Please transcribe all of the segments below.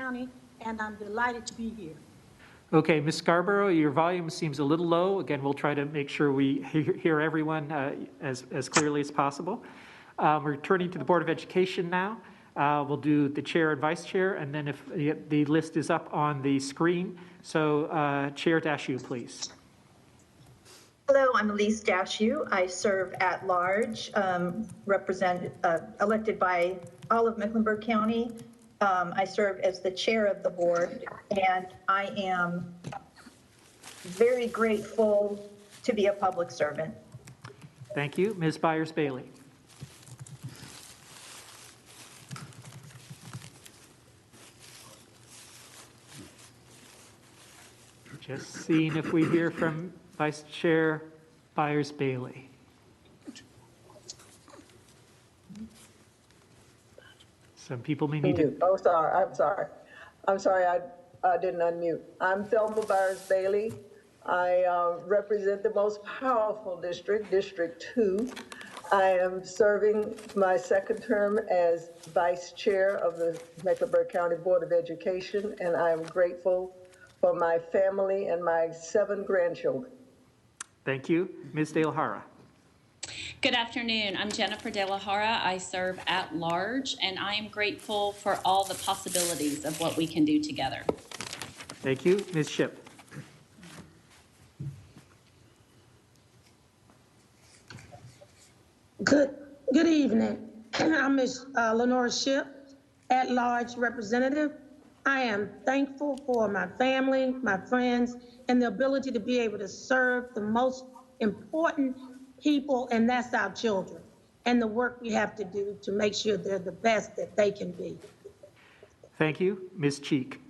County, and I'm delighted to be here. Okay, Ms. Scarborough, your volume seems a little low. Again, we'll try to make sure we hear everyone as clearly as possible. We're turning to the Board of Education now. We'll do the chair and vice chair, and then if the list is up on the screen. So Chair Dashew, please. Hello, I'm Elise Dashew. I serve at large, elected by all of Mecklenburg County. I serve as the chair of the board, and I am very grateful to be a public servant. Thank you. Ms. Byers-Bailey. Just seeing if we hear from Vice Chair Byers-Bailey. Some people may need to. Oh, sorry. I'm sorry. I didn't unmute. I'm Thelma Byers-Bailey. I represent the most powerful district, District 2. I am serving my second term as Vice Chair of the Mecklenburg County Board of Education, and I am grateful for my family and my 7 grandchildren. Thank you. Ms. De La Hara. Good afternoon. I'm Jennifer De La Hara. I serve at large, and I am grateful for all the possibilities of what we can do together. Thank you. Ms. Shipp. Good evening. I'm Ms. Lenora Shipp, at-large representative. I am thankful for my family, my friends, and the ability to be able to serve the most important people, and that's our children, and the work we have to do to make sure they're the best that they can be. Thank you. Ms. Cheek.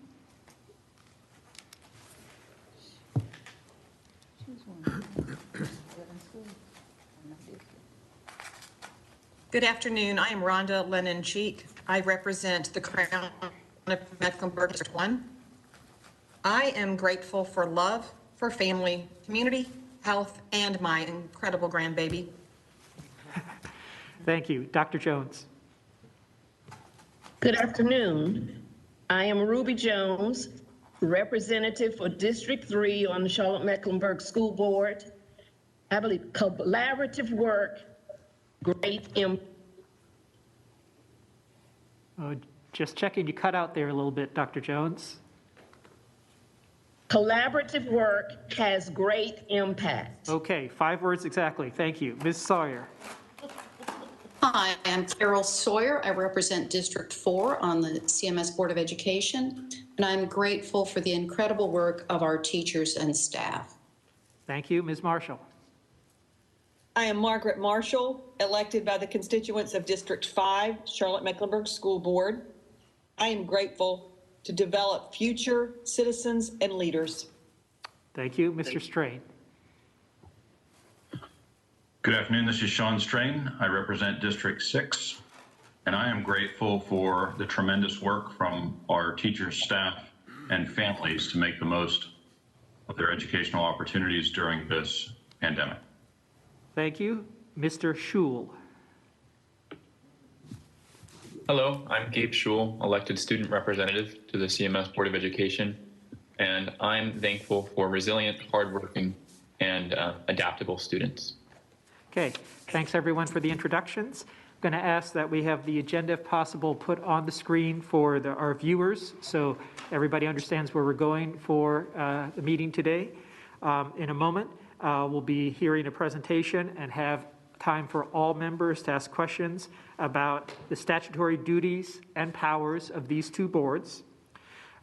Good afternoon. I am Rhonda Lennon Cheek. I represent the Crown of Mecklenburg District 1. I am grateful for love, for family, community, health, and my incredible grandbaby. Thank you. Dr. Jones. Good afternoon. I am Ruby Jones, representative for District 3 on the Charlotte-Mecklenburg School Board. I believe collaborative work, great impact. Just checking, you cut out there a little bit, Dr. Jones. Collaborative work has great impact. Okay, 5 words exactly. Thank you. Ms. Sawyer. Hi, I'm Carol Sawyer. I represent District 4 on the CMS Board of Education, and I'm grateful for the incredible work of our teachers and staff. Thank you. Ms. Marshall. I am Margaret Marshall, elected by the constituents of District 5, Charlotte-Mecklenburg School Board. I am grateful to develop future citizens and leaders. Thank you. Mr. Strain. Good afternoon. This is Sean Strain. I represent District 6, and I am grateful for the tremendous work from our teachers, staff, and families to make the most of their educational opportunities during this pandemic. Thank you. Mr. Schul. Hello, I'm Gabe Schul, elected student representative to the CMS Board of Education, and I'm thankful for resilient, hardworking, and adaptable students. Okay, thanks everyone for the introductions. I'm going to ask that we have the agenda, if possible, put on the screen for our viewers so everybody understands where we're going for the meeting today. In a moment, we'll be hearing a presentation and have time for all members to ask questions about the statutory duties and powers of these 2 boards.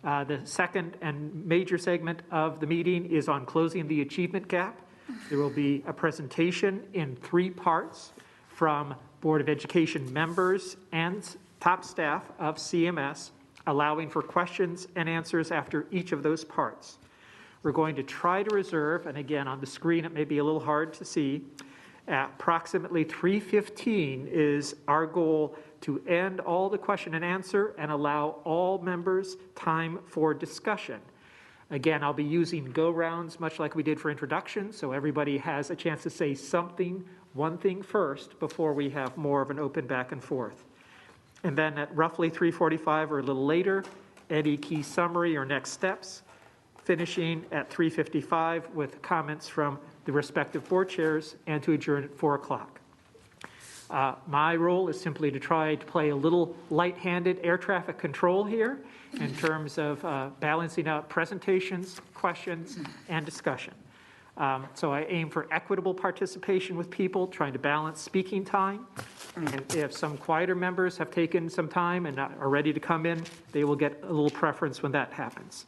The second and major segment of the meeting is on closing the achievement gap. There will be a presentation in 3 parts from Board of Education members and top staff of CMS, allowing for questions and answers after each of those parts. We're going to try to reserve, and again on the screen it may be a little hard to see, at approximately 3:15 is our goal to end all the question and answer and allow all members time for discussion. Again, I'll be using go rounds much like we did for introductions, so everybody has a chance to say something, one thing first, before we have more of an open back and forth. And then at roughly 3:45 or a little later, any key summary or next steps, finishing at 3:55 with comments from the respective board chairs, and to adjourn at 4 o'clock. My role is simply to try to play a little light-handed air traffic control here in terms of balancing out presentations, questions, and discussion. So I aim for equitable participation with people, trying to balance speaking time. And if some quieter members have taken some time and are ready to come in, they will get a little preference when that happens.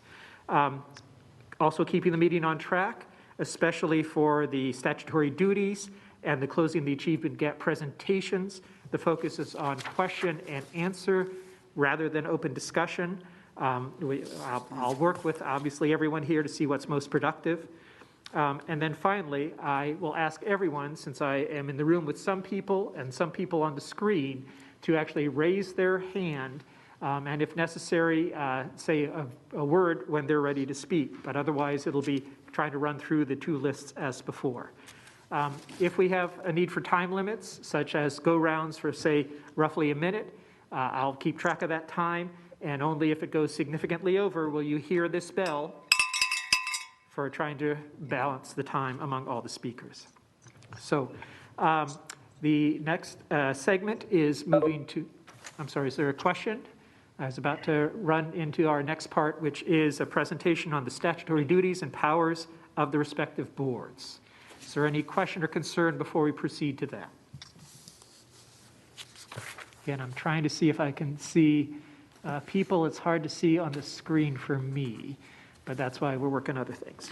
Also keeping the meeting on track, especially for the statutory duties and the closing the achievement gap presentations. The focus is on question and answer rather than open discussion. I'll work with, obviously, everyone here to see what's most productive. And then finally, I will ask everyone, since I am in the room with some people and some people on the screen, to actually raise their hand and, if necessary, say a word when they're ready to speak. But otherwise, it'll be trying to run through the two lists as before. If we have a need for time limits, such as go-rounds for, say, roughly a minute, I'll keep track of that time, and only if it goes significantly over will you hear this bell for trying to balance the time among all the speakers. So the next segment is moving to, I'm sorry, is there a question? I was about to run into our next part, which is a presentation on the statutory duties and powers of the respective boards. Is there any question or concern before we proceed to that? Again, I'm trying to see if I can see people. It's hard to see on the screen for me, but that's why we're working other things.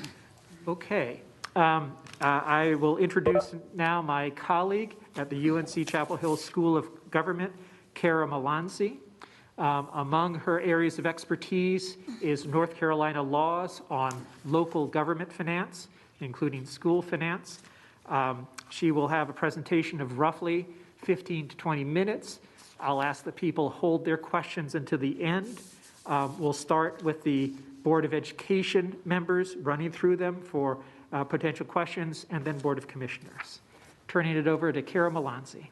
Okay. I will introduce now my colleague at the UNC Chapel Hill School of Government, Kara Malanzi. Among her areas of expertise is North Carolina laws on local government finance, including school finance. She will have a presentation of roughly 15 to 20 minutes. I'll ask that people hold their questions until the end. We'll start with the Board of Education members, running through them for potential questions, and then Board of Commissioners. Turning it over to Kara Malanzi.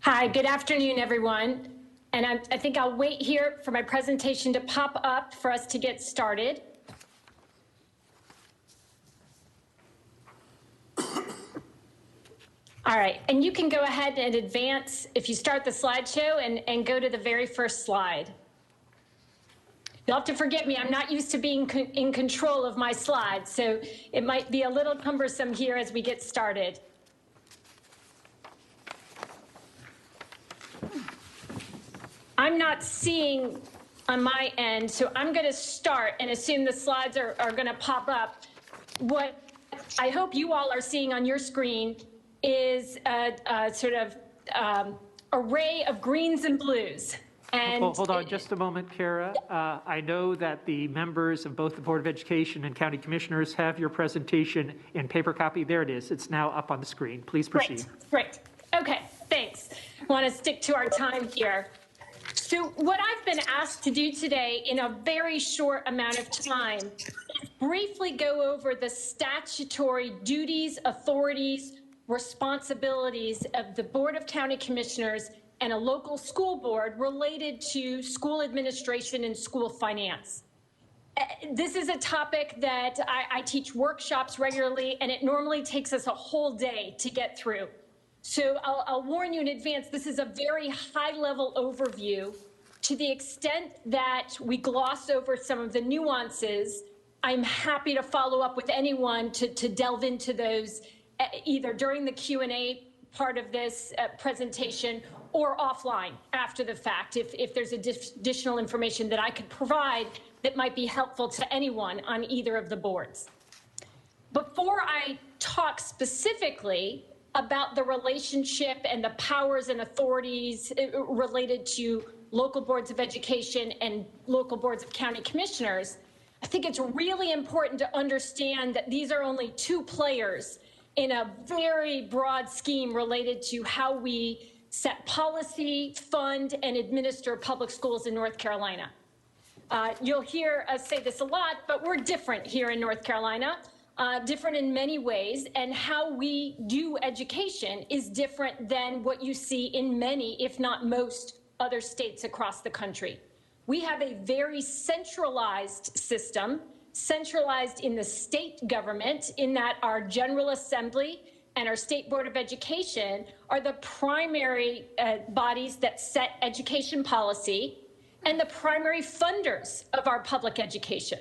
Hi, good afternoon, everyone. And I think I'll wait here for my presentation to pop up for us to get started. All right, and you can go ahead and advance if you start the slideshow and go to the very first slide. You'll have to forgive me, I'm not used to being in control of my slides, so it might be a little cumbersome here as we get started. I'm not seeing on my end, so I'm going to start and assume the slides are going to pop up. What I hope you all are seeing on your screen is a sort of array of greens and blues. And hold on just a moment, Kara. I know that the members of both the Board of Education and County Commissioners have your presentation in paper copy. There it is. It's now up on the screen. Please proceed. Great. Okay, thanks. I want to stick to our time here. So what I've been asked to do today in a very short amount of time is briefly go over the statutory duties, authorities, responsibilities of the Board of County Commissioners and a local school board related to school administration and school finance. This is a topic that I teach workshops regularly, and it normally takes us a whole day to get through. So I'll warn you in advance, this is a very high-level overview. To the extent that we gloss over some of the nuances, I'm happy to follow up with anyone to delve into those either during the Q&A part of this presentation or offline after the fact if there's additional information that I could provide that might be helpful to anyone on either of the boards. Before I talk specifically about the relationship and the powers and authorities related to local boards of education and local boards of county commissioners, I think it's really important to understand that these are only two players in a very broad scheme related to how we set policy, fund, and administer public schools in North Carolina. You'll hear us say this a lot, but we're different here in North Carolina. Different in many ways, and how we do education is different than what you see in many, if not most, other states across the country. We have a very centralized system, centralized in the state government, in that our General Assembly and our State Board of Education are the primary bodies that set education policy and the primary funders of our public education.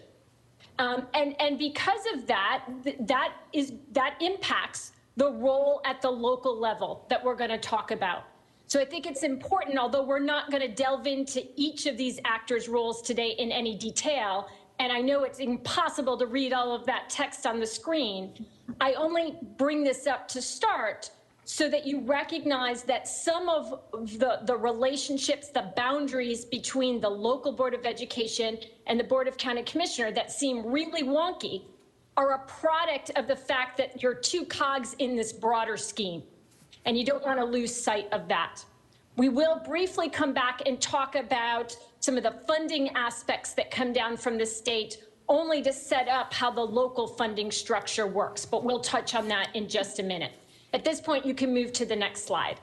And because of that, that impacts the role at the local level that we're going to talk about. So I think it's important, although we're not going to delve into each of these actors' roles today in any detail, and I know it's impossible to read all of that text on the screen, I only bring this up to start so that you recognize that some of the relationships, the boundaries between the local Board of Education and the Board of County Commissioner that seem really wonky are a product of the fact that you're two cogs in this broader scheme, and you don't want to lose sight of that. We will briefly come back and talk about some of the funding aspects that come down from the state, only to set up how the local funding structure works, but we'll touch on that in just a minute. At this point, you can move to the next slide.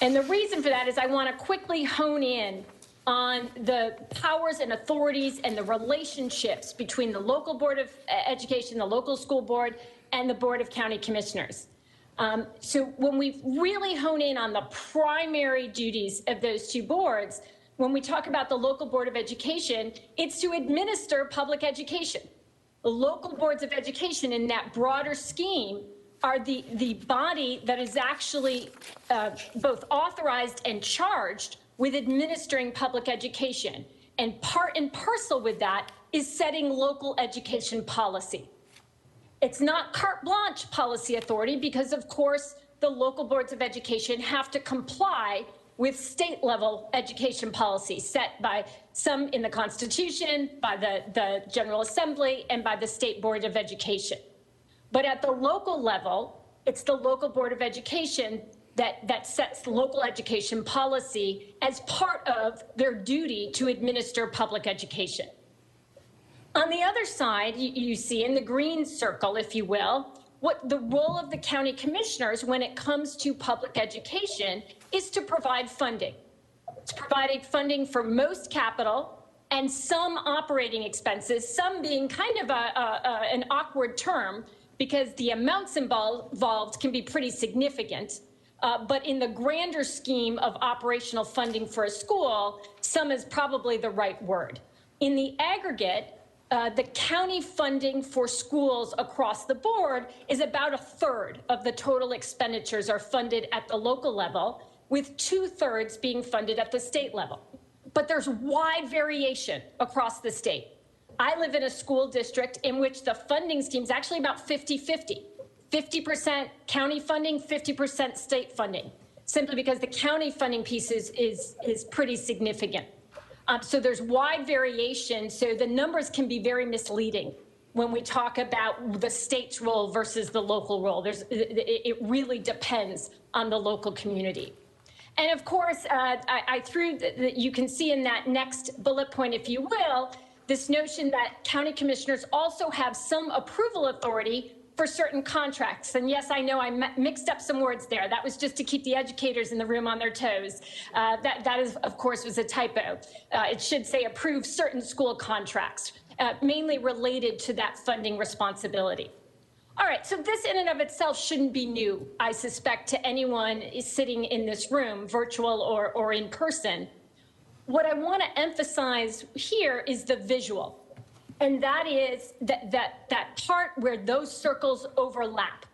And the reason for that is I want to quickly hone in on the powers and authorities and the relationships between the local Board of Education, the local school board, and the Board of County Commissioners. So when we really hone in on the primary duties of those two boards, when we talk about the local Board of Education, it's to administer public education. The local boards of education in that broader scheme are the body that is actually both authorized and charged with administering public education. And part and parcel with that is setting local education policy. It's not carte blanche policy authority because, of course, the local boards of education have to comply with state level education policy set by some in the Constitution, by the General Assembly, and by the State Board of Education. But at the local level, it's the local Board of Education that sets local education policy as part of their duty to administer public education. On the other side, you see in the green circle, if you will, what the role of the county commissioners when it comes to public education is to provide funding. It's providing funding for most capital and some operating expenses, some being kind of an awkward term because the amounts involved can be pretty significant. But in the grander scheme of operational funding for a school, some is probably the right word. In the aggregate, the county funding for schools across the board is about 1/3 of the total expenditures are funded at the local level, with 2/3 being funded at the state level. But there's wide variation across the state. I live in a school district in which the funding scheme is actually about 50-50. 50% county funding, 50% state funding, simply because the county funding piece is pretty significant. So there's wide variation, so the numbers can be very misleading when we talk about the state's role versus the local role. It really depends on the local community. And of course, I threw, you can see in that next bullet point, if you will, this notion that county commissioners also have some approval authority for certain contracts. And yes, I know I mixed up some words there. That was just to keep the educators in the room on their toes. That is, of course, was a typo. It should say approve certain school contracts, mainly related to that funding responsibility. All right, so this in and of itself shouldn't be new, I suspect, to anyone sitting in this room, virtual or in person. What I want to emphasize here is the visual. And that is that part where those circles overlap.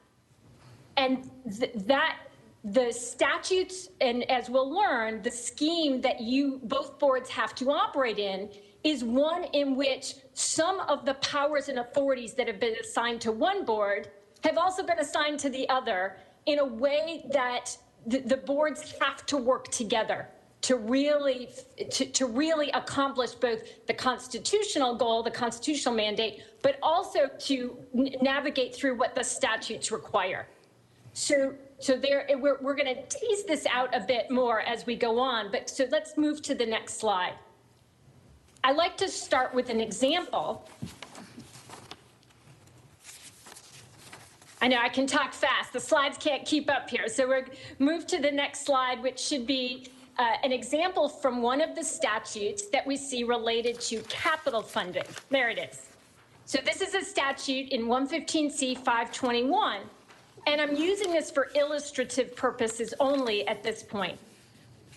And the statutes, and as we'll learn, the scheme that both boards have to operate in is one in which some of the powers and authorities that have been assigned to one board have also been assigned to the other in a way that the boards have to work together to really accomplish both the constitutional goal, the constitutional mandate, but also to navigate through what the statutes require. So we're going to tease this out a bit more as we go on, but so let's move to the next slide. I like to start with an example. I know I can talk fast. The slides can't keep up here. So we're move to the next slide, which should be an example from one of the statutes that we see related to capital funding. There it is. So this is a statute in 115C 521, and I'm using this for illustrative purposes only at this point.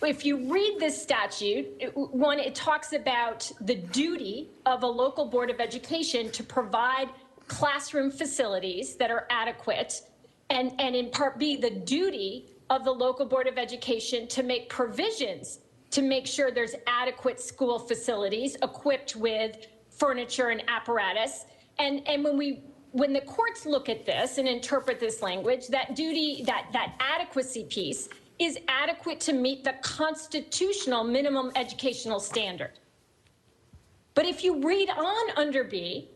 If you read this statute, it talks about the duty of a local board of education to provide classroom facilities that are adequate, and in Part B, the duty of the local board of education to make provisions to make sure there's adequate school facilities equipped with furniture and apparatus. And when the courts look at this and interpret this language, that duty, that adequacy piece is adequate to meet the constitutional minimum educational standard. But if you read on under B,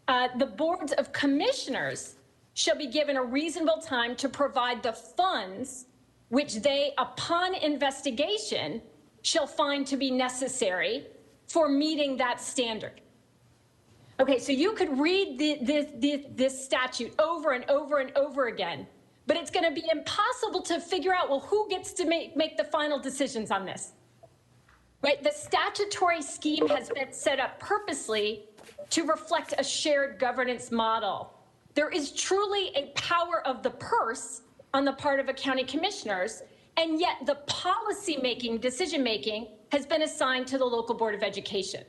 the boards of commissioners shall be given a reasonable time to provide the funds which they, upon investigation, shall find to be necessary for meeting that standard. Okay, so you could read this statute over and over and over again, but it's going to be impossible to figure out, well, who gets to make the final decisions on this? Right? The statutory scheme has been set up purposely to reflect a shared governance model. There is truly a power of the purse on the part of a county commissioners, and yet the policy-making, decision-making has been assigned to the local board of education.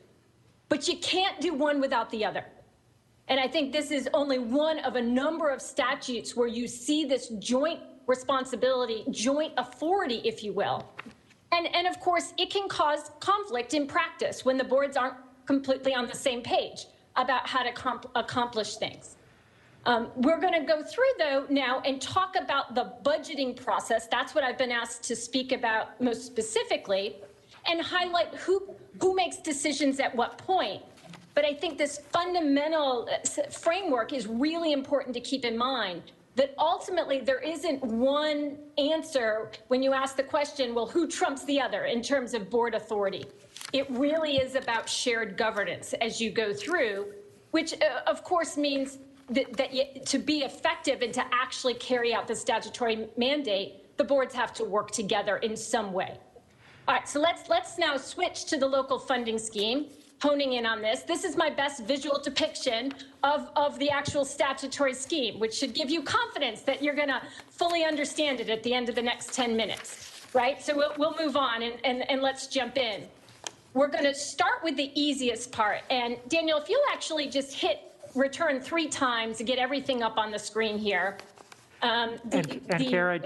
But you can't do one without the other. And I think this is only one of a number of statutes where you see this joint responsibility, joint authority, if you will. And of course, it can cause conflict in practice when the boards aren't completely on the same page about how to accomplish things. We're going to go through, though, now and talk about the budgeting process. That's what I've been asked to speak about most specifically, and highlight who makes decisions at what point. But I think this fundamental framework is really important to keep in mind, that ultimately there isn't one answer when you ask the question, well, who trumps the other in terms of board authority? It really is about shared governance as you go through, which of course means that to be effective and to actually carry out the statutory mandate, the boards have to work together in some way. All right, so let's now switch to the local funding scheme, honing in on this. This is my best visual depiction of the actual statutory scheme, which should give you confidence that you're going to fully understand it at the end of the next 10 minutes, right? So we'll move on and let's jump in. We're going to start with the easiest part. And Daniel, if you'll actually just hit return 3 times to get everything up on the screen here. Kara,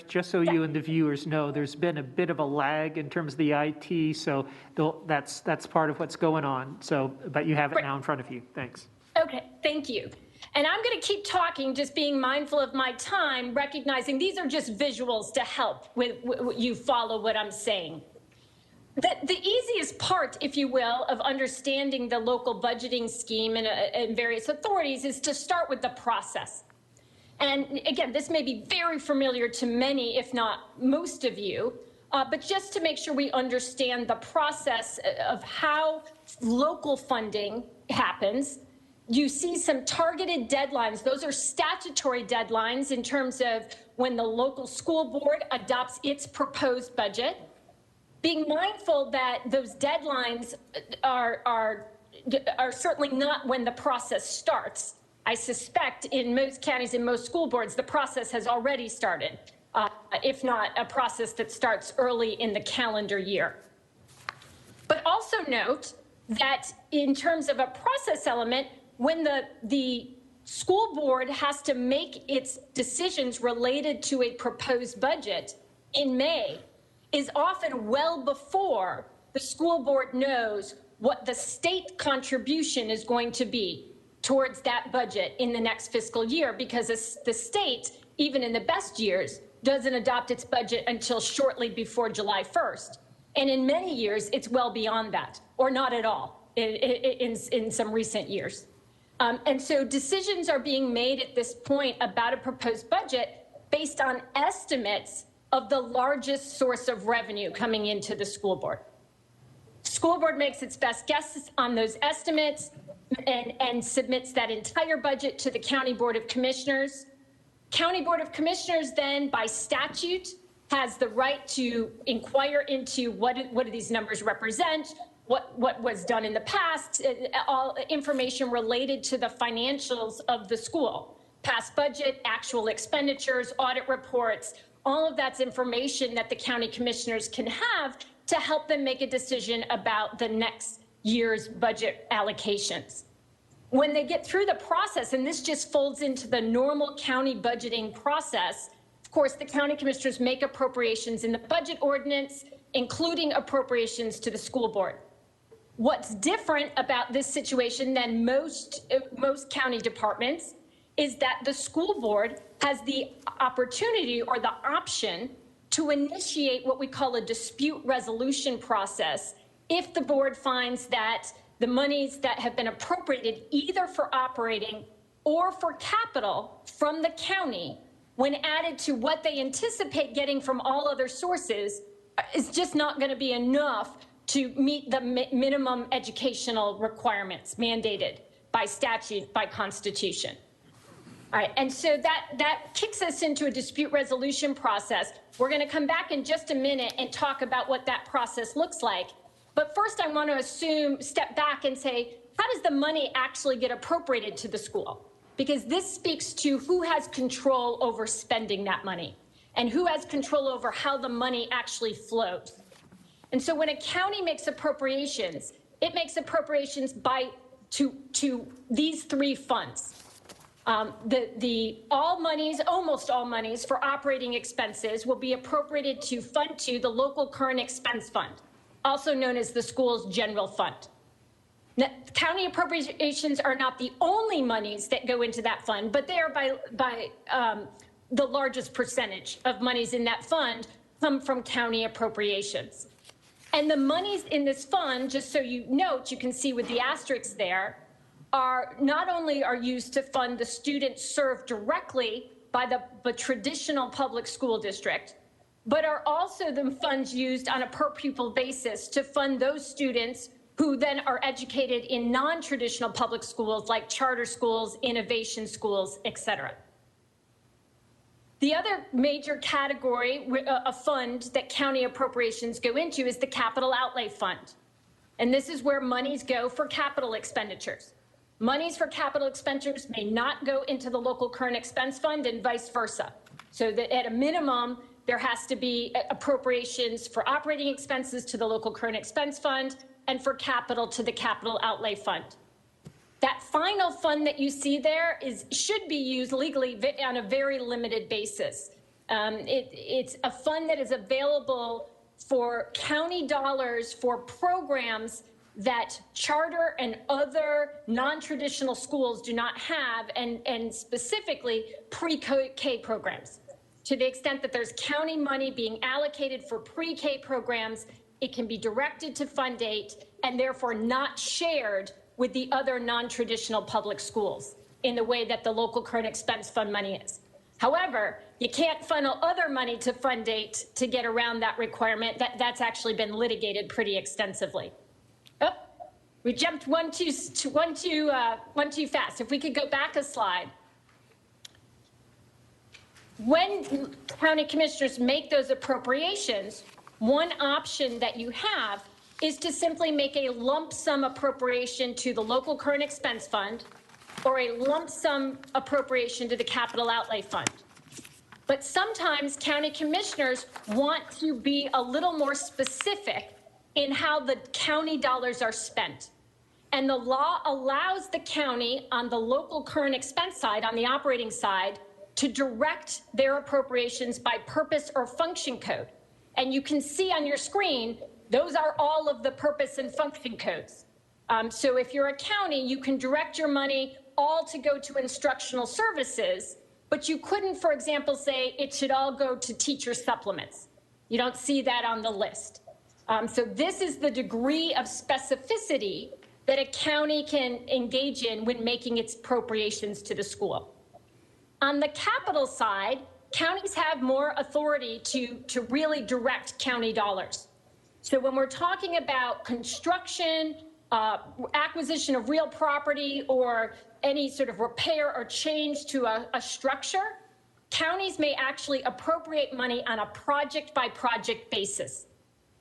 just so you and the viewers know, there's been a bit of a lag in terms of the IT, so that's part of what's going on. So, but you have it now in front of you. Thanks. Okay, thank you. And I'm going to keep talking, just being mindful of my time, recognizing these are just visuals to help with you follow what I'm saying. The easiest part, if you will, of understanding the local budgeting scheme and various authorities is to start with the process. And again, this may be very familiar to many, if not most of you, but just to make sure we understand the process of how local funding happens, you see some targeted deadlines. Those are statutory deadlines in terms of when the local school board adopts its proposed budget. Being mindful that those deadlines are certainly not when the process starts. I suspect in most counties and most school boards, the process has already started, if not a process that starts early in the calendar year. But also note that in terms of a process element, when the school board has to make its decisions related to a proposed budget in May, is often well before the school board knows what the state contribution is going to be towards that budget in the next fiscal year, because the state, even in the best years, doesn't adopt its budget until shortly before July 1st. And in many years, it's well beyond that, or not at all in some recent years. And so decisions are being made at this point about a proposed budget based on estimates of the largest source of revenue coming into the school board. School board makes its best guesses on those estimates and submits that entire budget to the County Board of Commissioners. County Board of Commissioners then, by statute, has the right to inquire into what do these numbers represent, what was done in the past, all information related to the financials of the school, past budget, actual expenditures, audit reports, all of that's information that the county commissioners can have to help them make a decision about the next year's budget allocations. When they get through the process, and this just folds into the normal county budgeting process, of course, the county commissioners make appropriations in the budget ordinance, including appropriations to the school board. What's different about this situation than most county departments is that the school board has the opportunity or the option to initiate what we call a dispute resolution process if the board finds that the monies that have been appropriated either for operating or for capital from the county, when added to what they anticipate getting from all other sources, is just not going to be enough to meet the minimum educational requirements mandated by statute, by Constitution. All right, and so that kicks us into a dispute resolution process. We're going to come back in just a minute and talk about what that process looks like. But first, I want to step back and say, how does the money actually get appropriated to the school? Because this speaks to who has control over spending that money and who has control over how the money actually flows. And so when a county makes appropriations, it makes appropriations to these three funds. Almost all monies for operating expenses will be appropriated to Fund 2, the local current expense fund, also known as the school's general fund. Now, county appropriations are not the only monies that go into that fund, but they are by the largest percentage of monies in that fund come from county appropriations. And the monies in this fund, just so you note, you can see with the asterisks there, are not only are used to fund the students served directly by the traditional public school district, but are also the funds used on a per pupil basis to fund those students who then are educated in non-traditional public schools like charter schools, innovation schools, et cetera. The other major category of fund that county appropriations go into is the capital outlay fund. And this is where monies go for capital expenditures. Monies for capital expenditures may not go into the local current expense fund and vice versa. So that at a minimum, there has to be appropriations for operating expenses to the local current expense fund and for capital to the capital outlay fund. That final fund that you see there should be used legally on a very limited basis. It's a fund that is available for county dollars for programs that charter and other non-traditional schools do not have, and specifically pre-K programs. To the extent that there's county money being allocated for pre-K programs, it can be directed to Fund 8 and therefore not shared with the other non-traditional public schools in the way that the local current expense fund money is. However, you can't funnel other money to Fund 8 to get around that requirement. That's actually been litigated pretty extensively. Oh, we jumped one too fast. If we could go back a slide. When county commissioners make those appropriations, one option that you have is to simply make a lump sum appropriation to the local current expense fund or a lump sum appropriation to the capital outlay fund. But sometimes county commissioners want to be a little more specific in how the county dollars are spent. And the law allows the county on the local current expense side, on the operating side, to direct their appropriations by purpose or function code. And you can see on your screen, those are all of the purpose and function codes. So if you're a county, you can direct your money all to go to instructional services, but you couldn't, for example, say it should all go to teacher supplements. You don't see that on the list. So this is the degree of specificity that a county can engage in when making its appropriations to the school. On the capital side, counties have more authority to really direct county dollars. So when we're talking about construction, acquisition of real property, or any sort of repair or change to a structure, counties may actually appropriate money on a project by project basis,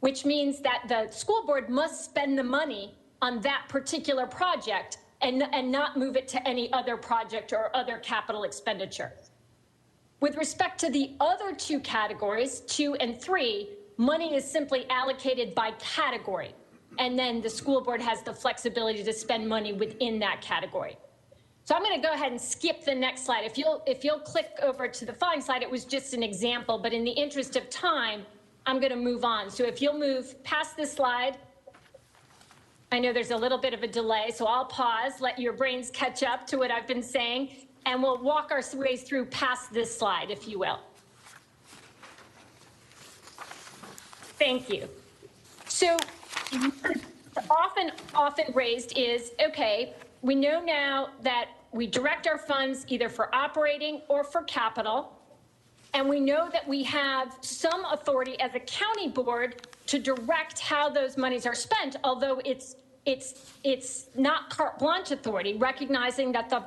which means that the school board must spend the money on that particular project and not move it to any other project or other capital expenditure. With respect to the other two categories, 2 and 3, money is simply allocated by category, and then the school board has the flexibility to spend money within that category. So I'm going to go ahead and skip the next slide. If you'll click over to the following slide, it was just an example, but in the interest of time, I'm going to move on. So if you'll move past this slide, I know there's a little bit of a delay, so I'll pause, let your brains catch up to what I've been saying, and we'll walk our ways through past this slide, if you will. Thank you. So often raised is, okay, we know now that we direct our funds either for operating or for capital, and we know that we have some authority as a county board to direct how those monies are spent, although it's not carte blanche authority, recognizing that the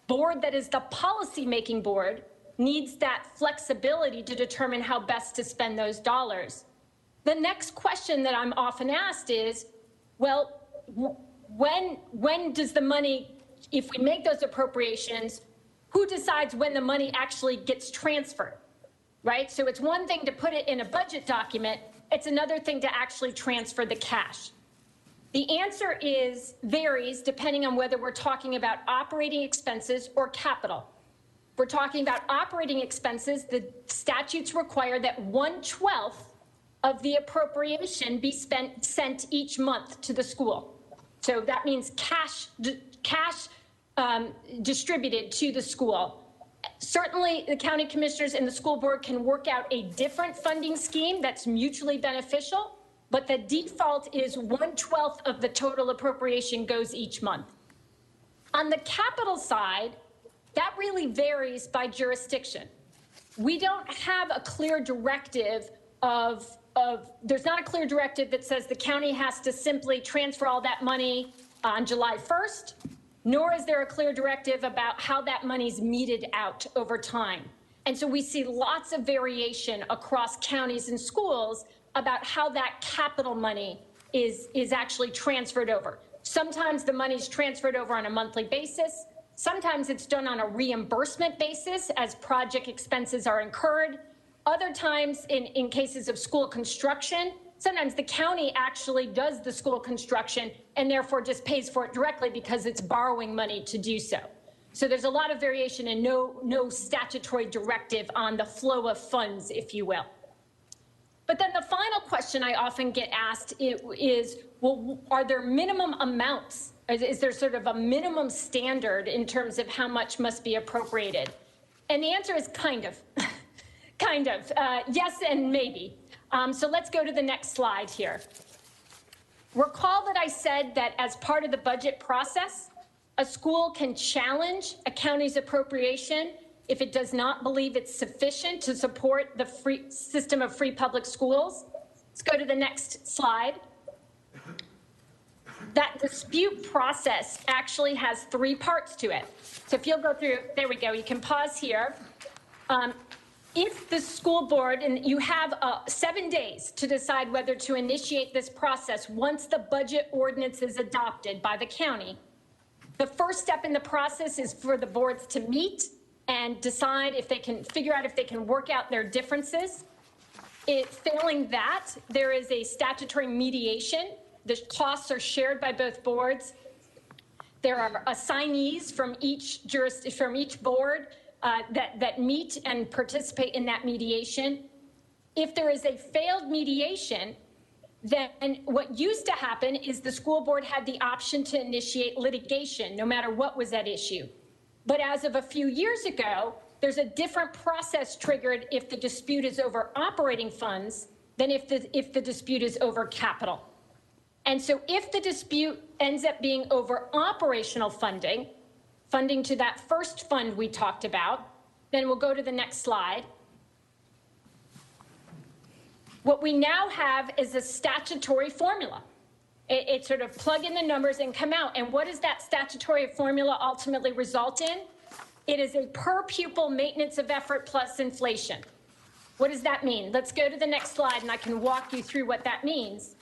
board that is the policy-making board needs that flexibility to determine how best to spend those dollars. The next question that I'm often asked is, well, when does the money, if we make those appropriations, who decides when the money actually gets transferred, right? So it's one thing to put it in a budget document, it's another thing to actually transfer the cash. The answer varies depending on whether we're talking about operating expenses or capital. If we're talking about operating expenses, the statutes require that 1/12 of the appropriation be sent each month to the school. So that means cash distributed to the school. Certainly, the county commissioners and the school board can work out a different funding scheme that's mutually beneficial, but the default is 1/12 of the total appropriation goes each month. On the capital side, that really varies by jurisdiction. We don't have a clear directive there's not a clear directive that says the county has to simply transfer all that money on July 1st, nor is there a clear directive about how that money's meted out over time. And so we see lots of variation across counties and schools about how that capital money is actually transferred over. Sometimes the money's transferred over on a monthly basis. Sometimes it's done on a reimbursement basis as project expenses are incurred. Other times, in cases of school construction, sometimes the county actually does the school construction and therefore just pays for it directly because it's borrowing money to do so. So there's a lot of variation and no statutory directive on the flow of funds, if you will. But then the final question I often get asked is, well, are there minimum amounts? Is there sort of a minimum standard in terms of how much must be appropriated? And the answer is kind of. Kind of. Yes and maybe. So let's go to the next slide here. Recall that I said that as part of the budget process, a school can challenge a county's appropriation if it does not believe it's sufficient to support the free system of free public schools. Let's go to the next slide. That dispute process actually has 3 parts to it. So if you'll go through, there we go, you can pause here. If the school board, and you have 7 days to decide whether to initiate this process once the budget ordinance is adopted by the county, the first step in the process is for the boards to meet and decide if they can figure out if they can work out their differences. Failing that, there is a statutory mediation. The costs are shared by both boards. There are assignees from each board that meet and participate in that mediation. If there is a failed mediation, then what used to happen is the school board had the option to initiate litigation, no matter what was at issue. But as of a few years ago, there's a different process triggered if the dispute is over operating funds than if the dispute is over capital. And so if the dispute ends up being over operational funding to that first fund we talked about, then we'll go to the next slide. What we now have is a statutory formula. It sort of plug in the numbers and come out. And what does that statutory formula ultimately result in? It is a per pupil maintenance of effort plus inflation. What does that mean? Let's go to the next slide and I can walk you through what that means.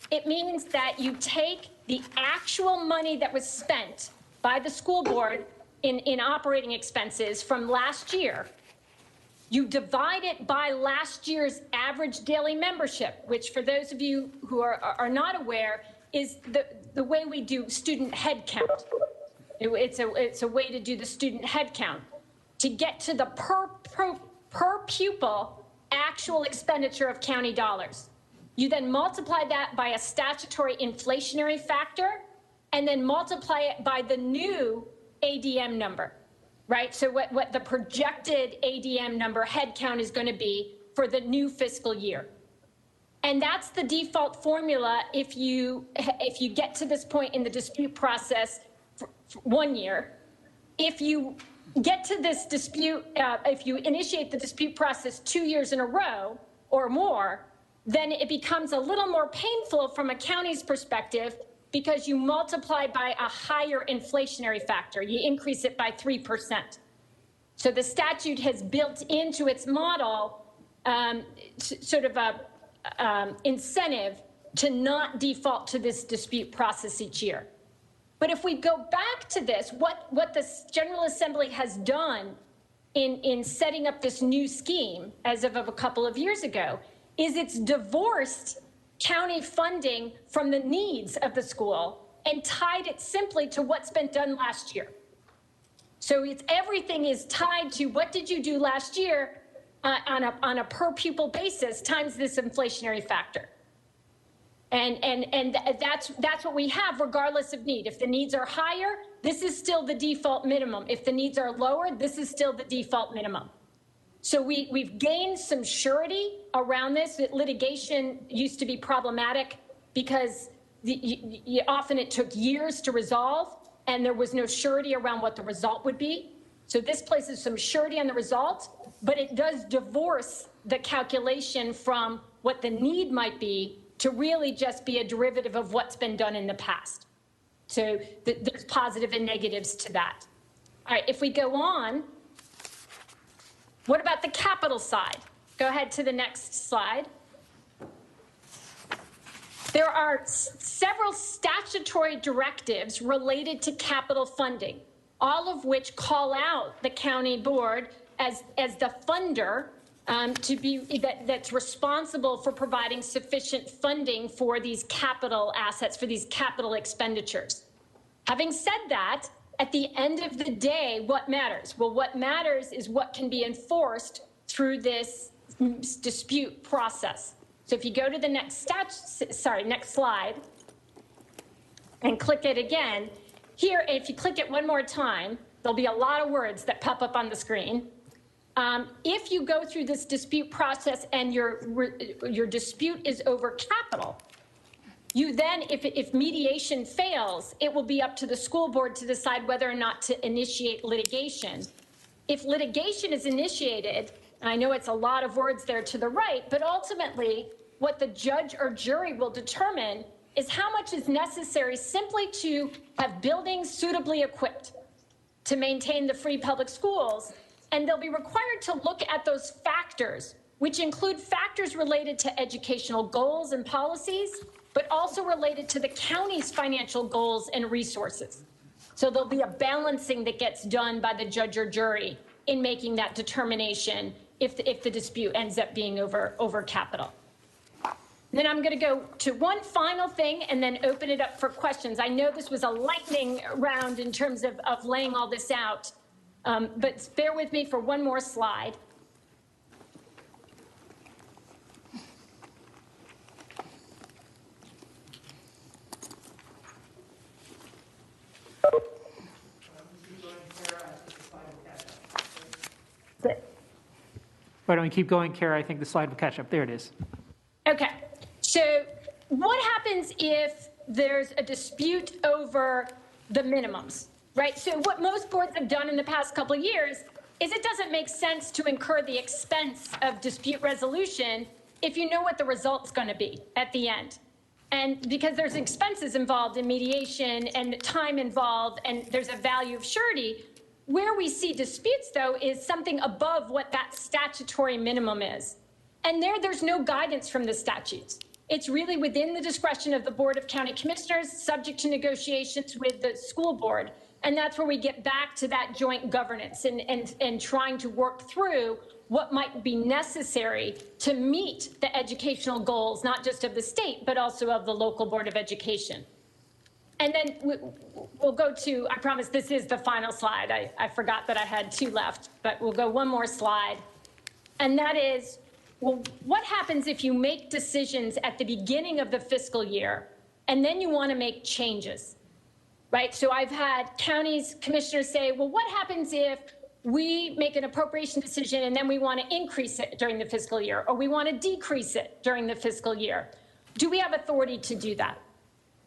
It means that you take the actual money that was spent by the school board in operating expenses from last year. You divide it by last year's average daily membership, which for those of you who are not aware is the way we do student head count. It's a way to do the student head count to get to the per pupil actual expenditure of county dollars. You then multiply that by a statutory inflationary factor and then multiply it by the new ADM number, right? So what the projected ADM number head count is going to be for the new fiscal year. And that's the default formula if you get to this point in the dispute process for 1 year. If you get to this dispute, if you initiate the dispute process 2 years in a row or more, then it becomes a little more painful from a county's perspective because you multiply by a higher inflationary factor. You increase it by 3%. So the statute has built into its model sort of a incentive to not default to this dispute process each year. But if we go back to this, what the General Assembly has done in setting up this new scheme as of a couple of years ago is it's divorced county funding from the needs of the school and tied it simply to what's been done last year. So everything is tied to what did you do last year on a per pupil basis times this inflationary factor. And that's what we have regardless of need. If the needs are higher, this is still the default minimum. If the needs are lower, this is still the default minimum. So we've gained some surety around this. Litigation used to be problematic because often it took years to resolve and there was no surety around what the result would be. So this places some surety on the result, but it does divorce the calculation from what the need might be to really just be a derivative of what's been done in the past. So there's positive and negatives to that. All right, if we go on, what about the capital side? Go ahead to the next slide. There are several statutory directives related to capital funding, all of which call out the county board as the funder that's responsible for providing sufficient funding for these capital assets, for these capital expenditures. Having said that, at the end of the day, what matters? Well, what matters is what can be enforced through this dispute process. So if you go to the next slide and click it again, here, if you click it one more time, there'll be a lot of words that pop up on the screen. If you go through this dispute process and your dispute is over capital, you then, if mediation fails, it will be up to the school board to decide whether or not to initiate litigation. If litigation is initiated, and I know it's a lot of words there to the right, but ultimately what the judge or jury will determine is how much is necessary simply to have buildings suitably equipped to maintain the free public schools. And they'll be required to look at those factors, which include factors related to educational goals and policies, but also related to the county's financial goals and resources. So there'll be a balancing that gets done by the judge or jury in making that determination if the dispute ends up being over capital. Then I'm going to go to one final thing and then open it up for questions. I know this was a lightning round in terms of laying all this out, but bear with me for one more slide. Why don't we keep going, Kara? I think the slide will catch up. There it is. Okay, so what happens if there's a dispute over the minimums, right? So what most boards have done in the past couple of years is it doesn't make sense to incur the expense of dispute resolution if you know what the result's going to be at the end. And because there's expenses involved in mediation and time involved and there's a value of surety, Where we see disputes, though, is something above what that statutory minimum is. And there's no guidance from the statutes. It's really within the discretion of the Board of County Commissioners, subject to negotiations with the school board. And that's where we get back to that joint governance and trying to work through what might be necessary to meet the educational goals, not just of the state, but also of the local Board of Education. And then we'll go to, I promise this is the final slide. I forgot that I had 2 left, but we'll go one more slide. And that is, well, what happens if you make decisions at the beginning of the fiscal year and then you want to make changes, right? So I've had counties commissioners say, well, what happens if we make an appropriation decision and then we want to increase it during the fiscal year, or we want to decrease it during the fiscal year? Do we have authority to do that?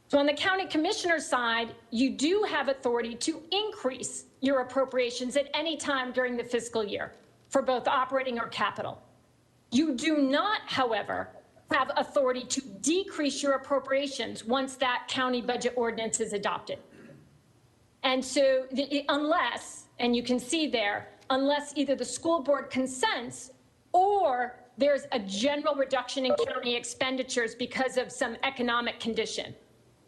So on the county commissioner side, you do have authority to increase your appropriations at any time during the fiscal year for both operating or capital. You do not, however, have authority to decrease your appropriations once that county budget ordinance is adopted. And so unless, and you can see there, unless either the school board consents or there's a general reduction in county expenditures because of some economic condition,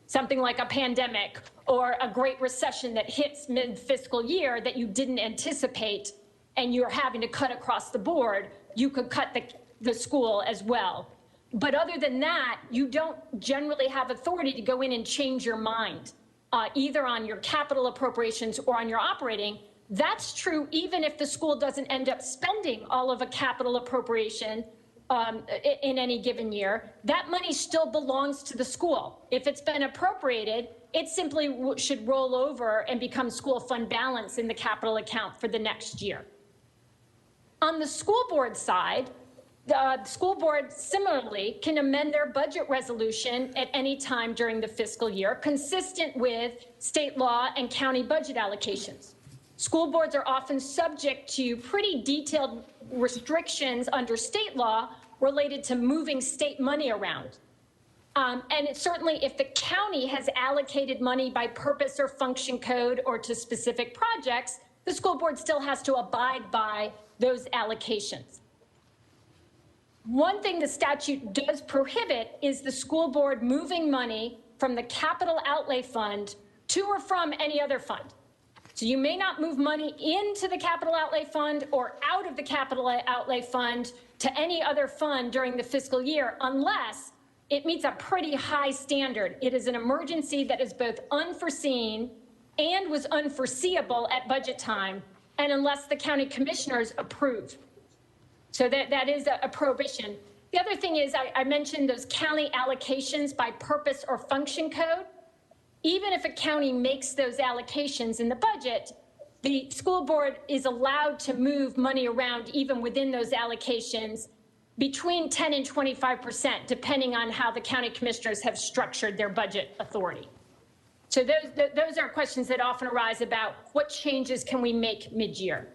something like a pandemic or a great recession that hits mid-fiscal year that you didn't anticipate and you're having to cut across the board, you could cut the school as well. But other than that, you don't generally have authority to go in and change your mind, either on your capital appropriations or on your operating. That's true even if the school doesn't end up spending all of a capital appropriation in any given year. That money still belongs to the school. If it's been appropriated, it simply should roll over and become school fund balance in the capital account for the next year. On the school board side, the school board similarly can amend their budget resolution at any time during the fiscal year, consistent with state law and county budget allocations. School boards are often subject to pretty detailed restrictions under state law related to moving state money around. And it's certainly if the county has allocated money by purpose or function code or to specific projects, the school board still has to abide by those allocations. One thing the statute does prohibit is the school board moving money from the capital outlay fund to or from any other fund. So you may not move money into the capital outlay fund or out of the capital outlay fund to any other fund during the fiscal year unless it meets a pretty high standard. It is an emergency that is both unforeseen and was unforeseeable at budget time, and unless the county commissioners approve. So that is a prohibition. The other thing is I mentioned those county allocations by purpose or function code. Even if a county makes those allocations in the budget, the school board is allowed to move money around even within those allocations between 10 and 25%, depending on how the county commissioners have structured their budget authority. So those are questions that often arise about what changes can we make mid-year.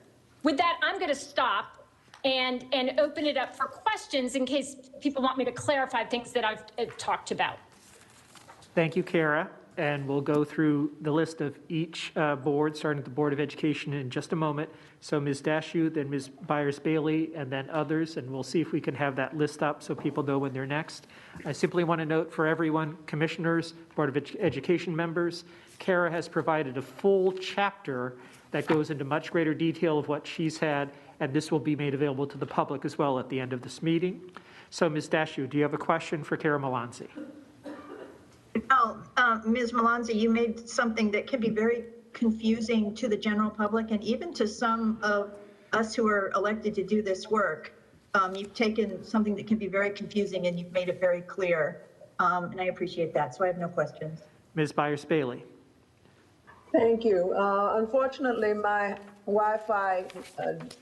With that, I'm going to stop and open it up for questions in case people want me to clarify things that I've talked about. Thank you, Kara. And we'll go through the list of each board, starting at the Board of Education in just a moment. So Ms. Dashew, then Ms. Byers-Bailey, and then others, and we'll see if we can have that list up so people know when they're next. I simply want to note for everyone, commissioners, Board of Education members, Kara has provided a full chapter that goes into much greater detail of what she's had, and this will be made available to the public as well at the end of this meeting. So Ms. Dashew, do you have a question for Kara Malanzi? Ms. Malanzi, you made something that can be very confusing to the general public and even to some of us who are elected to do this work. You've taken something that can be very confusing and you've made it very clear. And I appreciate that. So I have no questions. Ms. Byers-Bailey. Thank you. Unfortunately, my Wi-Fi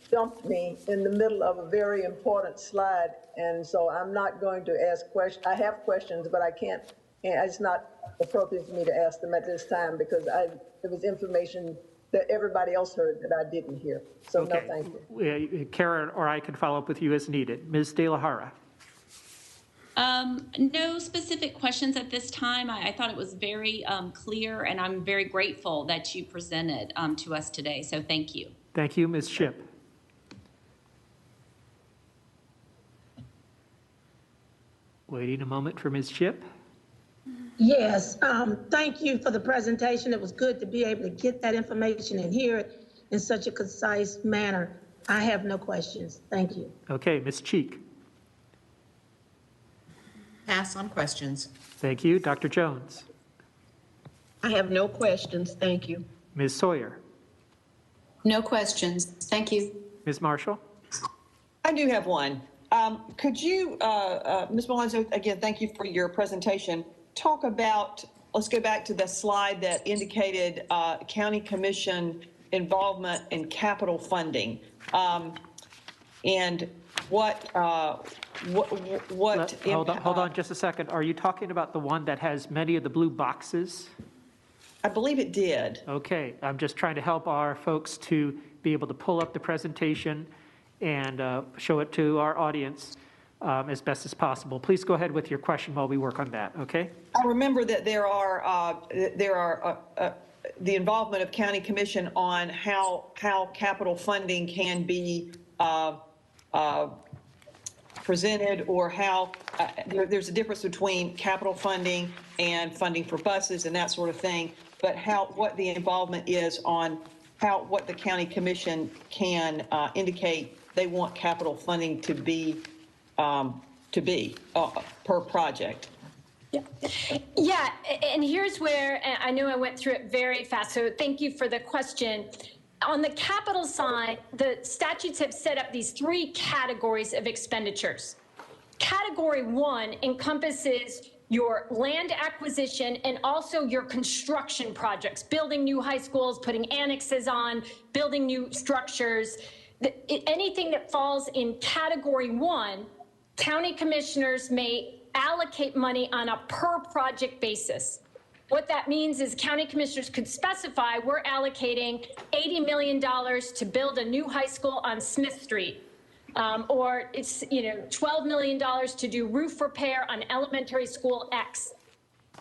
dumped me in the middle of a very important slide. And so I'm not going to ask questions. I have questions, but I can't. It's not appropriate for me to ask them at this time because there was information that everybody else heard that I didn't hear. So Okay. No, thank you. Kara or I can follow up with you as needed. Ms. De La Hara. No specific questions at this time. I thought it was very clear, and I'm very grateful that you presented to us today. So thank you. Thank you, Ms. Shipp. Waiting a moment for Ms. Shipp. Yes, thank you for the presentation. It was good to be able to get that information and hear it in such a concise manner. I have no questions. Thank you. Okay, Ms. Cheek. Pass on questions. Thank you. Dr. Jones. I have no questions. Thank you. Ms. Sawyer. No questions. Thank you. Ms. Marshall. I do have one. Could you, Ms. Malonzo, again, thank you for your presentation. Talk about, let's go back to the slide that indicated county commission involvement in capital funding. And what Hold on just a second. Are you talking about the one that has many of the blue boxes? I believe it did. Okay, I'm just trying to help our folks to be able to pull up the presentation and show it to our audience as best as possible. Please go ahead with your question while we work on that, okay? I remember that there are the involvement of county commission on how capital funding can be presented, or how there's a difference between capital funding and funding for buses and that sort of thing, but what the involvement is on what the county commission can indicate they want capital funding to be per project. Yeah, and here's where, and I know I went through it very fast, so thank you for the question. On the capital side, the statutes have set up these 3 categories of expenditures. Category 1 encompasses your land acquisition and also your construction projects, building new high schools, putting annexes on, building new structures. Anything that falls in category 1, county commissioners may allocate money on a per project basis. What that means is county commissioners could specify, we're allocating $80 million to build a new high school on Smith Street. Or it's, $12 million to do roof repair on elementary school X.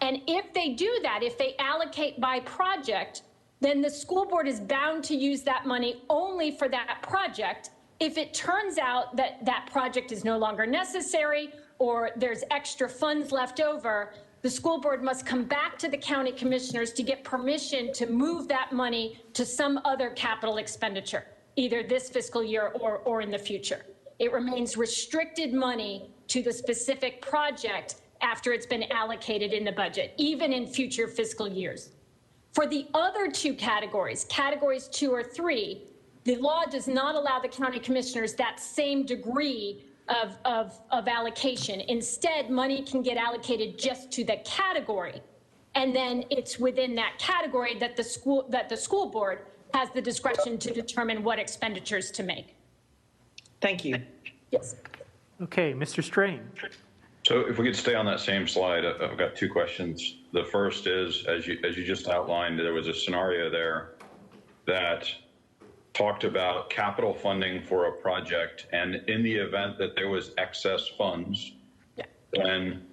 And if they do that, if they allocate by project, then the school board is bound to use that money only for that project. If it turns out that that project is no longer necessary or there's extra funds left over, the school board must come back to the county commissioners to get permission to move that money to some other capital expenditure, either this fiscal year or in the future. It remains restricted money to the specific project after it's been allocated in the budget, even in future fiscal years. For the other 2 categories, categories 2 or 3, the law does not allow the county commissioners that same degree of allocation. Instead, money can get allocated just to the category. And then it's within that category that the school board has the discretion to determine what expenditures to make. Thank you. Yes. Okay, Mr. Strain. So if we could stay on that same slide, I've got 2 questions. The first is, as you just outlined, there was a scenario there that talked about capital funding for a project, and in the event that there was excess funds, then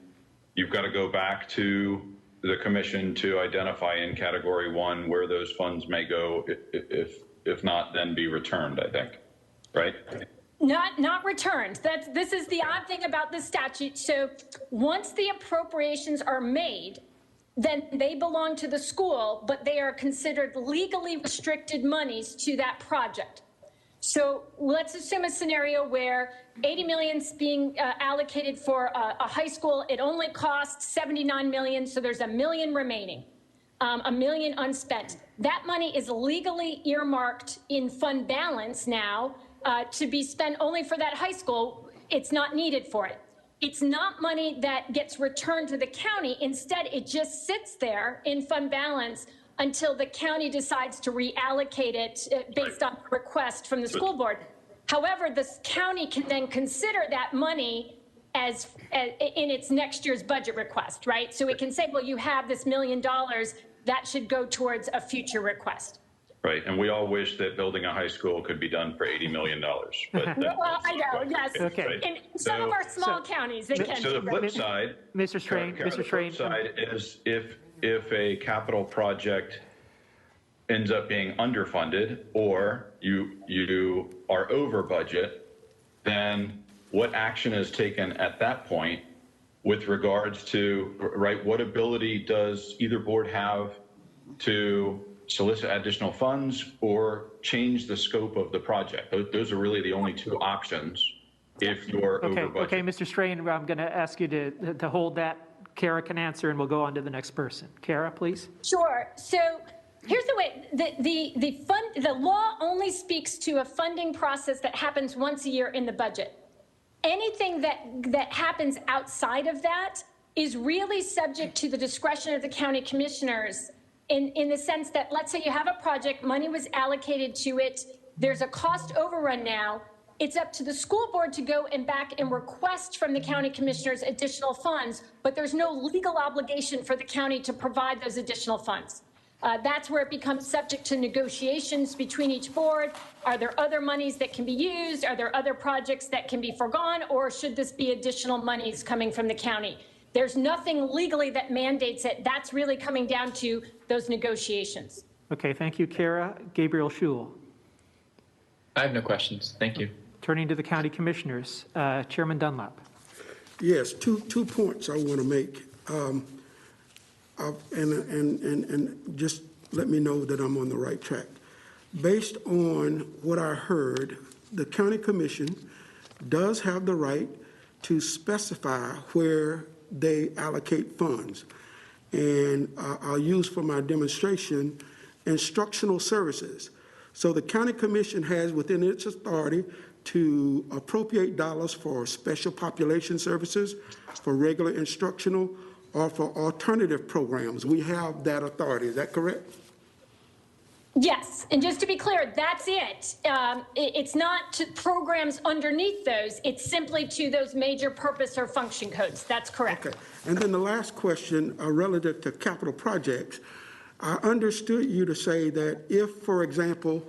you've got to go back to the commission to identify in category 1 where those funds may go, if not, then be returned, I think, right? Not returned. This is the odd thing about the statute. So once the appropriations are made, then they belong to the school, but they are considered legally restricted monies to that project. So let's assume a scenario where 80 million is being allocated for a high school. It only costs 79 million, so there's $1 million remaining, $1 million unspent. That money is legally earmarked in fund balance now to be spent only for that high school. It's not needed for it. It's not money that gets returned to the county. Instead, it just sits there in fund balance until the county decides to reallocate it based on request from the school board. However, the county can then consider that money as in its next year's budget request, right? So it can say, well, you have this $1 million that should go towards a future request. right? And we all wish that building a high school could be done for $80 million. But Well, I know, yes. Okay. In some of our small counties, they can. So the flip side, Mr. Strain, Kara, Mr. the Strain. flip side is if a capital project ends up being underfunded or you are over budget, then what action is taken at that point with regards to, right, what ability does either board have to solicit additional funds or change the scope of the project? Those are really the only two options if you're over budget. Okay, Mr. Strain, I'm going to ask you to hold that. Kara can answer, and we'll go on to the next person. Kara, please. Sure. So here's the way, the law only speaks to a funding process that happens once a year in the budget. Anything that happens outside of that is really subject to the discretion of the county commissioners in the sense that, let's say you have a project, money was allocated to it, there's a cost overrun now, it's up to the school board to go and back and request from the county commissioners additional funds, but there's no legal obligation for the county to provide those additional funds. That's where it becomes subject to negotiations between each board. Are there other monies that can be used? Are there other projects that can be forgone? Or should this be additional monies coming from the county? There's nothing legally that mandates it. That's really coming down to those negotiations. Okay, thank you, Kara. Gabriel Schul. I have no questions. Thank you. Turning to the county commissioners, Chairman Dunlap. Yes, two points I want to make. And just let me know that I'm on the right track. Based on what I heard, the county commission does have the right to specify where they allocate funds. And I'll use for my demonstration instructional services. So the county commission has within its authority to appropriate dollars for special population services, for regular instructional, or for alternative programs. We have that authority. Is that correct? Yes, and just to be clear, that's it. It's not to programs underneath those. It's simply to those major purpose or function codes. That's correct. Okay. And then the last question relative to capital projects. I understood you to say that if, for example,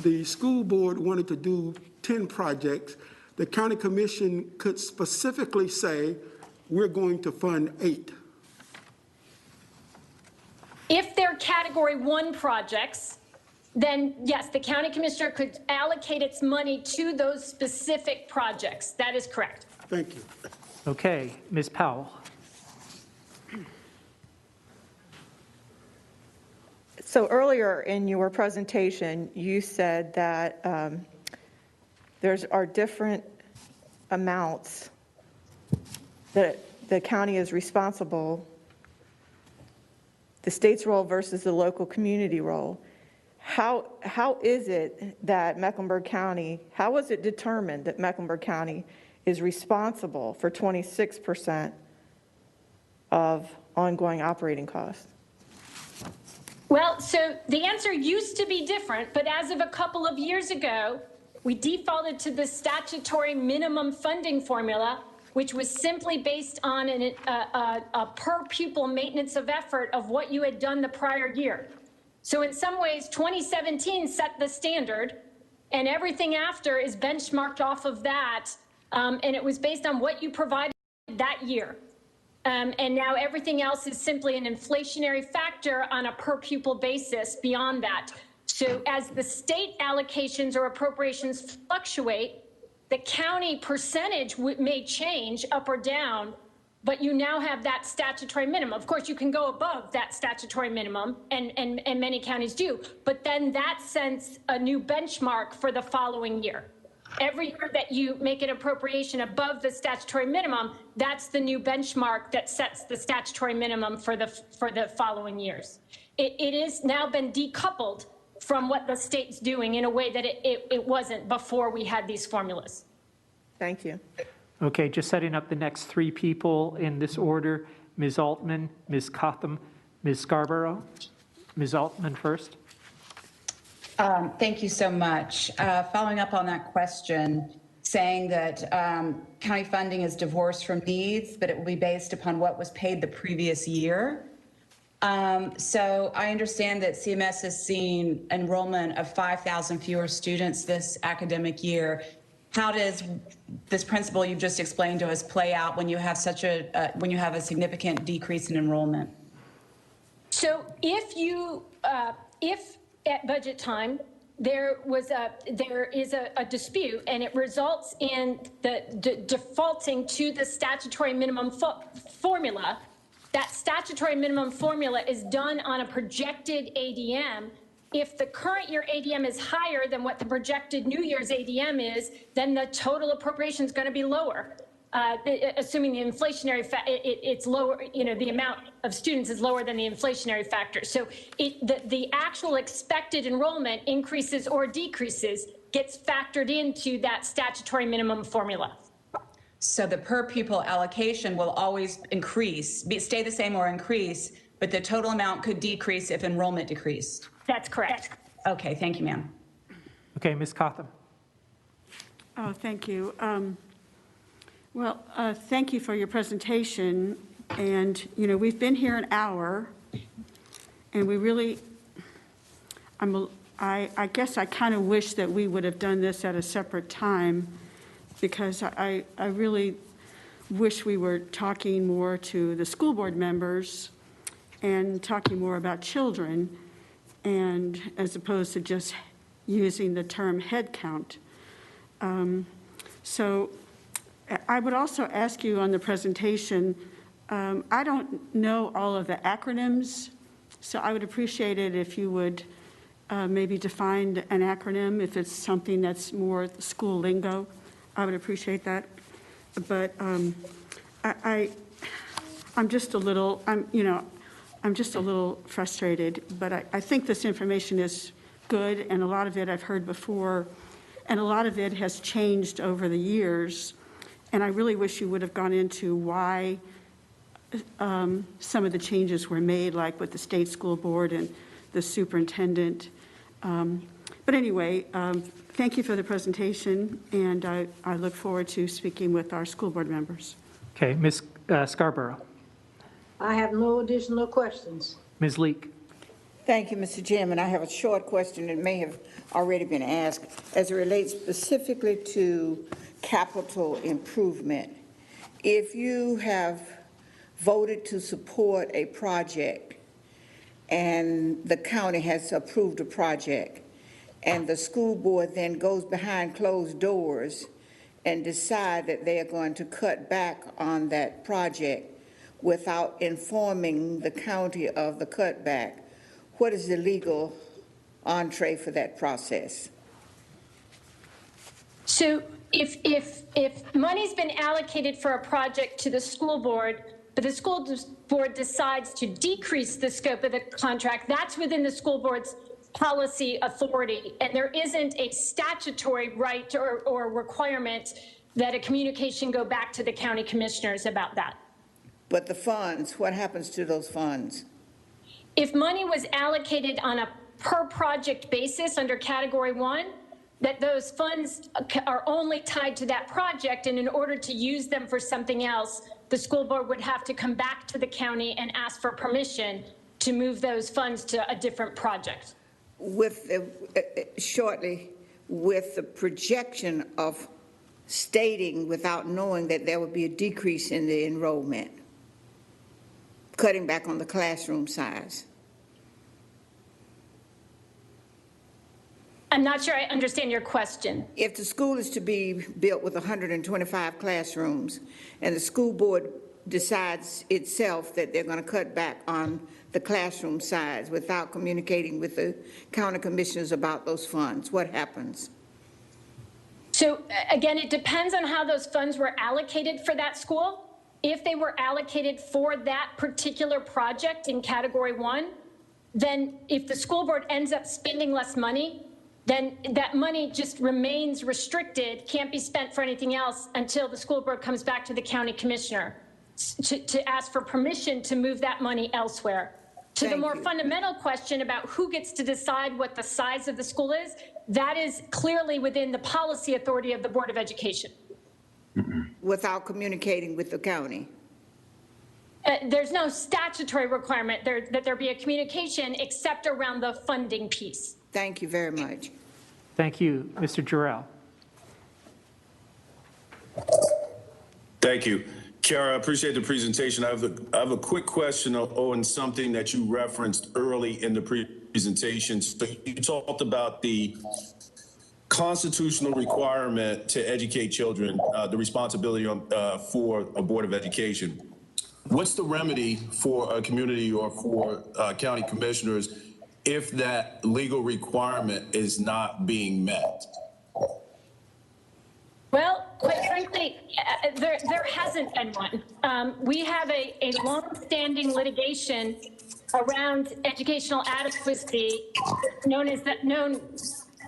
the school board wanted to do 10 projects, the county commission could specifically say, we're going to fund 8. If they're category 1 projects, then yes, the county commissioner could allocate its money to those specific projects. That is correct. Thank you. Okay, Ms. Powell. So earlier in your presentation, you said that there are different amounts that the county is responsible, the state's role versus the local community role. How is it that Mecklenburg County, how was it determined that Mecklenburg County is responsible for 26% of ongoing operating costs? Well, so the answer used to be different, but as of a couple of years ago, we defaulted to the statutory minimum funding formula, which was simply based on a per pupil maintenance of effort of what you had done the prior year. So in some ways, 2017 set the standard, and everything after is benchmarked off of that, and it was based on what you provided that year. And now everything else is simply an inflationary factor on a per pupil basis beyond that. So as the state allocations or appropriations fluctuate, the county percentage may change up or down, but you now have that statutory minimum. Of course, you can go above that statutory minimum, and many counties do, but then that sets a new benchmark for the following year. Every year that you make an appropriation above the statutory minimum, that's the new benchmark that sets the statutory minimum for the following years. It has now been decoupled from what the state's doing in a way that it wasn't before we had these formulas. Thank you. Okay, just setting up the next 3 people in this order: Ms. Altman, Ms. Cotham, Ms. Scarborough. Ms. Altman first. Thank you so much. Following up on that question, saying that county funding is divorced from needs, but it will be based upon what was paid the previous year. So I understand that CMS has seen enrollment of 5,000 fewer students this academic year. How does this principle you've just explained to us play out when you have when you have a significant decrease in enrollment? So if at budget time there is a dispute and it results in the defaulting to the statutory minimum formula, that statutory minimum formula is done on a projected ADM. If the current year ADM is higher than what the projected New Year's ADM is, then the total appropriation is going to be lower. Assuming the inflationary it's lower, the amount of students is lower than the inflationary factor. So the actual expected enrollment increases or decreases gets factored into that statutory minimum formula. So the per pupil allocation will always increase, stay the same or increase, but the total amount could decrease if enrollment decreased. That's correct. Okay, thank you, ma'am. Okay, Ms. Cotham. Oh, thank you. Thank you for your presentation. And, we've been here an hour, and we really, I guess I kind of wish that we would have done this at a separate time, because I really wish we were talking more to the school board members and talking more about children, and as opposed to just using the term head count. So I would also ask you on the presentation, I don't know all of the acronyms, so I would appreciate it if you would maybe define an acronym if it's something that's more school lingo. I would appreciate that. But I'm just a little, I'm just a little frustrated, but I think this information is good, and a lot of it I've heard before, and a lot of it has changed over the years. And I really wish you would have gone into why some of the changes were made, like with the state school board and the superintendent. But anyway, thank you for the presentation, and I look forward to speaking with our school board members. Okay, Ms. Scarborough. I have no additional questions. Ms. Leek. Thank you, Mr. Chairman. I have a short question that may have already been asked as it relates specifically to capital improvement. If you have voted to support a project and the county has approved a project and the school board then goes behind closed doors and decide that they are going to cut back on that project without informing the county of the cutback, what is the legal entree for that process? So if money's been allocated for a project to the school board, but the school board decides to decrease the scope of the contract, that's within the school board's policy authority. And there isn't a statutory right or requirement that a communication go back to the county commissioners about that. But the funds, what happens to those funds? If money was allocated on a per project basis under category 1, that those funds are only tied to that project, and in order to use them for something else, the school board would have to come back to the county and ask for permission to move those funds to a different project. With shortly, with the projection of stating without knowing that there would be a decrease in the enrollment, cutting back on the classroom size. I'm not sure I understand your question. If the school is to be built with 125 classrooms and the school board decides itself that they're going to cut back on the classroom size without communicating with the county commissioners about those funds, what happens? So again, it depends on how those funds were allocated for that school. If they were allocated for that particular project in category 1, then if the school board ends up spending less money, then that money just remains restricted, can't be spent for anything else until the school board comes back to the county commissioner to ask for permission to move that money elsewhere. To the more fundamental question about who gets to decide what the size of the school is, that is clearly within the policy authority of the Board of Education. Without communicating with the county? there's no statutory requirement that there be a communication except around the funding piece. Thank you very much. Thank you, Mr. Jarrell. Thank you. Kara, I appreciate the presentation. I have a quick question on something that you referenced early in the presentation. So you talked about the constitutional requirement to educate children, the responsibility for a Board of Education. What's the remedy for a community or for county commissioners if that legal requirement is not being met? Well, quite frankly, there hasn't been one. We have a long-standing litigation around educational adequacy,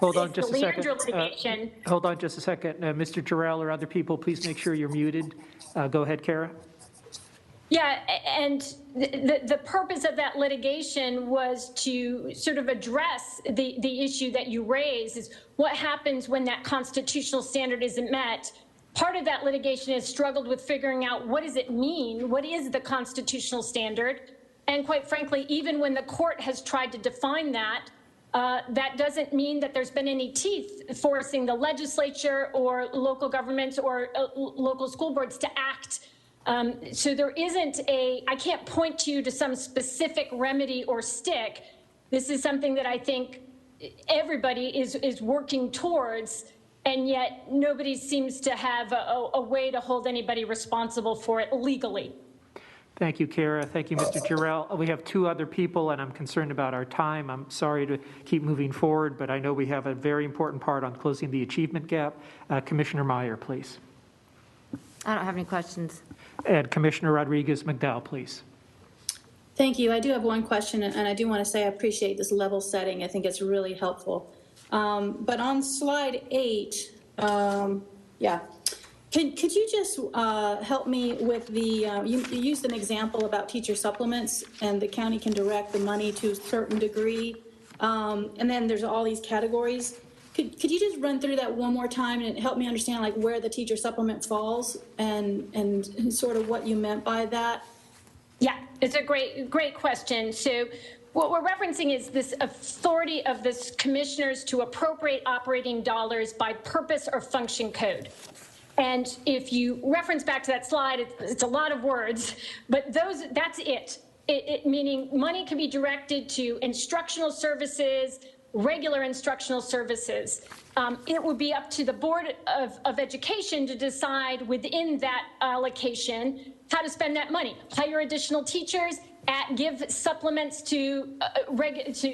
Hold on just a second. Litigation. Hold on just a second. Mr. Jarrell or other people, please make sure you're muted. Go ahead, Kara. Yeah, and the purpose of that litigation was to sort of address the issue that you raised, is what happens when that constitutional standard isn't met. Part of that litigation has struggled with figuring out what does it mean, what is the constitutional standard, and quite frankly, even when the court has tried to define that, that doesn't mean that there's been any teeth forcing the legislature or local governments or local school boards to act. So there isn't I can't point to you to some specific remedy or stick. This is something that I think everybody is working towards, and yet nobody seems to have a way to hold anybody responsible for it legally. Thank you, Kara. Thank you, Mr. Jarrell. We have two other people, and I'm concerned about our time. I'm sorry to keep moving forward, but I know we have a very important part on closing the achievement gap. Commissioner Meyer, please. I don't have any questions. And Commissioner Rodriguez-McDowell, please. Thank you. I do have one question, and I do want to say I appreciate this level setting. I think it's really helpful. But on slide 8, yeah, could you just help me with the, you used an example about teacher supplements, and the county can direct the money to a certain degree, and then there's all these categories. Could you just run through that one more time and help me understand like where the teacher supplement falls and sort of what you meant by that? Yeah, it's a great question. So what we're referencing is this authority of the commissioners to appropriate operating dollars by purpose or function code. And if you reference back to that slide, it's a lot of words, but that's it. Meaning money can be directed to instructional services, regular instructional services. It would be up to the Board of Education to decide within that allocation how to spend that money. Hire additional teachers, give supplements to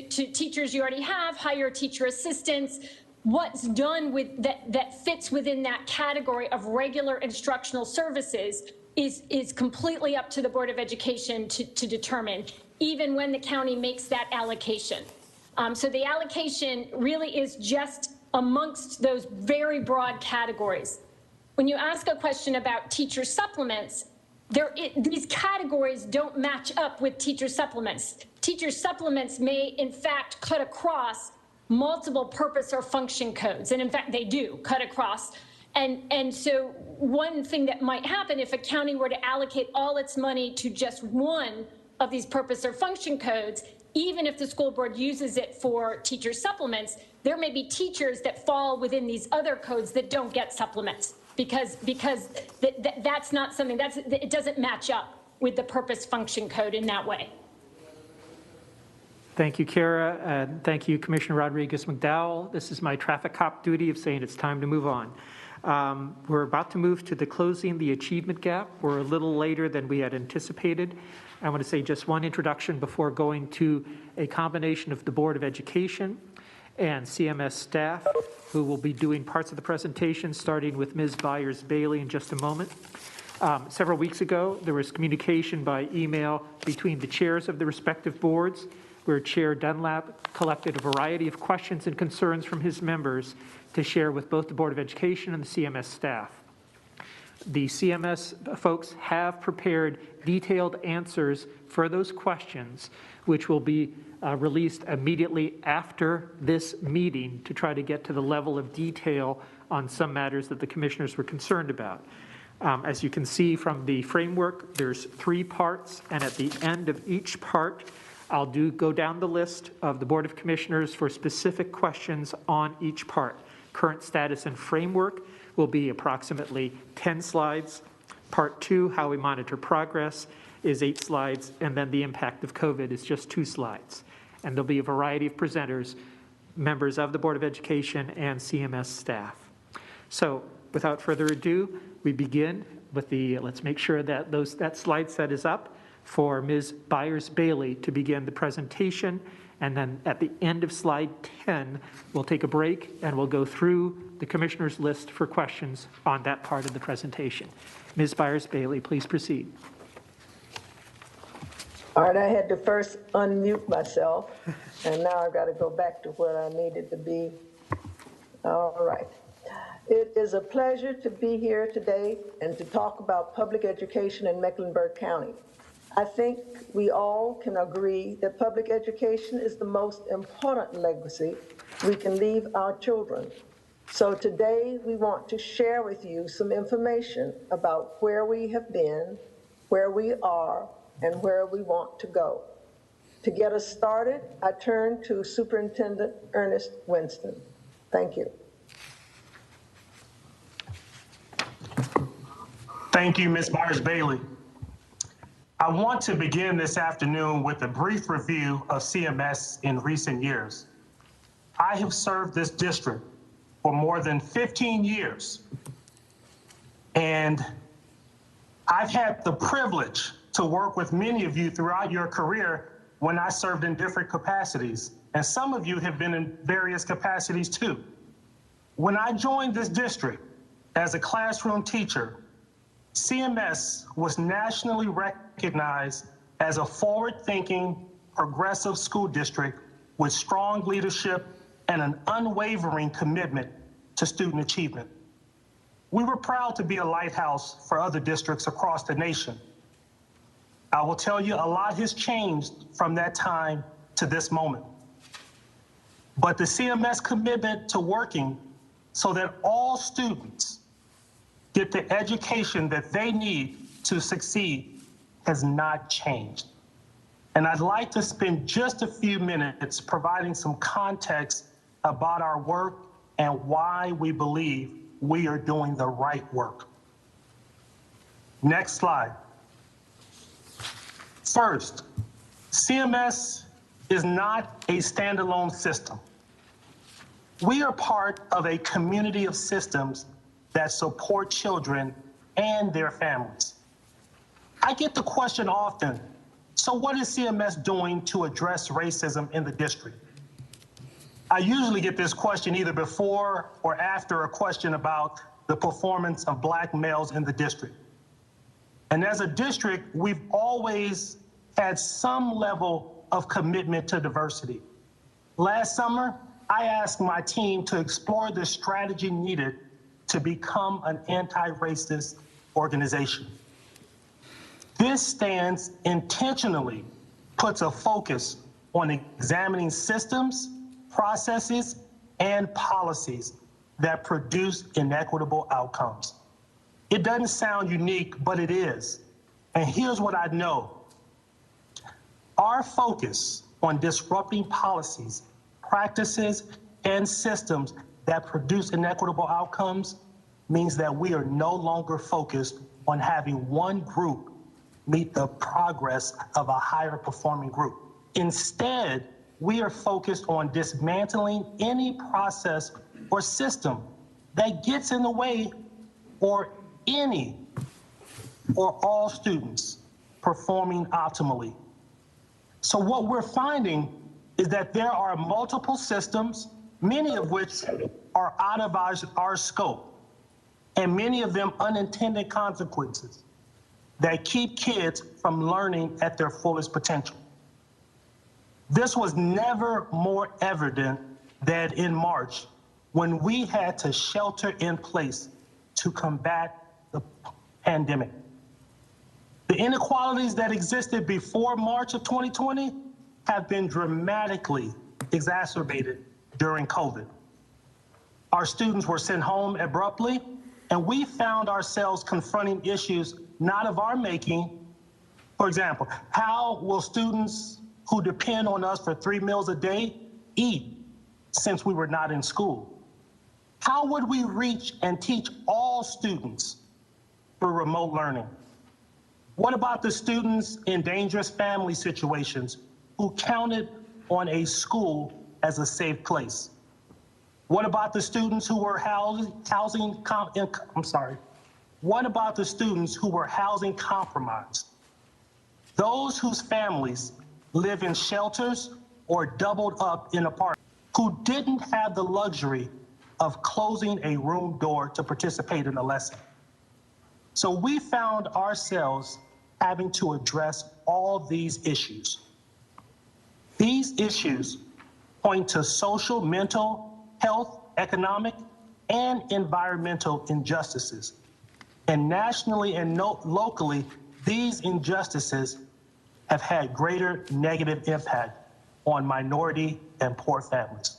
teachers you already have, hire teacher assistants. What's done with that fits within that category of regular instructional services is completely up to the Board of Education to determine, even when the county makes that allocation. So the allocation really is just amongst those very broad categories. When you ask a question about teacher supplements, these categories don't match up with teacher supplements. Teacher supplements may, in fact, cut across multiple purpose or function codes. And in fact, they do cut across. And so one thing that might happen if a county were to allocate all its money to just one of these purpose or function codes, even if the school board uses it for teacher supplements, there may be teachers that fall within these other codes that don't get supplements because that's not something it doesn't match up with the purpose function code in that way. Thank you, Kara, and thank you, Commissioner Rodriguez-McDowell. This is my traffic cop duty of saying it's time to move on. We're about to move to the closing the achievement gap. We're a little later than we had anticipated. I want to say just one introduction before going to a combination of the Board of Education and CMS staff, who will be doing parts of the presentation, starting with Ms. Byers-Bailey in just a moment. Several weeks ago, there was communication by email between the chairs of the respective boards, where Chair Dunlap collected a variety of questions and concerns from his members to share with both the Board of Education and the CMS staff. The CMS folks have prepared detailed answers for those questions, which will be released immediately after this meeting to try to get to the level of detail on some matters that the commissioners were concerned about. As you can see from the framework, there's 3 parts, and at the end of each part, I'll go down the list of the Board of Commissioners for specific questions on each part. Current status and framework will be approximately 10 slides. Part 2, how we monitor progress, is 8 slides, and then the impact of COVID is just 2 slides. And there'll be a variety of presenters, members of the Board of Education and CMS staff. So without further ado, we begin with let's make sure that that slide set is up for Ms. Byers-Bailey to begin the presentation. And then at the end of slide 10, we'll take a break and we'll go through the commissioner's list for questions on that part of the presentation. Ms. Byers-Bailey, please proceed. All right, I had to first unmute myself, and now I've got to go back to where I needed to be. All right. It is a pleasure to be here today and to talk about public education in Mecklenburg County. I think we all can agree that public education is the most important legacy we can leave our children. So today we want to share with you some information about where we have been, where we are, and where we want to go. To get us started, I turn to Superintendent Ernest Winston. Thank you. Thank you, Ms. Byers-Bailey. I want to begin this afternoon with a brief review of CMS in recent years. I have served this district for more than 15 years, and I've had the privilege to work with many of you throughout your career when I served in different capacities, and some of you have been in various capacities too. When I joined this district as a classroom teacher, CMS was nationally recognized as a forward-thinking, progressive school district with strong leadership and an unwavering commitment to student achievement. We were proud to be a lighthouse for other districts across the nation. I will tell you, a lot has changed from that time to this moment. But the CMS commitment to working so that all students get the education that they need to succeed has not changed. And I'd like to spend just a few minutes providing some context about our work and why we believe we are doing the right work. Next slide. First, CMS is not a standalone system. We are part of a community of systems that support children and their families. I get the question often, so what is CMS doing to address racism in the district? I usually get this question either before or after a question about the performance of Black males in the district. And as a district, we've always had some level of commitment to diversity. Last summer, I asked my team to explore the strategy needed to become an anti-racist organization. This stance intentionally puts a focus on examining systems, processes, and policies that produce inequitable outcomes. It doesn't sound unique, but it is. And here's what I know. Our focus on disrupting policies, practices, and systems that produce inequitable outcomes means that we are no longer focused on having one group meet the progress of a higher performing group. Instead, we are focused on dismantling any process or system that gets in the way for any or all students performing optimally. So what we're finding is that there are multiple systems, many of which are out of our scope, and many of them unintended consequences that keep kids from learning at their fullest potential. This was never more evident than in March, when we had to shelter in place to combat the pandemic. The inequalities that existed before March of 2020 have been dramatically exacerbated during COVID. Our students were sent home abruptly, And we found ourselves confronting issues not of our making. For example, how will students who depend on us for 3 meals a day eat since we were not in school? How would we reach and teach all students through remote learning? What about the students in dangerous family situations who counted on a school as a safe place? What about the students who were What about the students who were housing compromised? Those whose families live in shelters or doubled up in apartments, who didn't have the luxury of closing a room door to participate in a lesson. So we found ourselves having to address all these issues. These issues point to social, mental health, economic, and environmental injustices. And nationally and locally, these injustices have had greater negative impact on minority and poor families.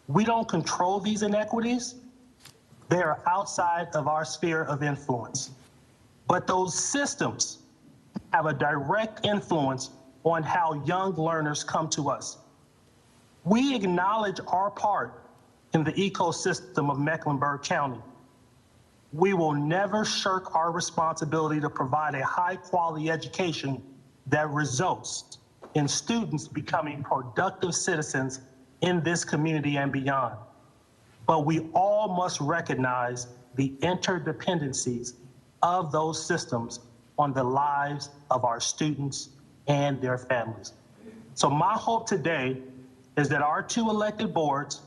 We don't control these inequities. They are outside of our sphere of influence. But those systems have a direct influence on how young learners come to us. We acknowledge our part in the ecosystem of Mecklenburg County. We will never shirk our responsibility to provide a high-quality education that results in students becoming productive citizens in this community and beyond. But we all must recognize the interdependencies of those systems on the lives of our students and their families. So my hope today is that our 2 elected boards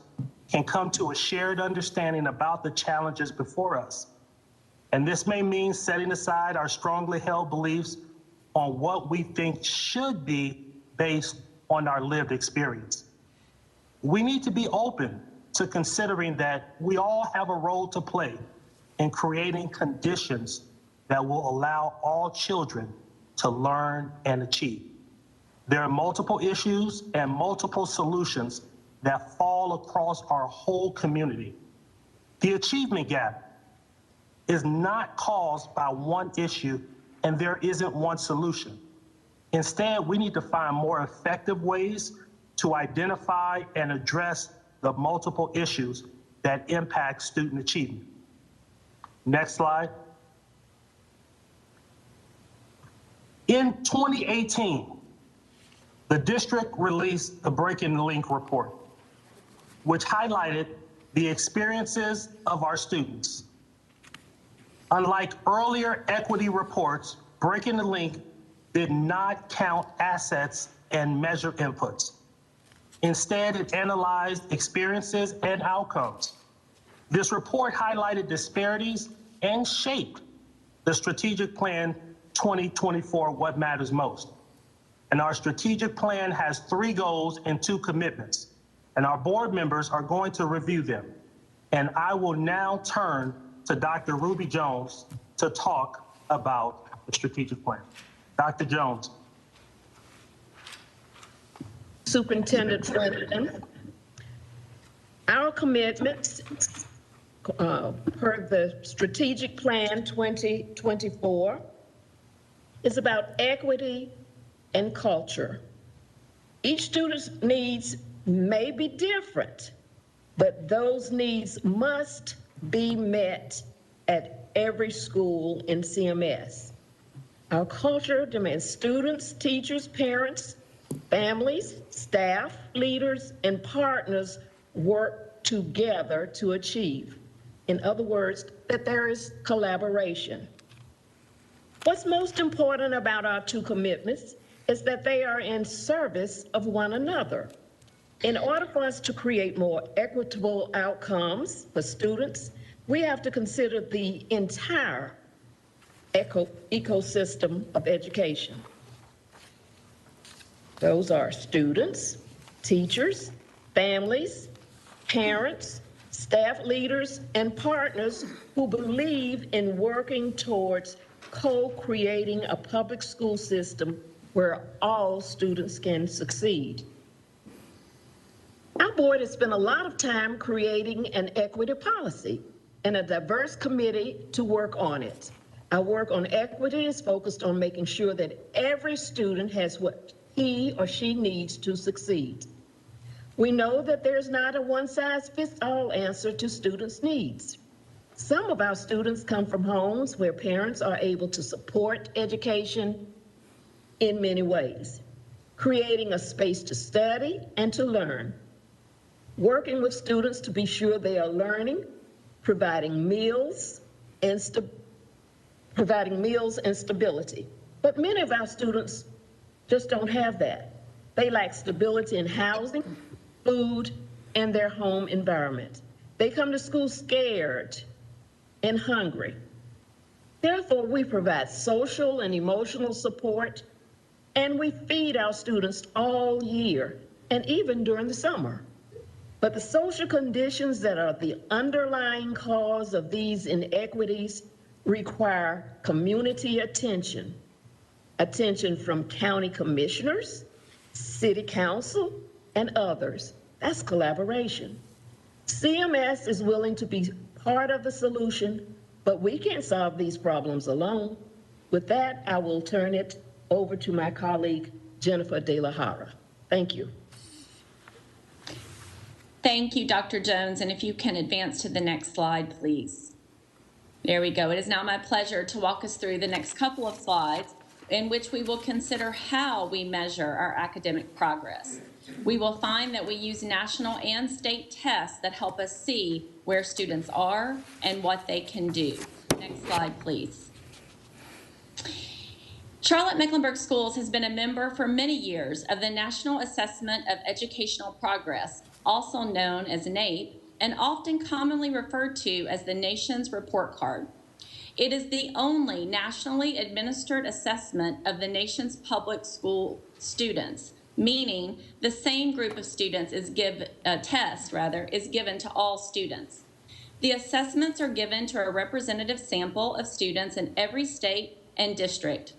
can come to a shared understanding about the challenges before us. And this may mean setting aside our strongly held beliefs on what we think should be based on our lived experience. We need to be open to considering that we all have a role to play in creating conditions that will allow all children to learn and achieve. There are multiple issues and multiple solutions that fall across our whole community. The achievement gap is not caused by one issue, and there isn't one solution. Instead, we need to find more effective ways to identify and address the multiple issues that impact student achievement. Next slide. In 2018, the district released the Breaking the Link report, which highlighted the experiences of our students. Unlike earlier equity reports, Breaking the Link did not count assets and measure inputs. Instead, it analyzed experiences and outcomes. This report highlighted disparities and shaped the strategic plan 2024, What Matters Most. And our strategic plan has 3 goals and 2 commitments. And our board members are going to review them. And I will now turn to Dr. Ruby Jones to talk about the strategic plan. Dr. Jones. Superintendent Franklin, our commitments per the Strategic Plan 2024 is about equity and culture. Each student's needs may be different, but those needs must be met at every school in CMS. Our culture demands students, teachers, parents, families, staff, leaders, and partners work together to achieve. In other words, that there is collaboration. What's most important about our 2 commitments is that they are in service of one another. In order for us to create more equitable outcomes for students, we have to consider the entire ecosystem of education. Those are students, teachers, families, parents, staff leaders, and partners who believe in working towards co-creating a public school system where all students can succeed. Our board has spent a lot of time creating an equity policy, and a diverse committee to work on it. Our work on equity is focused on making sure that every student has what he or she needs to succeed. We know that there's not a one-size-fits-all answer to students' needs. Some of our students come from homes where parents are able to support education in many ways, creating a space to study and to learn, working with students to be sure they are learning, providing meals and stability. But many of our students just don't have that. They lack stability in housing, food, and their home environment. They come to school scared and hungry. Therefore, we provide social and emotional support, and we feed our students all year and even during the summer. But the social conditions that are the underlying cause of these inequities require community attention from county commissioners, city council, and others. That's collaboration. CMS is willing to be part of the solution, but we can't solve these problems alone. With that, I will turn it over to my colleague, Jennifer De La Hara. Thank you. Thank you, Dr. Jones. And if you can advance to the next slide, please. There we go. It is now my pleasure to walk us through the next couple of slides in which we will consider how we measure our academic progress. We will find that we use national and state tests that help us see where students are and what they can do. Next slide, please. Charlotte-Mecklenburg Schools has been a member for many years of the National Assessment of Educational Progress, also known as NAEP, and often commonly referred to as the nation's report card. It is the only nationally administered assessment of the nation's public school students, meaning the same group of students is given to all students. The assessments are given to a representative sample of students in every state and district.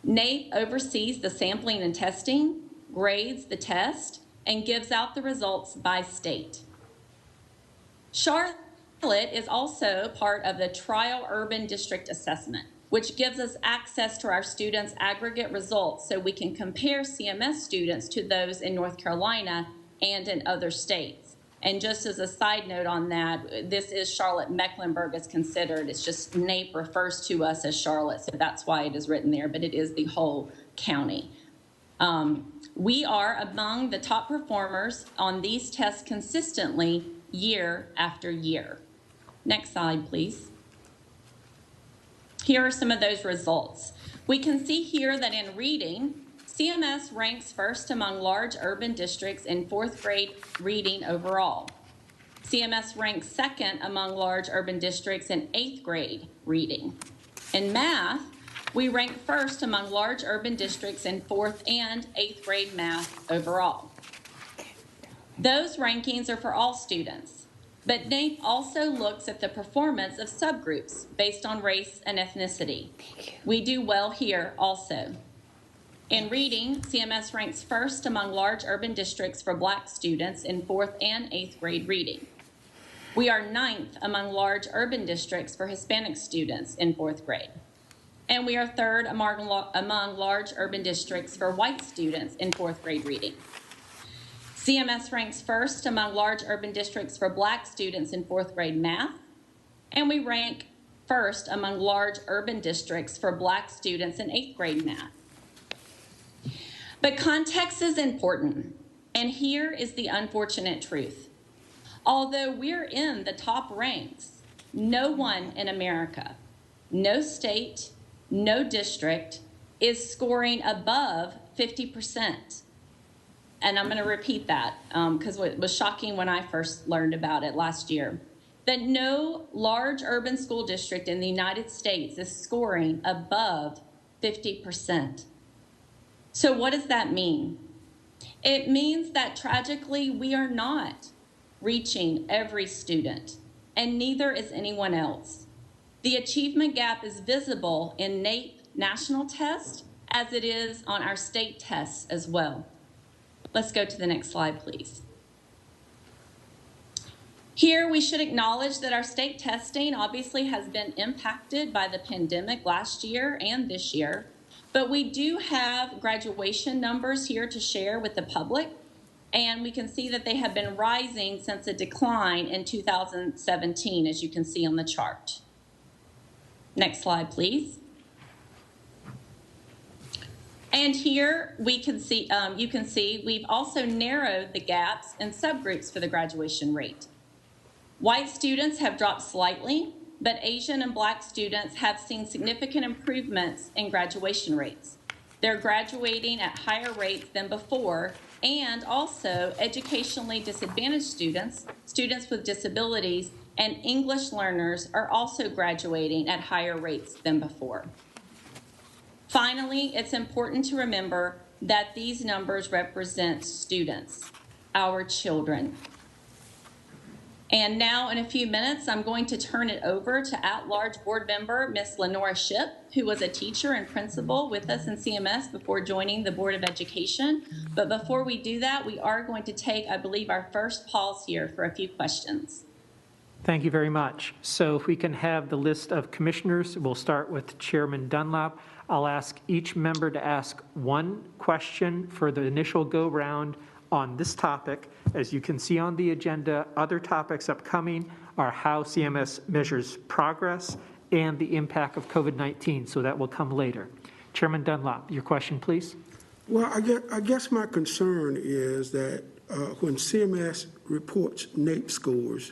NAEP oversees the sampling and testing, grades the test, and gives out the results by state. Charlotte is also part of the Trial Urban District Assessment, which gives us access to our students' aggregate results so we can compare CMS students to those in North Carolina and in other states. And just as a side note on that, this is Charlotte-Mecklenburg is considered. It's just NAEP refers to us as Charlotte, so that's why it is written there, but it is the whole county. We are among the top performers on these tests consistently year after year. Next slide, please. Here are some of those results. We can see here that in reading, CMS ranks first among large urban districts in 4th grade reading overall. CMS ranks second among large urban districts in 8th grade reading. In math, we rank first among large urban districts in 4th and 8th grade math overall. Those rankings are for all students, but NAEP also looks at the performance of subgroups based on race and ethnicity. We do well here also. In reading, CMS ranks first among large urban districts for Black students in 4th and 8th grade reading. We are 9th among large urban districts for Hispanic students in 4th grade. And we are 3rd among large urban districts for white students in 4th grade reading. CMS ranks first among large urban districts for Black students in 4th grade math, and we rank first among large urban districts for Black students in 8th grade math. But context is important, and here is the unfortunate truth. Although we're in the top ranks, no one in America, no state, no district is scoring above 50%. And I'm going to repeat that because it was shocking when I first learned about it last year, that no large urban school district in the United States is scoring above 50%. So what does that mean? It means that tragically we are not reaching every student, and neither is anyone else. The achievement gap is visible in NAEP national tests as it is on our state tests as well. Let's go to the next slide, please. Here, we should acknowledge that our state testing obviously has been impacted by the pandemic last year and this year, but we do have graduation numbers here to share with the public, and we can see that they have been rising since a decline in 2017, as you can see on the chart. Next slide, please. And here we can see, you can see we've also narrowed the gaps and subgroups for the graduation rate. White students have dropped slightly, but Asian and Black students have seen significant improvements in graduation rates. They're graduating at higher rates than before, and also educationally disadvantaged students, students with disabilities, and English learners are also graduating at higher rates than before. Finally, it's important to remember that these numbers represent students, our children. And now, in a few minutes, I'm going to turn it over to at-large board member, Ms. Lenora Shipp, who was a teacher and principal with us in CMS before joining the Board of Education. But before we do that, we are going to take, I believe, our first pause here for a few questions. Thank you very much. So if we can have the list of commissioners, we'll start with Chairman Dunlap. I'll ask each member to ask one question for the initial go-round on this topic. As you can see on the agenda, other topics upcoming are how CMS measures progress and the impact of COVID-19, so that will come later. Chairman Dunlap, your question, please. Well, I guess my concern is that when CMS reports NAEP scores,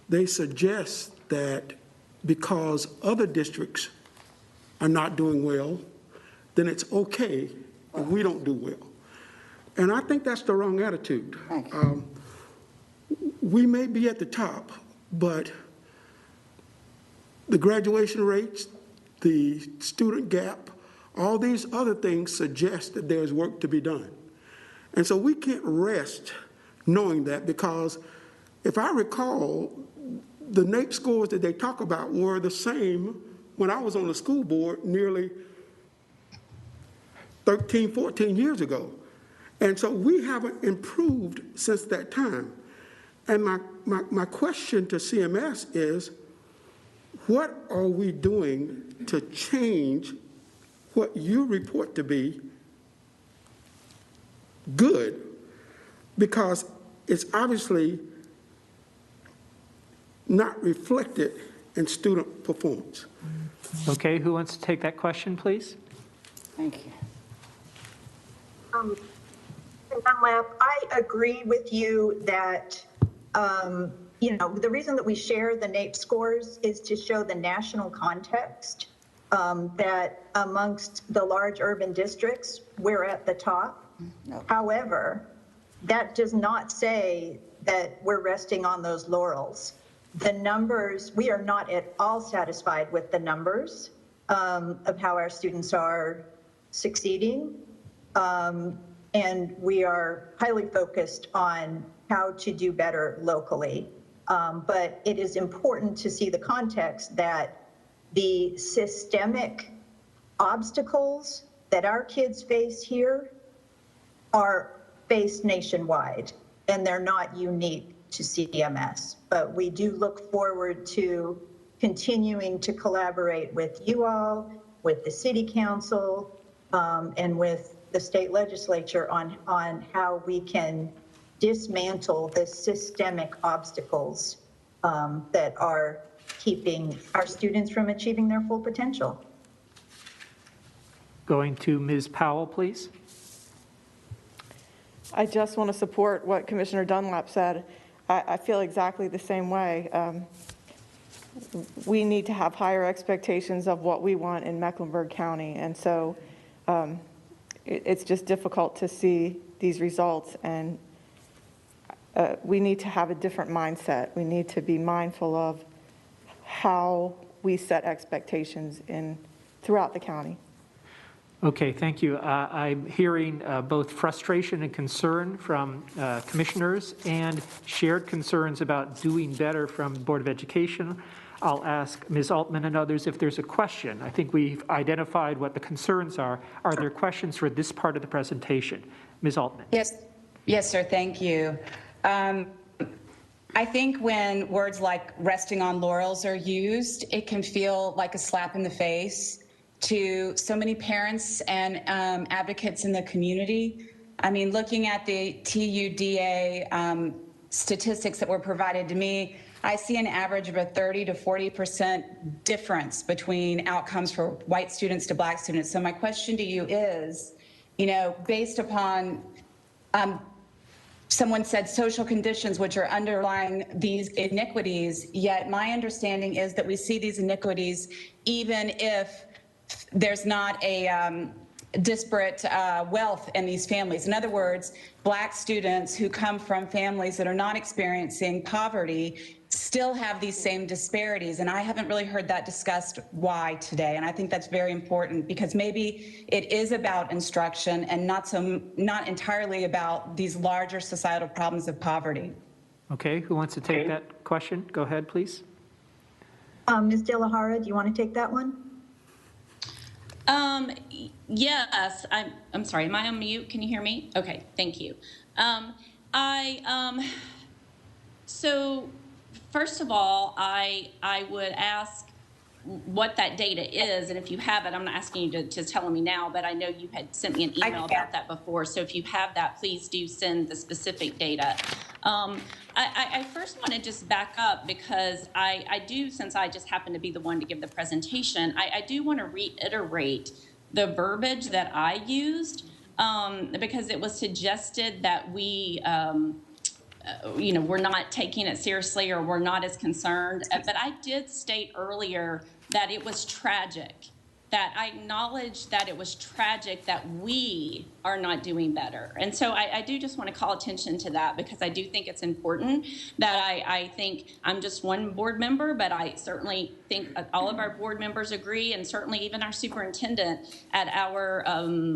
they suggest that because other districts are not doing well, then it's okay if we don't do well. And I think that's the wrong attitude. We may be at the top, but the graduation rates, the student gap, all these other things suggest that there's work to be done. And so we can't rest knowing that, because if I recall, the NAEP scores that they talk about were the same when I was on the school board nearly 13, 14 years ago. And so we haven't improved since that time. And my question to CMS is, what are we doing to change what you report to be good? Because it's obviously not reflected in student performance. Okay, who wants to take that question, please? Thank you. Dunlap, I agree with you that, the reason that we share the NAEP scores is to show the national context, that amongst the large urban districts, we're at the top. No. However, that does not say that we're resting on those laurels. The numbers, we are not at all satisfied with the numbers of how our students are succeeding. And we are highly focused on how to do better locally. But it is important to see the context that the systemic obstacles that our kids face here are faced nationwide, and they're not unique to CMS. But we do look forward to continuing to collaborate with you all, with the City Council, and with the state legislature on how we can dismantle the systemic obstacles that are keeping our students from achieving their full potential. Going to Ms. Powell, please. I just want to support what Commissioner Dunlap said. I feel exactly the same way. We need to have higher expectations of what we want in Mecklenburg County. And so it's just difficult to see these results, and we need to have a different mindset. We need to be mindful of how we set expectations throughout the county. Okay, thank you. I'm hearing both frustration and concern from commissioners and shared concerns about doing better from the Board of Education. I'll ask Ms. Altman and others if there's a question. I think we've identified what the concerns are. Are there questions for this part of the presentation? Ms. Altman. Yes, sir, thank you. I think when words like resting on laurels are used, it can feel like a slap in the face to so many parents and advocates in the community. I mean, looking at the TUDA statistics that were provided to me, I see an average of a 30 to 40% difference between outcomes for white students to black students. So my question to you is, you know, based upon someone said social conditions which are underlying these iniquities, yet my understanding is that we see these iniquities even if there's not a disparate wealth in these families. In other words, black students who come from families that are not experiencing poverty still have these same disparities, and I haven't really heard that discussed why today, and I think that's very important because maybe it is about instruction and not entirely about these larger societal problems of poverty. Okay, who wants to take that question? Go ahead, please. Ms. De La Hara, do you want to take that one? Yes, I'm sorry, am I on mute? Can you hear me? Okay, thank you. So first of all, I would ask what that data is, and if you have it, I'm not asking you to tell me now, but I know you had sent me an email about that before, so if you have that, please do send the specific data. I first want to just back up because I do, since I just happen to be the one to give the presentation, I do want to reiterate the verbiage that I used because it was suggested that we you know, we're not taking it seriously or we're not as concerned. But I did state earlier that it was tragic, that I acknowledge that it was tragic that we are not doing better. And so I do just want to call attention to that because I do think it's important that I think I'm just one board member, but I certainly think all of our board members agree, and certainly even our superintendent at our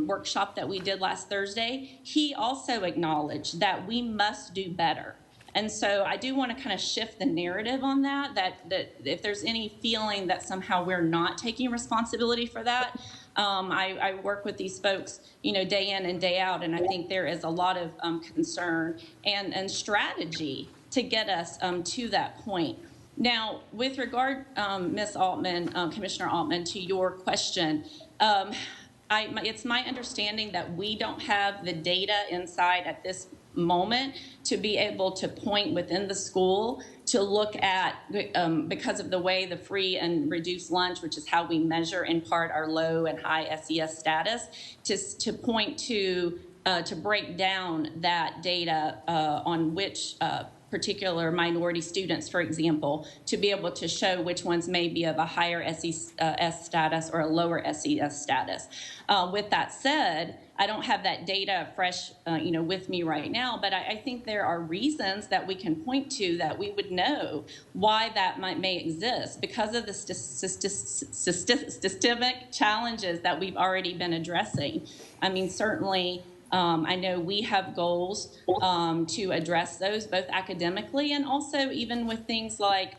workshop that we did last Thursday, he also acknowledged that we must do better. And so I do want to kind of shift the narrative on that if there's any feeling that somehow we're not taking responsibility for that, I work with these folks, you know, day in and day out, and I think there is a lot of concern and strategy to get us to that point. Now, with regard, Ms. Altman, Commissioner Altman, to your question, it's my understanding that we don't have the data inside at this moment to be able to point within the school to look at, because of the way the free and reduced lunch, which is how we measure in part our low and high SES status, to point to break down that data on which particular minority students, for example, to be able to show which ones may be of a higher SES status or a lower SES status. With that said, I don't have that data fresh, you know, with me right now, but I think there are reasons that we can point to that we would know why that may exist because of the systemic challenges that we've already been addressing. I mean, certainly, I know we have goals to address those both academically and also even with things like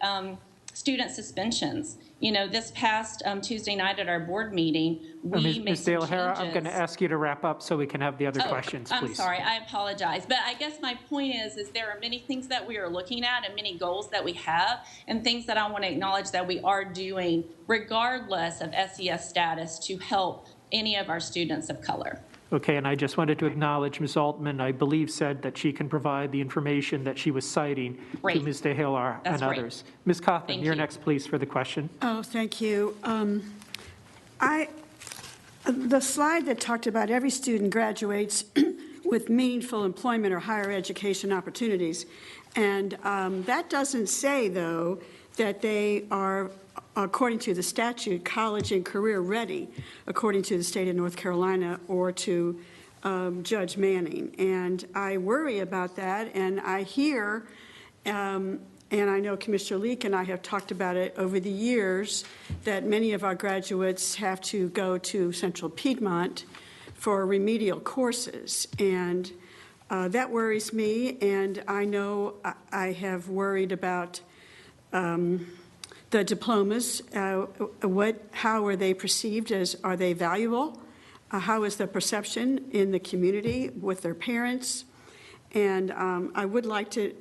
student suspensions. You know, this past Tuesday night at our board meeting, we made Ms. De La Hara, I'm going to ask you to wrap up so we can have the other questions, please. I'm sorry, I apologize. But I guess my point is there are many things that we are looking at and many goals that we have and things that I want to acknowledge that we are doing regardless of SES status to help any of our students of color. Okay, and I just wanted to acknowledge Ms. Altman, I believe, said that she can provide the information that she was citing to Ms. De La Hara and others. Ms. Cothran, you're next, please, for the question. Oh, thank you. The slide that talked about every student graduates with meaningful employment or higher education opportunities, and that doesn't say, though, that they are, according to the statute, college and career ready, according to the state of North Carolina or to Judge Manning. And I worry about that, and I hear, and I know Commissioner Leek and I have talked about it over the years, that many of our graduates have to go to Central Piedmont for remedial courses. And that worries me, and I know I have worried about the diplomas. How are they perceived? Are they valuable? How is the perception in the community with their parents? And I would like to,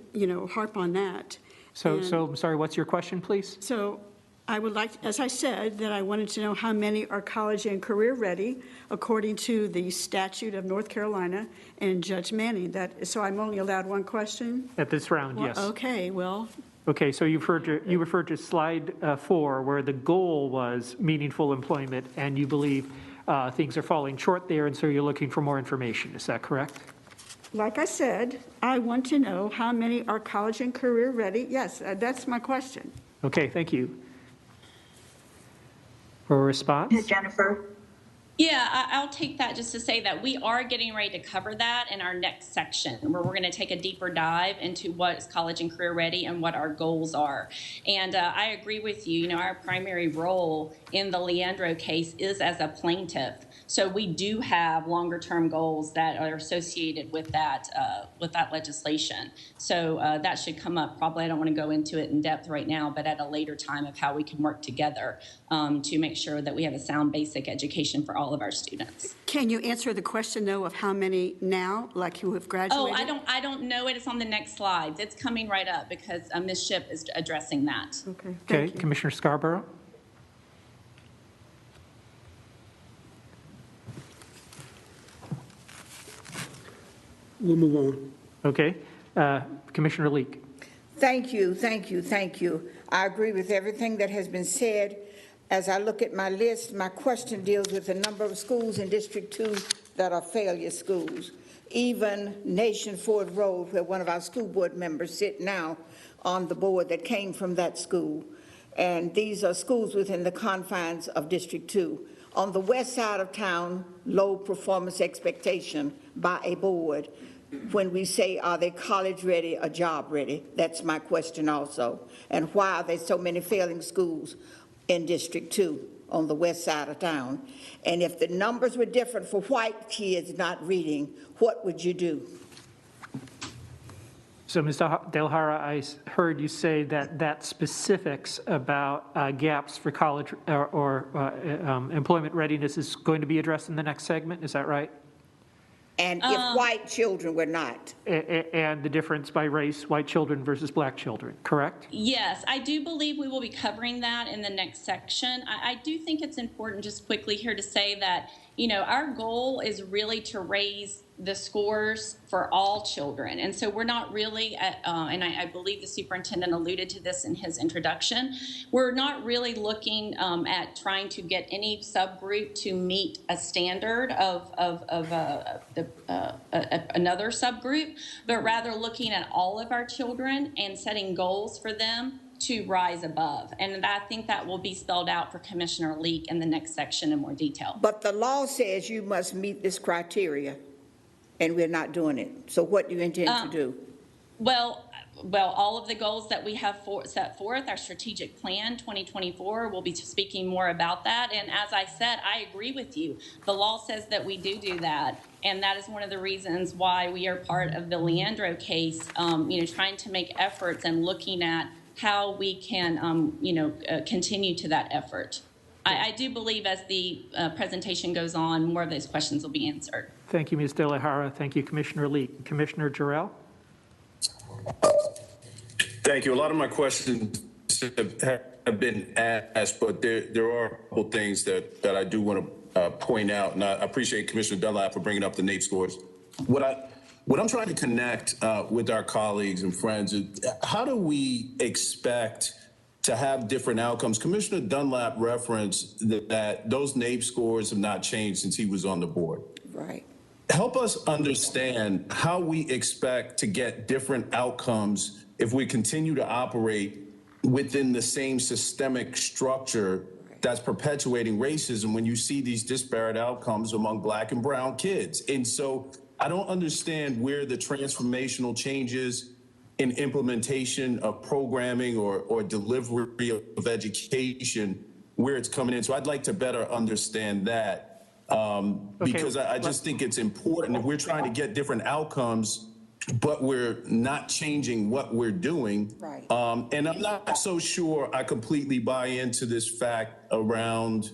harp on that. So I'm sorry, what's your question, please? So I would like, as I said, that I wanted to know how many are college and career ready according to the statute of North Carolina and Judge Manning. So I'm only allowed one question? At this round, Well, yes. Okay, well, Okay, so you referred to slide 4, where the goal was meaningful employment, and you believe things are falling short there, and so you're looking for more information. Is that correct? like I said, I want to know how many are college and career ready. Yes, that's my question. Okay, thank you. For a response? Jennifer. Yeah, I'll take that just to say that we are getting ready to cover that in our next section, where we're going to take a deeper dive into what is college and career ready and what our goals are. And I agree with you. Our primary role in the Leandro case is as a plaintiff. So we do have longer term goals that are associated with that legislation. So that should come up. Probably I don't want to go into it in depth right now, but at a later time of how we can work together to make sure that we have a sound basic education for all of our students. Can you answer the question, though, of how many now, like who have graduated? Oh, I don't know it. It's on the next slides. It's coming right up because Ms. Shipp is addressing that. Okay, Commissioner Scarborough? We'll move on. Okay, Commissioner Leek. Thank you, thank you, thank you. I agree with everything that has been said. As I look at my list, my question deals with the number of schools in District 2 that are failure schools. Even Nation Ford Road, where one of our school board members sit now on the board that came from that school. And these are schools within the confines of District 2. On the west side of town, low performance expectation by a board. When we say, are they college ready or job ready? That's my question also. And why are there so many failing schools in District 2 on the west side of town? And if the numbers were different for white kids not reading, what would you do? So, Ms. Delhara, I heard you say that specifics about gaps for college or employment readiness is going to be addressed in the next segment. Is that right? And if white children were not? And the difference by race, white children versus black children, correct? Yes, I do believe we will be covering that in the next section. I do think it's important just quickly here to say that, our goal is really to raise the scores for all children. And so we're not really, and I believe the superintendent alluded to this in his introduction, we're not really looking at trying to get any subgroup to meet a standard of another subgroup, but rather looking at all of our children and setting goals for them to rise above. And I think that will be spelled out for Commissioner Leek in the next section in more detail. But the law says you must meet this criteria, and we're not doing it. So what do you intend to do? Well, all of the goals that we have set forth, our strategic plan 2024, we'll be speaking more about that. And as I said, I agree with you. The law says that we do that. And that is one of the reasons why we are part of the Leandro case, trying to make efforts and looking at how we can, continue to that effort. I do believe as the presentation goes on, more of those questions will be answered. Thank you, Ms. De La Hara. Thank you, Commissioner Leek. Commissioner Jarrell? Thank you. A lot of my questions have been asked, but there are a couple things that I do want to point out, and I appreciate Commissioner Dunlap for bringing up the NAEP scores. What I'm trying to connect with our colleagues and friends is how do we expect to have different outcomes? Commissioner Dunlap referenced that those NAEP scores have not changed since he was on the board. Right. Help us understand how we expect to get different outcomes if we continue to operate within the same systemic structure that's perpetuating racism when you see these disparate outcomes among Black and brown kids. And so I don't understand where the transformational changes in implementation of programming or delivery of education, where it's coming in. So I'd like to better understand that. Because I just think it's important if we're trying to get different outcomes, but we're not changing what we're doing. Right. And I'm not so sure I completely buy into this fact around,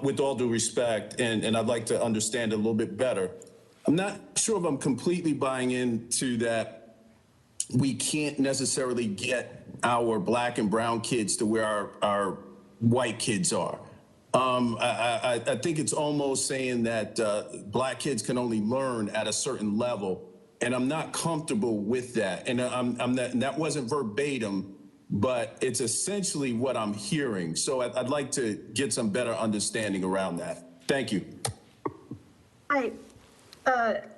with all due respect, and I'd like to understand a little bit better. I'm not sure if I'm completely buying into that. We can't necessarily get our black and brown kids to where our white kids are. I think it's almost saying that black kids can only learn at a certain level, and I'm not comfortable with that. And and that wasn't verbatim, but it's essentially what I'm hearing. So I'd like to get some better understanding around that. Thank you. Hi,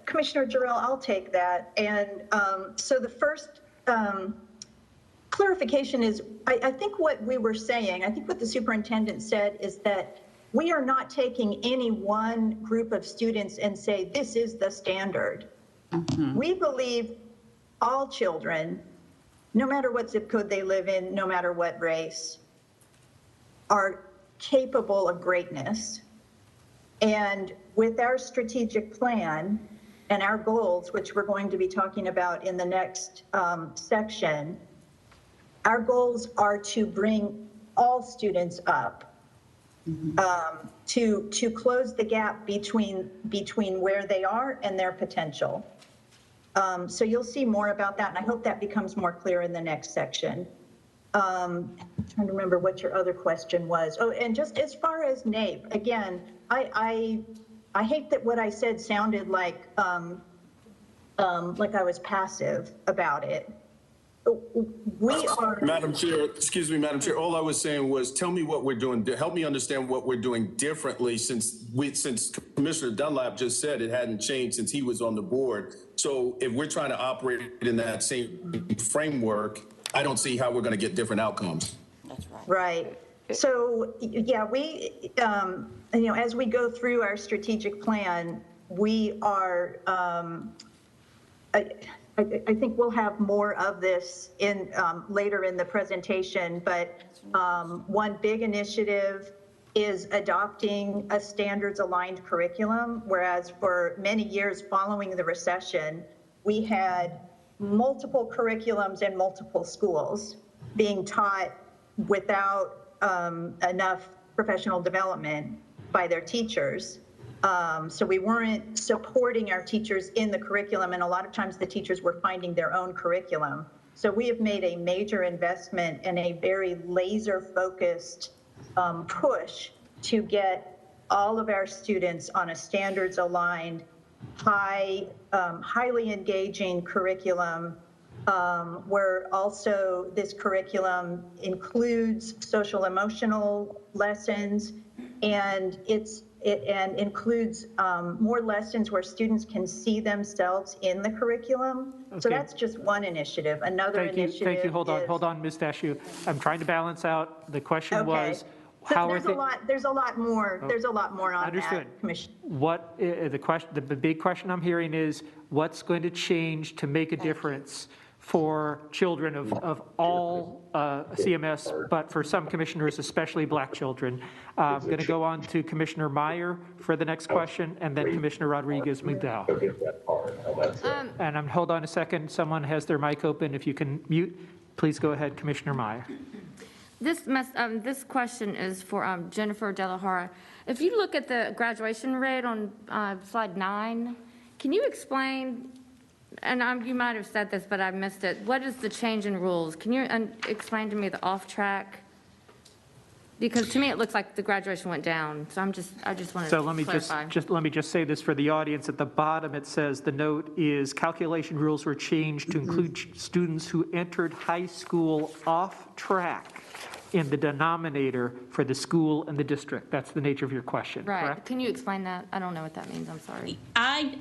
Commissioner Jarrell, I'll take that. And so the first clarification is, I think what we were saying, I think what the superintendent said is that we are not taking any one group of students and say, this is the standard. We believe all children, no matter what zip code they live in, no matter what race, are capable of greatness. And with our strategic plan and our goals, which we're going to be talking about in the next section, our goals are to bring all students up, to close the gap between where they are and their potential. So you'll see more about that, and I hope that becomes more clear in the next section. I'm trying to remember what your other question was. Oh, and just as far as NAEP, again, I hate that what I said sounded like I was passive about it. We are. Madam Chair, excuse me, Madam Chair, all I was saying was, tell me what we're doing, help me understand what we're doing differently since Commissioner Dunlap just said it hadn't changed since he was on the board. So if we're trying to operate in that same framework, I don't see how we're going to get different outcomes. That's right. Right. So, yeah, we, as we go through our strategic plan, we are, I think we'll have more of this in later in the presentation, but one big initiative is adopting a standards-aligned curriculum, whereas for many years following the recession, we had multiple curriculums in multiple schools being taught without enough professional development by their teachers. So we weren't supporting our teachers in the curriculum, and a lot of times the teachers were finding their own curriculum. So we have made a major investment and a very laser-focused push to get all of our students on a standards-aligned, highly engaging curriculum, where also this curriculum includes social emotional lessons, and it includes more lessons where students can see themselves in the curriculum. Okay. So that's just one initiative. Another initiative. Thank you. Hold on, Ms. Dashu. I'm trying to balance out. The question was, how there's a lot more. There's a lot more on understood. That, Commissioner. What the big question I'm hearing is, what's going to change to make a difference for children of all CMS, but for some commissioners, especially black children? I'm going to go on to Commissioner Meyer for the next question, and then Commissioner Rodriguez-McDowell. And hold on a second. Someone has their mic open. If you can mute, please go ahead, Commissioner Meyer. This question is for Jennifer Delahara. If you look at the graduation rate on slide 9, can you explain, and you might have said this, but I missed it, what is the change in rules? Can you explain to me the off-track? Because to me, it looks like the graduation went down, so I just wanted to clarify. Let me just say this for the audience. At the bottom, it says the note is calculation rules were changed to include students who entered high school off track in the denominator for the school and the district. That's the nature of your question, right? Correct? Can you explain that? I don't know what that means. I'm sorry. I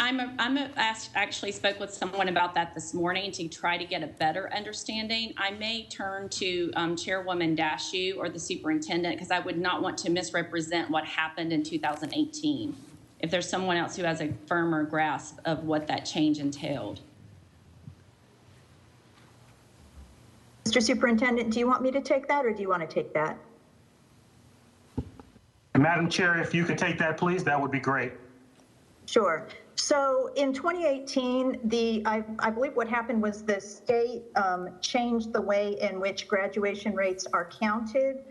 actually spoke with someone about that this morning to try to get a better understanding. I may turn to Chairwoman Dashu or the superintendent, because I would not want to misrepresent what happened in 2018. If there's someone else who has a firmer grasp of what that change entailed. Mr. Superintendent, do you want me to take that, or do you want to take that? Madam Chair, if you could take that, please, that would be great. Sure. So in 2018, I believe what happened was the state changed the way in which graduation rates are counted.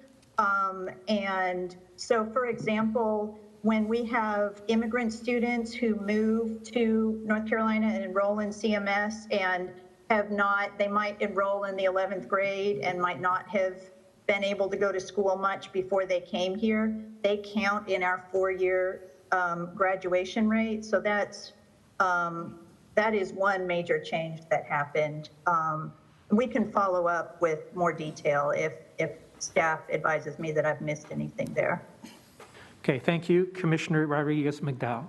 And so, for example, when we have immigrant students who move to North Carolina and enroll in CMS and have not, they might enroll in the 11th grade and might not have been able to go to school much before they came here, they count in our 4-year graduation rate. So that is one major change that happened. We can follow up with more detail if staff advises me that I've missed anything there. Okay, thank you. Commissioner Rodriguez-McDowell.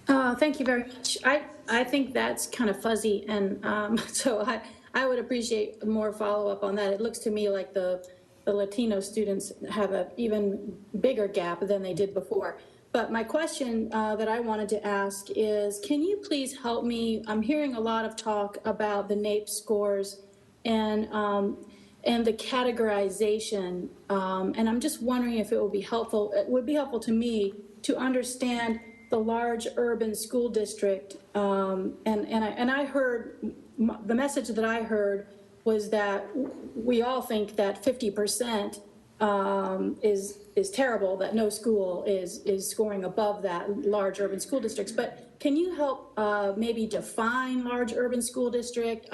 Thank you very much. I think that's kind of fuzzy, and so I would appreciate more follow-up on that. It looks to me like the Latino students have an even bigger gap than they did before. But my question that I wanted to ask is, can you please help me? I'm hearing a lot of talk about the NAEP scores and the categorization, and I'm just wondering if it would be helpful. It would be helpful to me to understand the large urban school district, and I heard, the message that I heard was that we all think that 50% is terrible, that no school is scoring above that large urban school districts. But can you help maybe define large urban school district?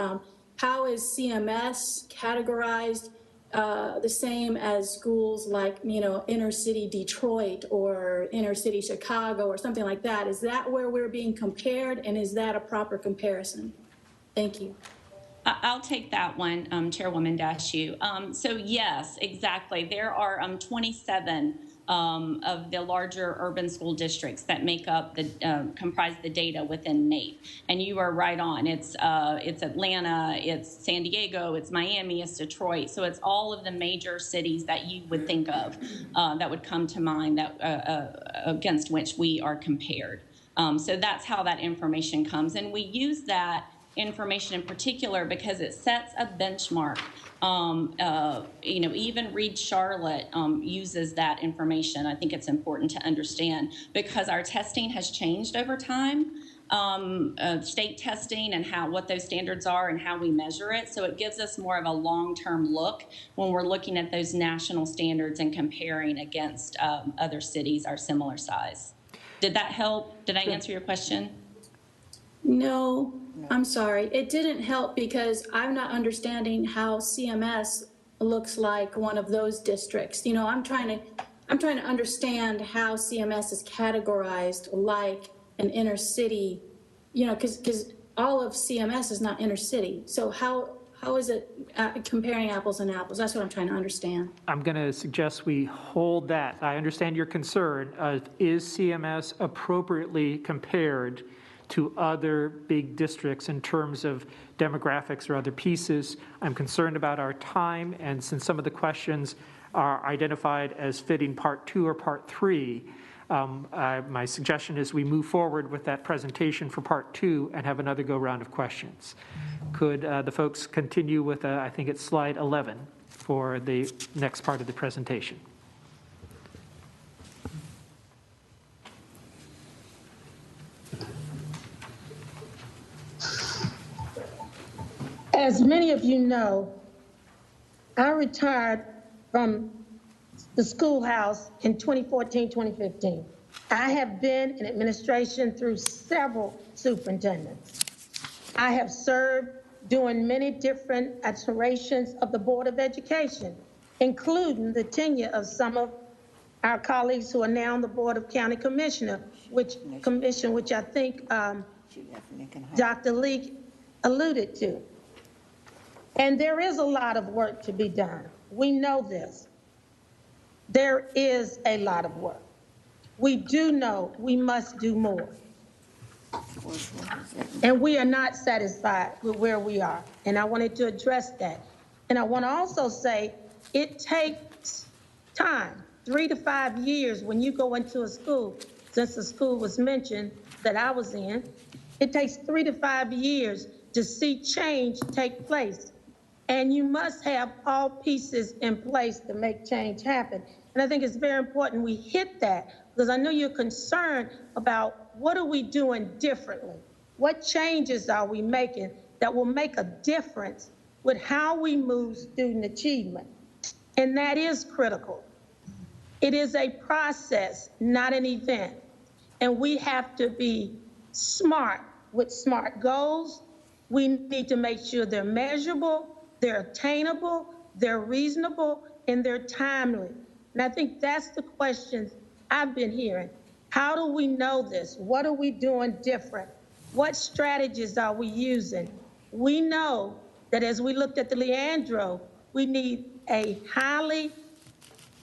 How is CMS categorized the same as schools like, inner city Detroit or inner city Chicago or something like that? Is that where we're being compared, and is that a proper comparison? Thank you. I'll take that one, Chairwoman Dashew. So yes, exactly. There are 27 of the larger urban school districts that make up the comprise the data within NAEP. And you are right on. It's Atlanta, it's San Diego, it's Miami, it's Detroit. So it's all of the major cities that you would think of that would come to mind that against which we are compared. So that's how that information comes, and we use that information in particular because it sets a benchmark. Even Reed Charlotte uses that information. I think it's important to understand because our testing has changed over time, state testing and what those standards are and how we measure it. So it gives us more of a long-term look when we're looking at those national standards and comparing against other cities our similar size. Did that help? Did I answer your question? No, I'm sorry. It didn't help because I'm not understanding how CMS looks like one of those districts. I'm trying to understand how CMS is categorized like an inner city, because all of CMS is not inner city. So how is it comparing apples and apples? That's what I'm trying to understand. I'm going to suggest we hold that. I understand your concern. Is CMS appropriately compared to other big districts in terms of demographics or other pieces? I'm concerned about our time, and since some of the questions are identified as fitting part 2 or part 3, my suggestion is we move forward with that presentation for part 2 and have another go round of questions. Could the folks continue with, I think it's slide 11 for the next part of the presentation. As many of you know, I retired from the schoolhouse in 2014, 2015. I have been in administration through several superintendents. I have served doing many different iterations of the Board of Education, including the tenure of some of our colleagues who are now on the Board of County Commissioner, which I think Dr. Lee alluded to. And there is a lot of work to be done. We know this. There is a lot of work. We do know we must do more. And we are not satisfied with where we are. And I wanted to address that. And I want to also say it takes time, 3 to 5 years when you go into a school, since the school was mentioned that I was in, it takes 3 to 5 years to see change take place. And you must have all pieces in place to make change happen. And I think it's very important we hit that because I know you're concerned about what are we doing differently? What changes are we making that will make a difference with how we move student achievement? And that is critical. It is a process, not an event. And we have to be smart with SMART goals. We need to make sure they're measurable, they're attainable, they're reasonable, and they're timely. And I think that's the questions I've been hearing. How do we know this? What are we doing different? What strategies are we using? We know that as we looked at the Leandro, we need a highly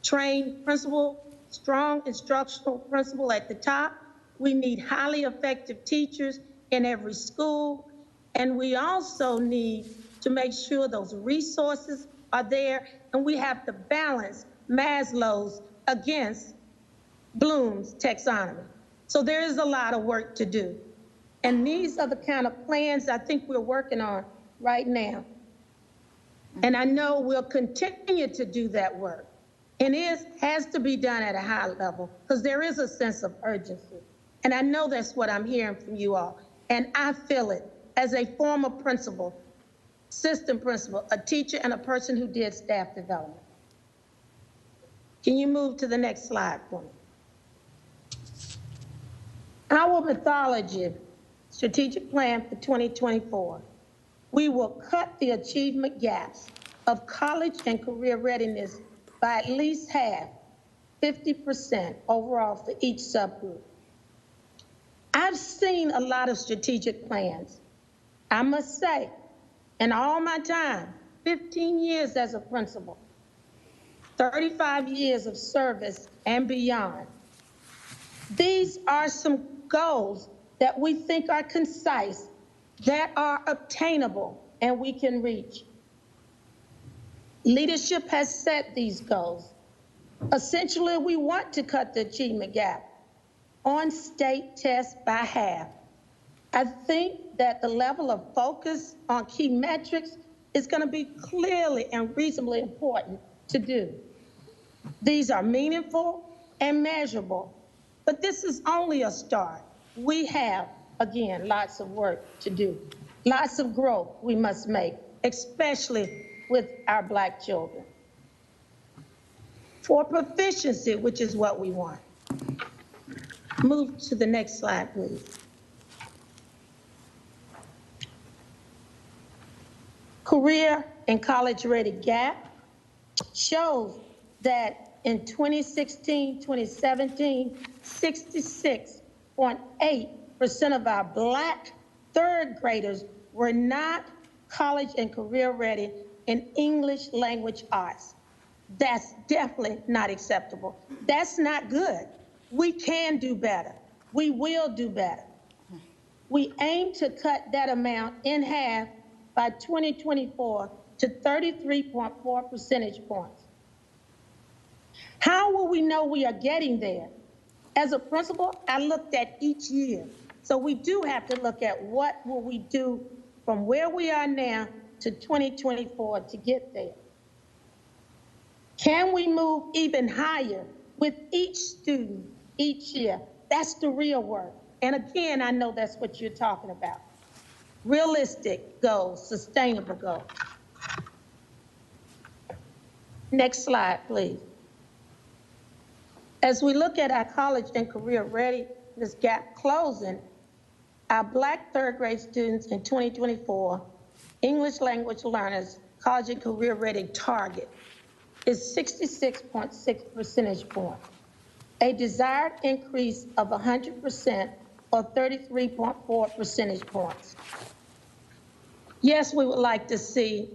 trained principal, strong instructional principal at the top. We need highly effective teachers in every school. And we also need to make sure those resources are there, and we have to balance Maslow's against Bloom's taxonomy. So there is a lot of work to do. And these are the kind of plans I think we're working on right now. And I know we'll continue to do that work. And it has to be done at a high level because there is a sense of urgency. And I know that's what I'm hearing from you all. And I feel it as a former principal, assistant principal, a teacher, and a person who did staff development. Can you move to the next slide for me? Our methodology, strategic plan for 2024, we will cut the achievement gaps of college and career readiness by at least half, 50% overall for each subgroup. I've seen a lot of strategic plans. I must say, in all my time, 15 years as a principal, 35 years of service and beyond, these are some goals that we think are concise, that are obtainable, and we can reach. Leadership has set these goals. Essentially, we want to cut the achievement gap on state tests by half. I think that the level of focus on key metrics is going to be clearly and reasonably important to do. These are meaningful and measurable, but this is only a start. We have, again, lots of work to do, lots of growth we must make, especially with our Black children. For proficiency, which is what we want. Move to the next slide, please. Career and college ready gap shows that in 2016, 2017, 66.8% of our Black third graders were not college and career ready in English language arts. That's definitely not acceptable. That's not good. We can do better. We will do better. We aim to cut that amount in half by 2024 to 33.4 percentage points. How will we know we are getting there? As a principal, I looked at each year. So we do have to look at what will we do from where we are now to 2024 to get there. Can we move even higher with each student each year? That's the real work. And again, I know that's what you're talking about. Realistic goals, sustainable goals. Next slide, please. As we look at our college and career readiness gap closing, our Black third grade students in 2024, English language learners, college and career ready target is 66.6 percentage points, a desired increase of 100% or 33.4 percentage points. Yes, we would like to see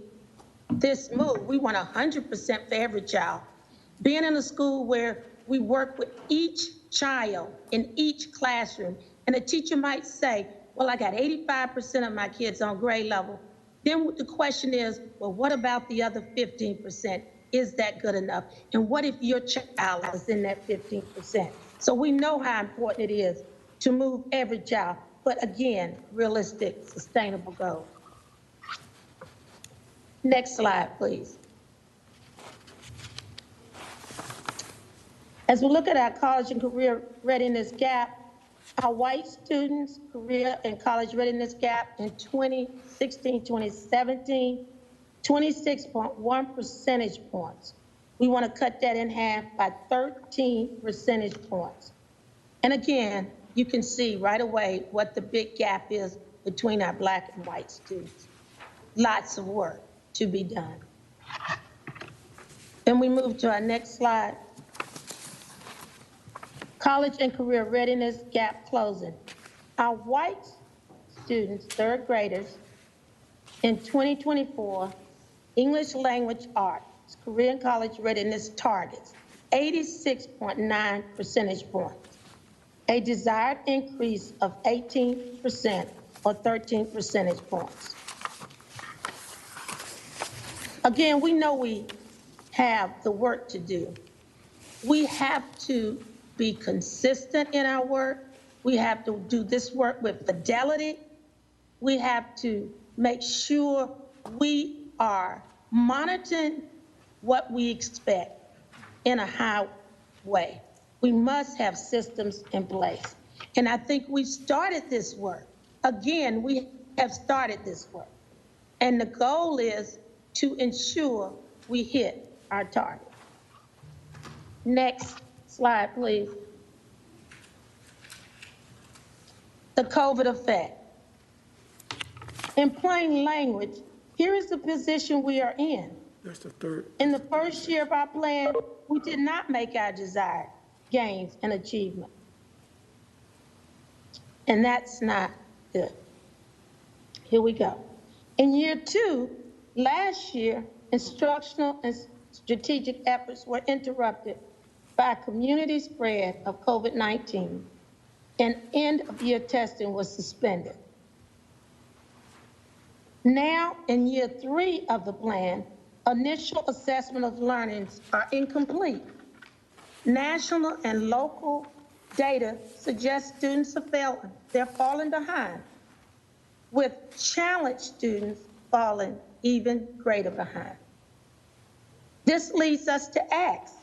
this move. We want 100% for every child. Being in a school where we work with each child in each classroom, and a teacher might say, well, I got 85% of my kids on grade level. Then the question is, well, what about the other 15%? Is that good enough? And what if your child is in that 15%? So we know how important it is to move every child, but again, realistic, sustainable goals. Next slide, please. As we look at our college and career readiness gap, our white students' career and college readiness gap in 2016, 2017, 26.1 percentage points. We want to cut that in half by 13 percentage points. And again, you can see right away what the big gap is between our Black and white students. Lots of work to be done. Then we move to our next slide. College and career readiness gap closing. Our white students, third graders, in 2024, English language arts, career and college readiness targets, 86.9 percentage points, a desired increase of 18% or 13 percentage points. Again, we know we have the work to do. We have to be consistent in our work. We have to do this work with fidelity. We have to make sure we are monitoring what we expect in a high way. We must have systems in place. And I think we've started this work. Again, we have started this work. And the goal is to ensure we hit our target. Next slide, please. The COVID effect. In plain language, here is the position we are in. That's the third. In the first year of our plan, we did not make our desired gains and achievement. And that's not good. Here we go. In year 2, last year, instructional and strategic efforts were interrupted by community spread of COVID-19, and end-of-year testing was suspended. Now, in year 3 of the plan, initial assessment of learnings are incomplete. National and local data suggests students are failing. They're falling behind, with challenged students falling even greater behind. This leads us to ask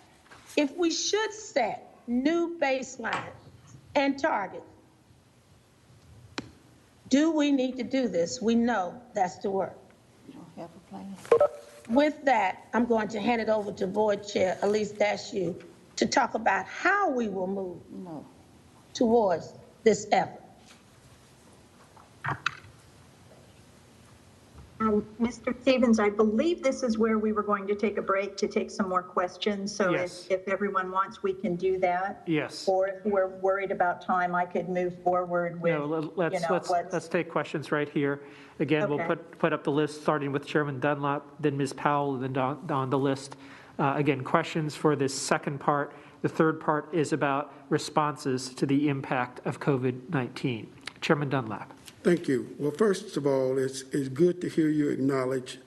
if we should set new baselines and targets. Do we need to do this? We know that's the work. You don't have a plan. With that, I'm going to hand it over to Board Chair Elise Dashew to talk about how we will move towards this effort. Mr. Stevens, I believe this is where we were going to take a break to take some more questions. So Yes. if everyone wants, we can do that. Yes. Or if we're worried about time, I could move forward with, No, let's take questions right here. Again, Okay. we'll put up the list, starting with Chairman Dunlap, then Ms. Powell, then on the list. Again, questions for this second part. The third part is about responses to the impact of COVID-19. Chairman Dunlap. Thank you. Well, first of all, it's good to hear you acknowledge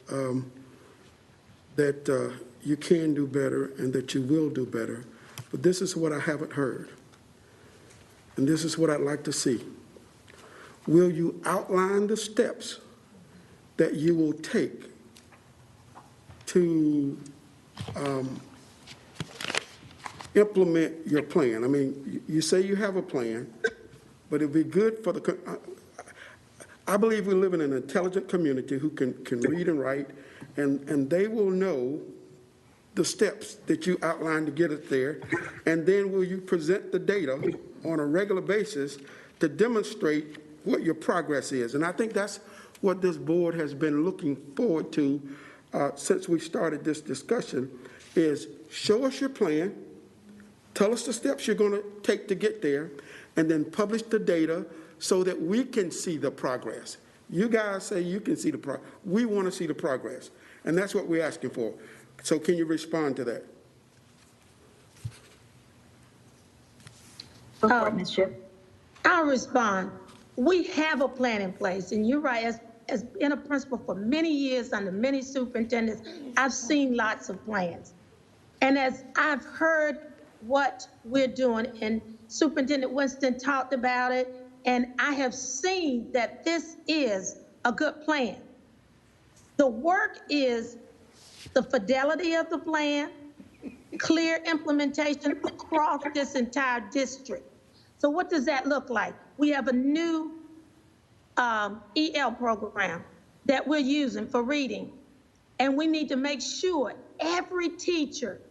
that you can do better and that you will do better. But this is what I haven't heard. And this is what I'd like to see. Will you outline the steps that you will take to implement your plan? I mean, you say you have a plan, but it'd be good for the, I believe we live in an intelligent community who can read and write, and they will know the steps that you outlined to get us there. And then will you present the data on a regular basis to demonstrate what your progress is? And I think that's what this board has been looking forward to since we started this discussion, is show us your plan, tell us the steps you're going to take to get there, and then publish the data so that we can see the progress. You guys say you can see the progress. We want to see the progress, and that's what we're asking for. So can you respond to that? Ms. Shipp. I'll respond. We have a plan in place, and you're right. As been a principal for many years under many superintendents, I've seen lots of plans. And as I've heard what we're doing, and Superintendent Winston talked about it, and I have seen that this is a good plan. The work is the fidelity of the plan, clear implementation across this entire district. So what does that look like? We have a new EL program that we're using for reading, and we need to make sure every teacher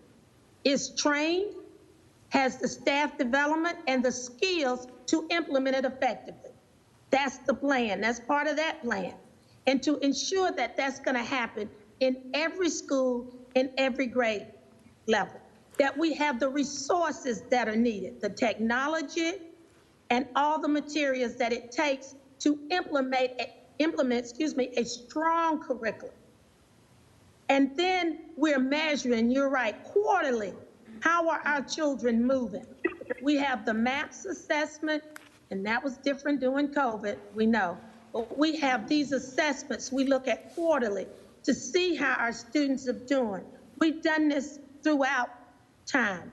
is trained, has the staff development and the skills to implement it effectively. That's the plan. That's part of that plan. And to ensure that that's going to happen in every school, in every grade level, that we have the resources that are needed, the technology and all the materials that it takes to implement a strong curriculum. And then we're measuring, you're right, quarterly, how are our children moving? We have the MAPS assessment, and that was different during COVID, we know. But we have these assessments we look at quarterly to see how our students are doing. We've done this throughout time.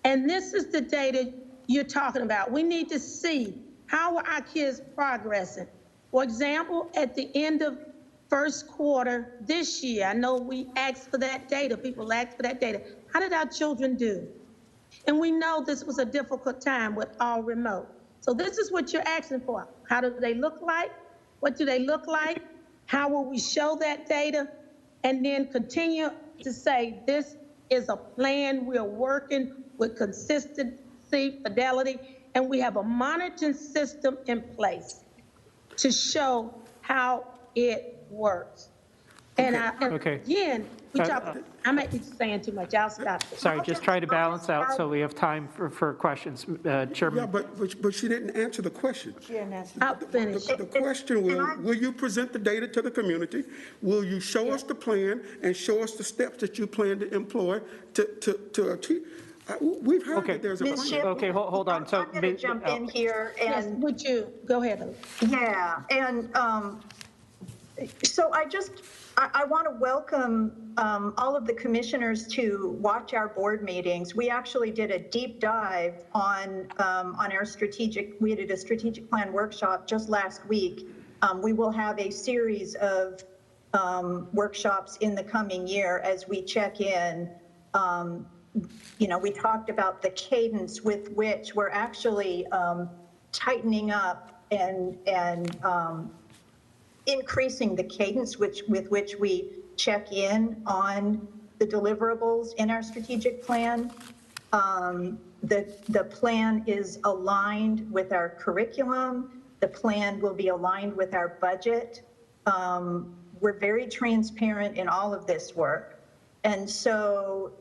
And this is the data you're talking about. We need to see how are our kids progressing. For example, at the end of first quarter this year, I know we asked for that data, people asked for that data. How did our children do? And we know this was a difficult time with all remote. So this is what you're asking for. How do they look like? What do they look like? How will we show that data? And then continue to say, this is a plan we're working with consistency, fidelity, and we have a monitoring system in place to show how it works. And, again, we talk, I might be saying too much, I'll stop. Sorry, just try to balance out so we have time for questions. Chairman. Yeah, but she didn't answer the question. She didn't answer. I'll finish. The question will you present the data to the community? Will you show us the plan and show us the steps that you plan to employ to achieve? We've heard that there's a plan. Okay, hold on. So I'm going to jump in here and. Yes, would you go ahead? Yeah, and so I want to welcome all of the commissioners to watch our board meetings. We actually did a deep dive on our we did a strategic plan workshop just last week. We will have a series of workshops in the coming year as we check in. We talked about the cadence with which we're actually tightening up and increasing the cadence with which we check in on the deliverables in our strategic plan. The plan is aligned with our curriculum. The plan will be aligned with our budget. We're very transparent in all of this work. And so,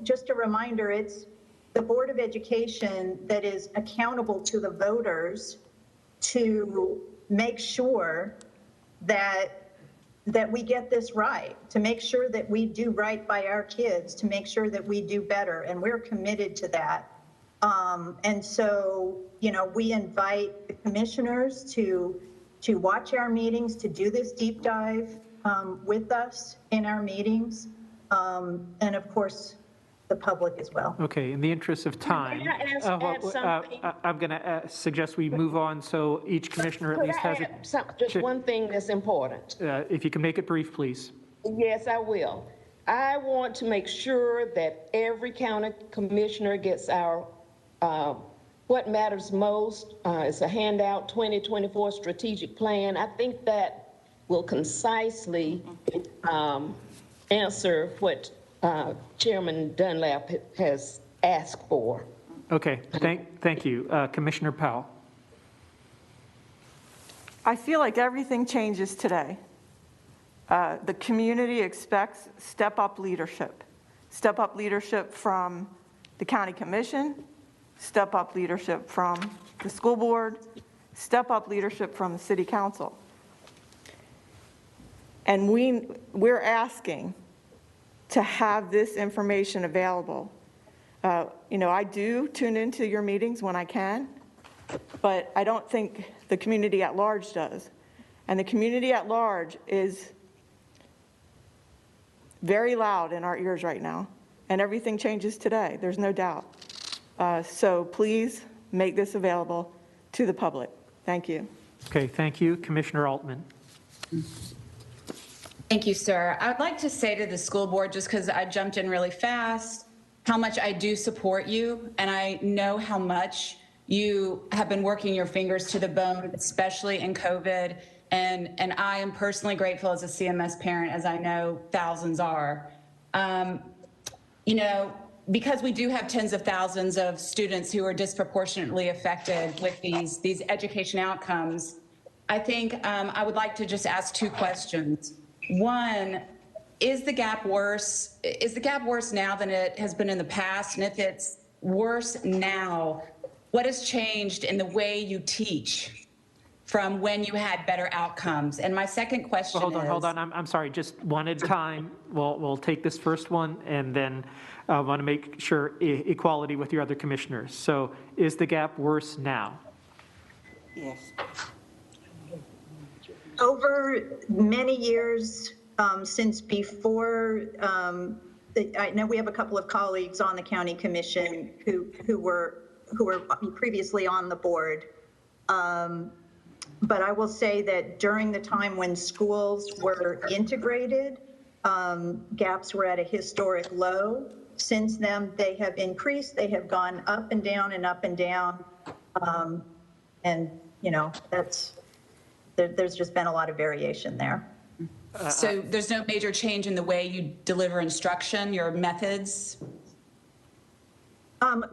just a reminder, it's the Board of Education that is accountable to the voters to make sure that we get this right, to make sure that we do right by our kids, to make sure that we do better, and we're committed to that. And so, we invite the commissioners to watch our meetings, to do this deep dive with us in our meetings, and of course, the public as well. Okay, in the interest of time, I'm going to suggest we move on so each commissioner at least has just one thing that's important. If you can make it brief, please. Yes, I will. I want to make sure that every county commissioner gets our what matters most. It's a handout, 2024 strategic plan. I think that will concisely answer what Chairman Dunlap has asked for. Okay, thank you. Commissioner Powell. I feel like everything changes today. The community expects step-up leadership from the county commission, step-up leadership from the school board, step-up leadership from the city council. And we're asking to have this information available. I do tune into your meetings when I can, but I don't think the community at large does. And the community at large is very loud in our ears right now, and everything changes today, there's no doubt. So please make this available to the public. Thank you. Okay, thank you. Commissioner Altman. Thank you, sir. I would like to say to the school board, just because I jumped in really fast, how much I do support you, and I know how much you have been working your fingers to the bone, especially in COVID, and I am personally grateful as a CMS parent, as I know thousands are. you know, because we do have tens of thousands of students who are disproportionately affected with these education outcomes, I think I would like to just ask two questions. One, is the gap worse? Is the gap worse now than it has been in the past? And if it's worse now, what has changed in the way you teach from when you had better outcomes? And my second question Well, hold on. I'm sorry, just one at a time. We'll take this first one, and then I want to make sure equality with your other commissioners. So is the gap worse now? Yes. Over many years since before, I know we have a couple of colleagues on the county commission who were previously on the board. But I will say that during the time when schools were integrated, gaps were at a historic low. Since then, they have increased. They have gone up and down and up and down. And, you know, there's just been a lot of variation there. So there's no major change in the way you deliver instruction, your methods?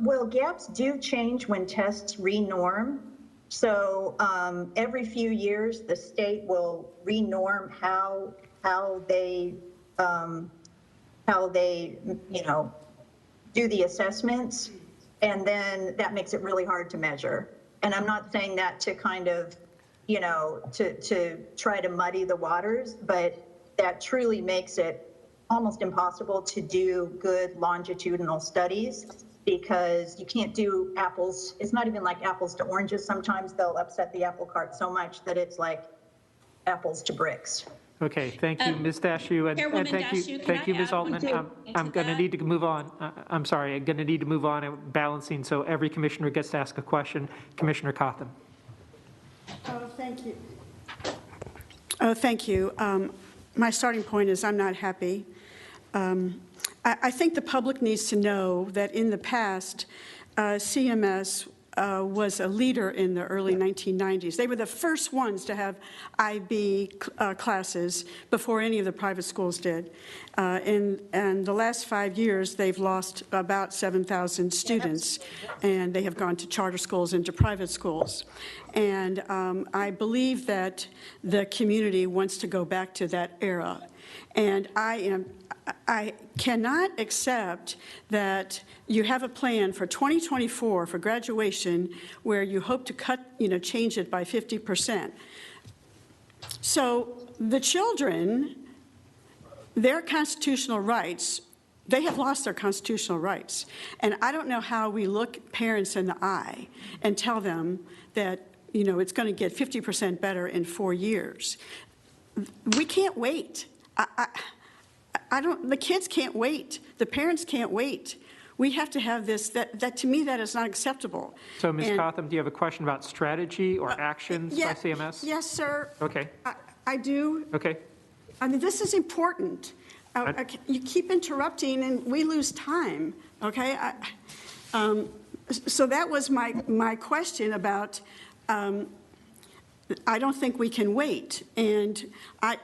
Well, gaps do change when tests re-norm. So every few years, the state will re-norm how they you know, do the assessments, and then that makes it really hard to measure. And I'm not saying that to kind of, you know, to try to muddy the waters, but that truly makes it almost impossible to do good longitudinal studies, because you can't do apples. It's not even like apples to oranges. Sometimes they'll upset the apple cart so much that it's like apples to bricks. Okay, thank you, Ms. Dashew, and thank you, Ms. Altman. I'm going to need to move on. I'm sorry, I'm going to need to move on and balancing, so every commissioner gets to ask a question. Commissioner Cotham. Oh, thank you. Oh, thank you. My starting point is I'm not happy. I think the public needs to know that in the past, CMS was a leader in the early 1990s. They were the first ones to have IB classes before any of the private schools did. In the last 5 years, they've lost about 7,000 students, and they have gone to charter schools and to private schools. And I believe that the community wants to go back to that era. And I cannot accept that you have a plan for 2024 for graduation where you hope to change it by 50%. So the children, their constitutional rights, they have lost their constitutional rights. And I don't know how we look parents in the eye and tell them that, you know, it's going to get 50% better in 4 years. We can't wait. The kids can't wait. The parents can't wait. We have to have this, that to me, that is not acceptable. So, Ms. Cotham, do you have a question about strategy or actions by CMS? Yes, sir. Okay. I do. Okay. I mean, this is important. You keep interrupting and we lose time, okay? So that was my question about, I don't think we can wait, and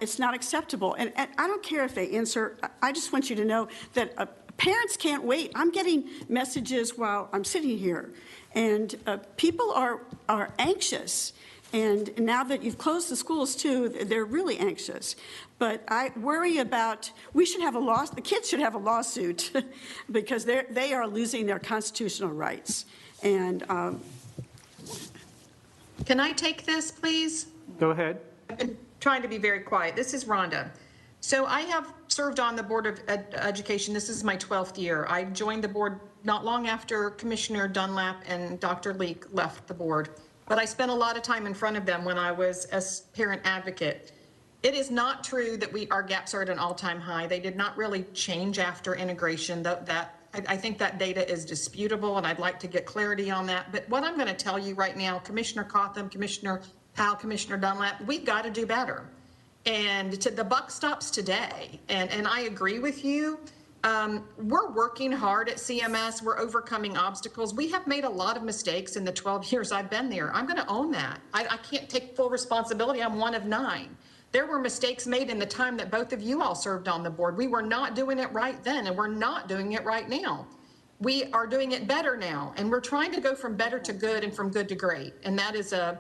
it's not acceptable. And I don't care if they answer. I just want you to know that parents can't wait. I'm getting messages while I'm sitting here, and people are anxious. And now that you've closed the schools too, they're really anxious. But I worry about, the kids should have a lawsuit because they are losing their constitutional rights. And can I take this, please? Go ahead. I've been trying to be very quiet. This is Rhonda. So I have served on the Board of Education. This is my 12th year. I joined the board not long after Commissioner Dunlap and Dr. Leek left the board, but I spent a lot of time in front of them when I was a parent advocate. It is not true that our gaps are at an all-time high. They did not really change after integration. I think that data is disputable, and I'd like to get clarity on that. But what I'm going to tell you right now, Commissioner Cotham, Commissioner Powell, Commissioner Dunlap, we've got to do better. And the buck stops today. And I agree with you. We're working hard at CMS. We're overcoming obstacles. We have made a lot of mistakes in the 12 years I've been there. I'm going to own that. I can't take full responsibility. I'm one of 9. There were mistakes made in the time that both of you all served on the board. We were not doing it right then, and we're not doing it right now. We are doing it better now, and we're trying to go from better to good and from good to great. And that is a,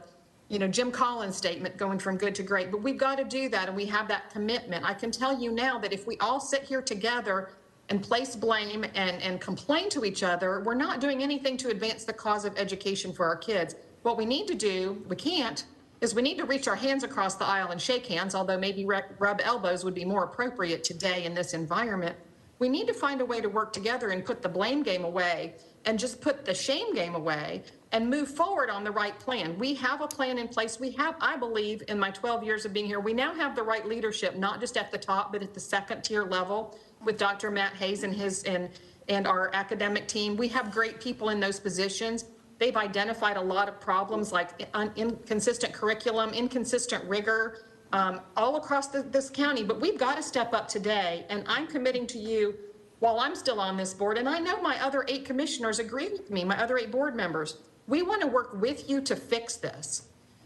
Jim Collins statement, going from good to great. But we've got to do that, and we have that commitment. I can tell you now that if we all sit here together and place blame and complain to each other, we're not doing anything to advance the cause of education for our kids. What we need to do, we can't, is we need to reach our hands across the aisle and shake hands, although maybe rub elbows would be more appropriate today in this environment. We need to find a way to work together and put the blame game away and just put the shame game away and move forward on the right plan. We have a plan in place. We have, I believe, in my 12 years of being here, we now have the right leadership, not just at the top, but at the second tier level with Dr. Matt Hayes and our academic team. We have great people in those positions. They've identified a lot of problems like inconsistent curriculum, inconsistent rigor, all across this county. But we've got to step up today, and I'm committing to you while I'm still on this board, and I know my other 8 commissioners agree with me, my other 8 board members. We want to work with you to fix this.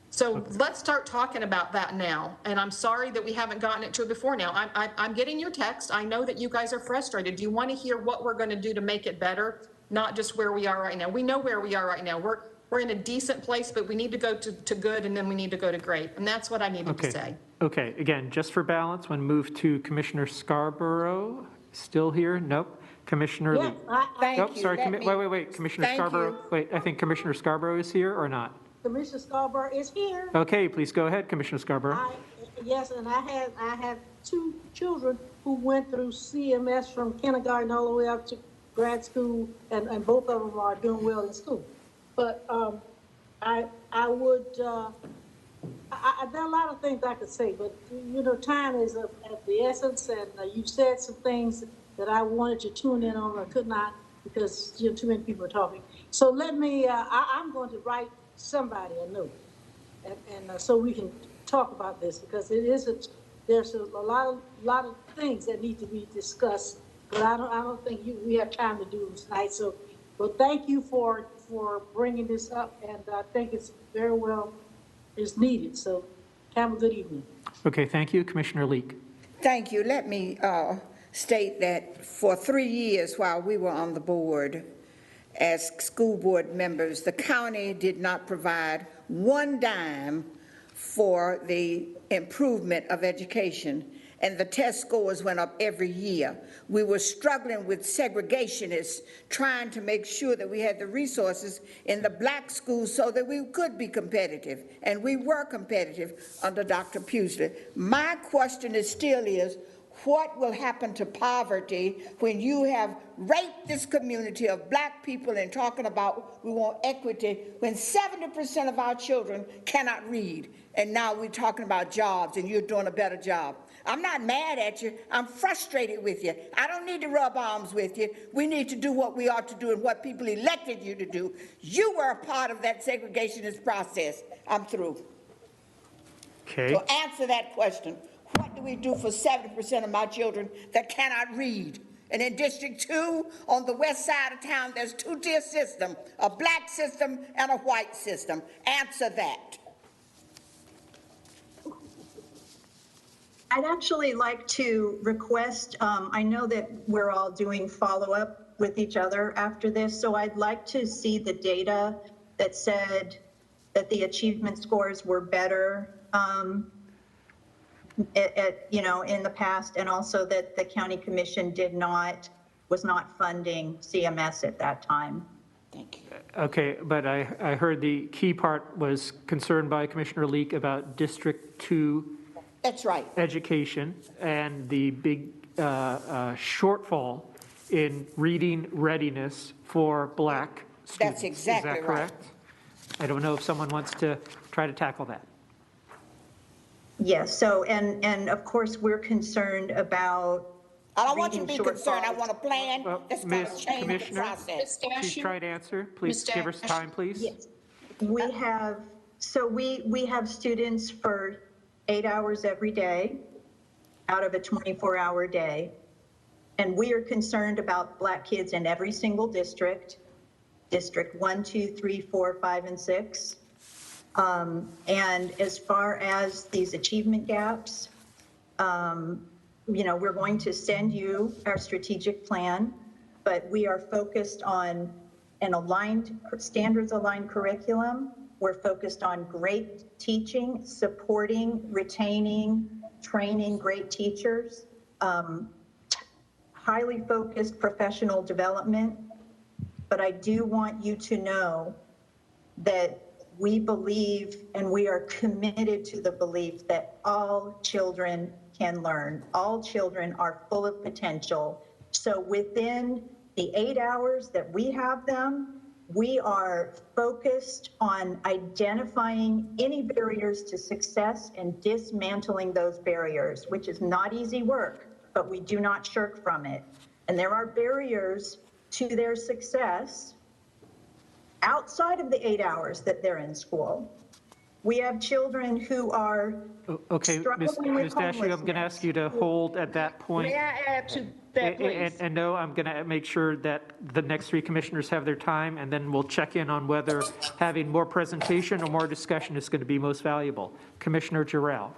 So let's start talking about that now. And I'm sorry that we haven't gotten it to it before now. I'm getting your text. I know that you guys are frustrated. Do you want to hear what we're going to do to make it better? Not just where we are right now. We know where we are right now. We're in a decent place, but we need to go to good, and then we need to go to great. And that's what I needed to say. Okay, again, just for balance, when move to Commissioner Scarborough, still here? Nope. Commissioner Lee. Thank you. Sorry, wait. Commissioner Scarborough, wait, I think Commissioner Scarborough is here or not? Commissioner Scarborough is here. Okay, please go ahead, Commissioner Scarborough. Yes, and I have 2 children who went through CMS from kindergarten all the way up to grad school, and both of them are doing well in school. But I would, there are a lot of things I could say, but time is of the essence, and you've said some things that I wanted to tune in on, or could not, because too many people are talking. So let me, I'm going to write somebody a note, and so we can talk about this, because there's a lot of things that need to be discussed, but I don't think we have time to do this tonight. So, well, thank you for bringing this up, and I think it's very well is needed. So, have a good evening. Okay, thank you, Commissioner Leek. Thank you. Let me state that for 3 years while we were on the board as school board members, the county did not provide 1 dime for the improvement of education, and the test scores went up every year. We were struggling with segregationists, trying to make sure that we had the resources in the black schools so that we could be competitive, and we were competitive under Dr. Pusely. My question still is, what will happen to poverty when you have raped this community of black people and talking about we want equity when 70% of our children cannot read? And now we're talking about jobs and you're doing a better job. I'm not mad at you. I'm frustrated with you. I don't need to rub arms with you. We need to do what we ought to do and what people elected you to do. You were a part of that segregationist process. I'm through. Okay. So answer that question. What do we do for 70% of my children that cannot read? And in District 2, on the west side of town, there's 2-tier system, a black system and a white system. Answer that. I'd actually like to request, I know that we're all doing follow-up with each other after this, so I'd like to see the data that said that the achievement scores were better in the past, and also that the county commission was not funding CMS at that time. Thank you. Okay, but I heard the key part was concerned by Commissioner Leek about District 2. That's right. Education and the big shortfall in reading readiness for black students. That's exactly right. Is that correct? I don't know if someone wants to try to tackle that. Yes, so, and of course, we're concerned about I don't want you to be concerned. I want a plan that's going to change the process. Please try to answer. Please give us time, please. Yes. We have students for 8 hours every day out of a 24-hour day. And we are concerned about black kids in every single district, District 1, 2, 3, 4, 5, and 6. And as far as these achievement gaps, we're going to send you our strategic plan, but we are focused on an standards-aligned curriculum. We're focused on great teaching, supporting, retaining, training great teachers, highly focused professional development. But I do want you to know that we believe and we are committed to the belief that all children can learn. All children are full of potential. So within the 8 hours that we have them, we are focused on identifying any barriers to success and dismantling those barriers, which is not easy work, but we do not shirk from it. And there are barriers to their success outside of the 8 hours that they're in school. We have children who are struggling with Ms. Dashiell, I'm going to ask you to hold at that point. May I add to that, please? And no, I'm going to make sure that the next three commissioners have their time, and then we'll check in on whether having more presentation or more discussion is going to be most valuable. Commissioner Jarrell.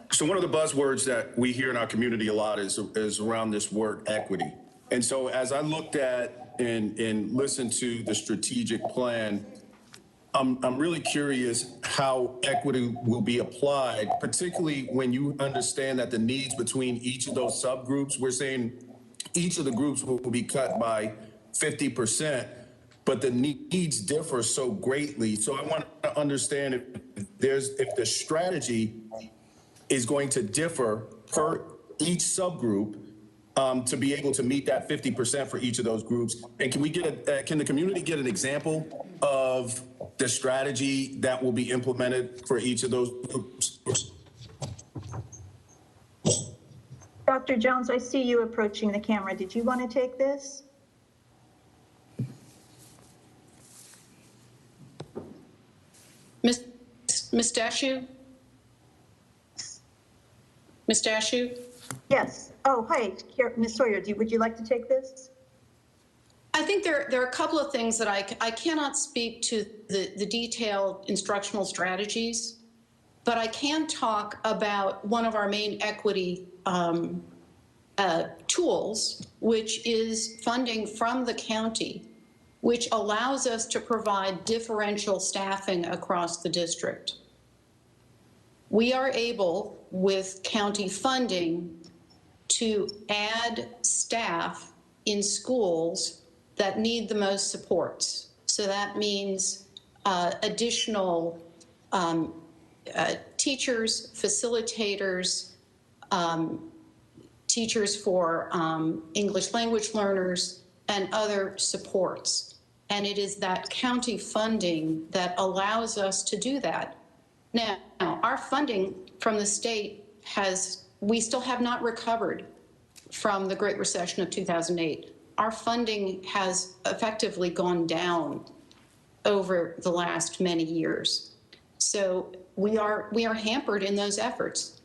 So one of the buzzwords that we hear in our community a lot is around this word equity. And so as I looked at and listened to the strategic plan, I'm really curious how equity will be applied, particularly when you understand that the needs between each of those subgroups, we're saying each of the groups will be cut by 50%, but the needs differ so greatly. So I want to understand if the strategy is going to differ per each subgroup to be able to meet that 50% for each of those groups. And can we get can the community get an example of the strategy that will be implemented for each of those groups? Dr. Jones, I see you approaching the camera. Did you want to take this? Ms. Dashiell? Ms. Dashiell? Yes. Oh, hi, Ms. Sawyer, would you like to take this? I think there are a couple of things that I cannot speak to the detailed instructional strategies, but I can talk about one of our main equity tools, which is funding from the county, which allows us to provide differential staffing across the district. We are able, with county funding, to add staff in schools that need the most supports. So that means additional teachers, facilitators, teachers for English language learners, and other supports. And it is that county funding that allows us to do that. Now, our funding from the state we still have not recovered from the Great Recession of 2008. Our funding has effectively gone down over the last many years. So we are hampered in those efforts.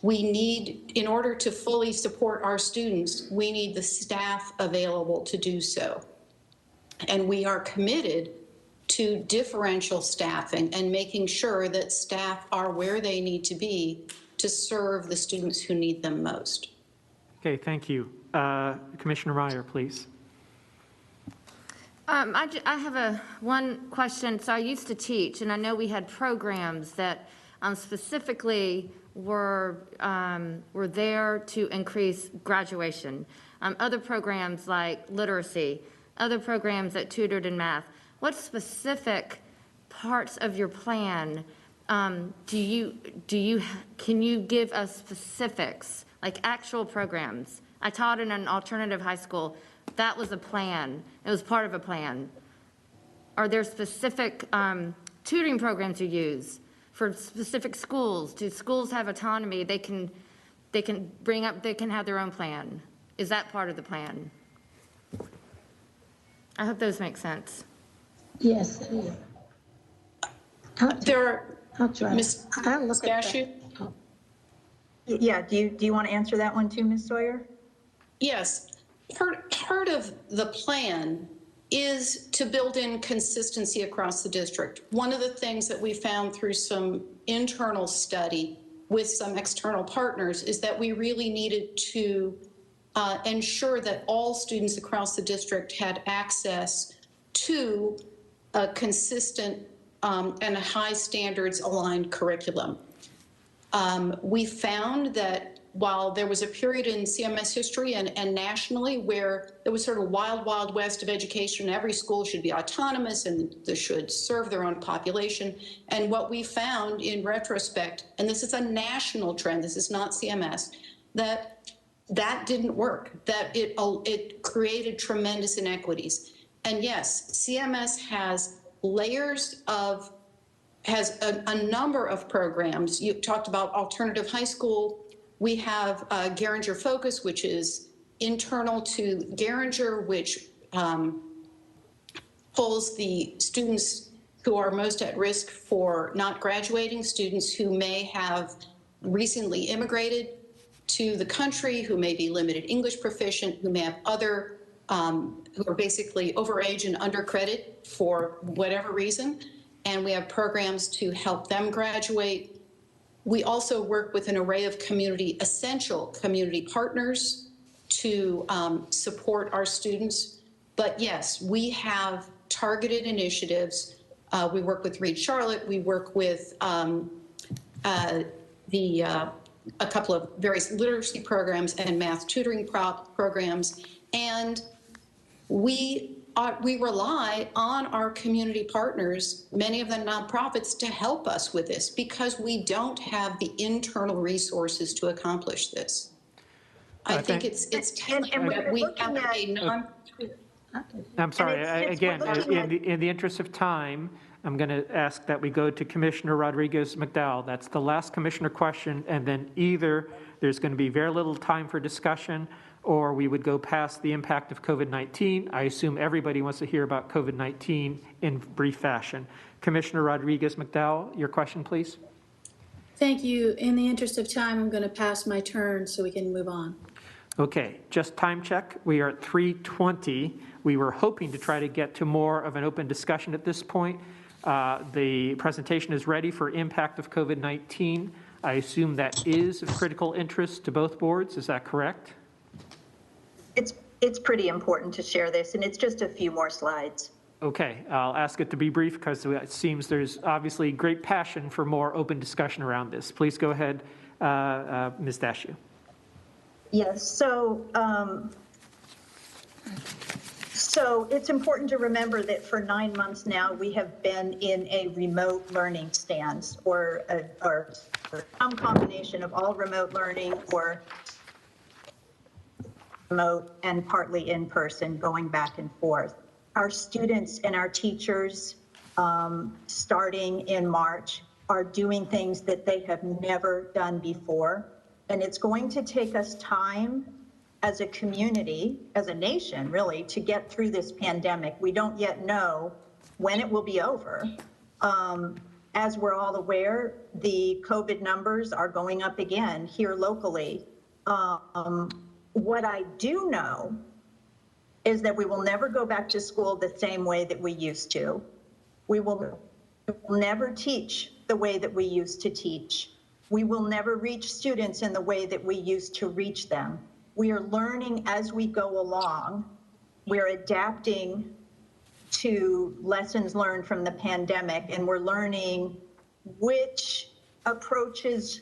We need, in order to fully support our students, we need the staff available to do so. And we are committed to differential staffing and making sure that staff are where they need to be to serve the students who need them most. Okay, thank you. Commissioner Meyer, please. I have one question. So I used to teach, and I know we had programs that specifically were there to increase graduation. Other programs like literacy, other programs that tutored in math. What specific parts of your plan can you give us specifics, like actual programs? I taught in an alternative high school. That was a plan. It was part of a plan. Are there specific tutoring programs you use for specific schools? Do schools have autonomy? They can have their own plan. Is that part of the plan? I hope those make sense. Yes. There are, I'll try. Ms. I'll look at Dashiell? that. Yeah, do you want to answer that one too, Ms. Sawyer? Yes, part of the plan is to build in consistency across the district. One of the things that we found through some internal study with some external partners is that we really needed to ensure that all students across the district had access to a consistent and a high standards aligned curriculum. We found that while there was a period in CMS history and nationally where there was sort of wild, wild west of education, every school should be autonomous and they should serve their own population. And what we found in retrospect, and this is a national trend, this is not CMS, that didn't work, that it created tremendous inequities. And yes, CMS has layers of, has a number of programs. You talked about alternative high school. We have Geringer Focus, which is internal to Geringer, which pulls the students who are most at risk for not graduating, students who may have recently immigrated to the country, who may be limited English proficient, who may have other, who are basically overage and undercredit for whatever reason. And we have programs to help them graduate. We also work with an array of essential community partners to support our students. But yes, we have targeted initiatives. We work with Reed Charlotte. We work with a couple of various literacy programs and math tutoring programs. And we rely on our community partners, many of them nonprofits, to help us with this because we don't have the internal resources to accomplish this. I think it's telling that we have a I'm sorry, again, in the interest of time, I'm going to ask that we go to Commissioner Rodriguez-McDowell. That's the last commissioner question, and then either there's going to be very little time for discussion or we would go past the impact of COVID-19. I assume everybody wants to hear about COVID-19 in brief fashion. Commissioner Rodriguez-McDowell, your question, please. Thank you. In the interest of time, I'm going to pass my turn so we can move on. Okay, just time check. We are at 3:20. We were hoping to try to get to more of an open discussion at this point. The presentation is ready for impact of COVID-19. I assume that is of critical interest to both boards. Is that correct? It's pretty important to share this, and it's just a few more slides. Okay, I'll ask it to be brief because it seems there's obviously great passion for more open discussion around this. Please go ahead, Ms. Dashiell. Yes, so it's important to remember that for 9 months now, we have been in a remote learning stance or some combination of all remote learning or remote and partly in person, going back and forth. Our students and our teachers, starting in March, are doing things that they have never done before. And it's going to take us time as a community, as a nation, really, to get through this pandemic. We don't yet know when it will be over. As we're all aware, the COVID numbers are going up again here locally. What I do know is that we will never go back to school the same way that we used to. We will never teach the way that we used to teach. We will never reach students in the way that we used to reach them. We are learning as we go along. We're adapting to lessons learned from the pandemic, and we're learning which approaches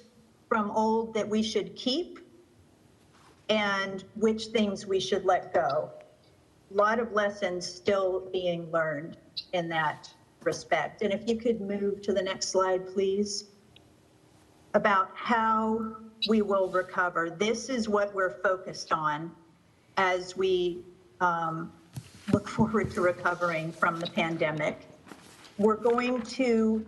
from old that we should keep and which things we should let go. A lot of lessons still being learned in that respect. And if you could move to the next slide, please, about how we will recover. This is what we're focused on as we look forward to recovering from the pandemic. We're going to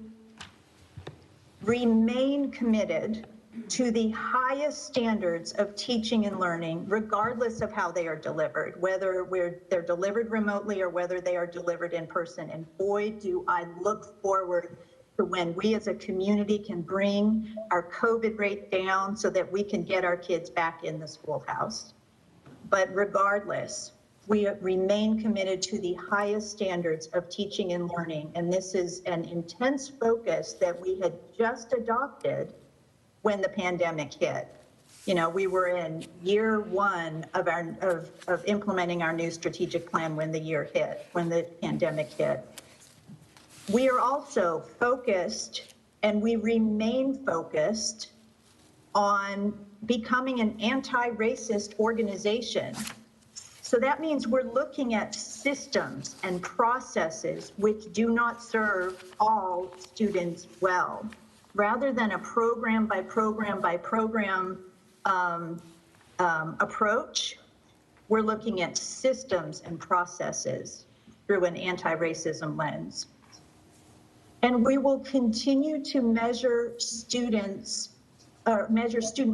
remain committed to the highest standards of teaching and learning, regardless of how they are delivered, whether they're delivered remotely or whether they are delivered in person. And boy, do I look forward to when we as a community can bring our COVID rate down so that we can get our kids back in the schoolhouse. But regardless, we remain committed to the highest standards of teaching and learning. And this is an intense focus that we had just adopted when the pandemic hit. You know, we were in year one of implementing our new strategic plan when the pandemic hit. We are also focused, and we remain focused, on becoming an anti-racist organization. So that means we're looking at systems and processes which do not serve all students well. Rather than a program by program by program approach, we're looking at systems and processes through an anti-racism lens. And we will continue to measure student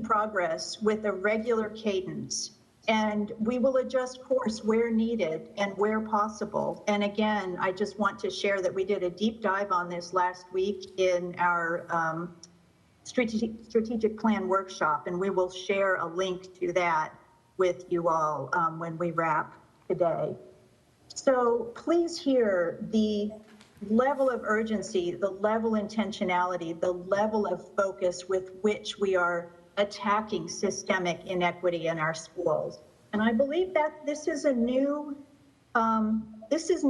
progress with a regular cadence. And we will adjust course where needed and where possible. And again, I just want to share that we did a deep dive on this last week in our strategic plan workshop, and we will share a link to that with you all when we wrap today. So please hear the level of urgency, the level of intentionality, the level of focus with which we are attacking systemic inequity in our schools. And I believe that this is new. This is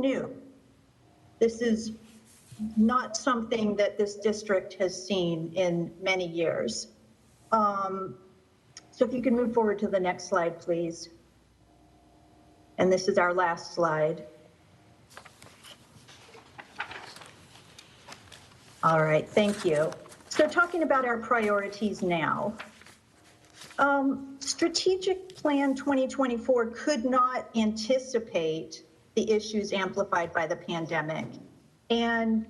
not something that this district has seen in many years. So if you can move forward to the next slide, please. And this is our last slide. All right, thank you. So talking about our priorities now. Strategic Plan 2024 could not anticipate the issues amplified by the pandemic and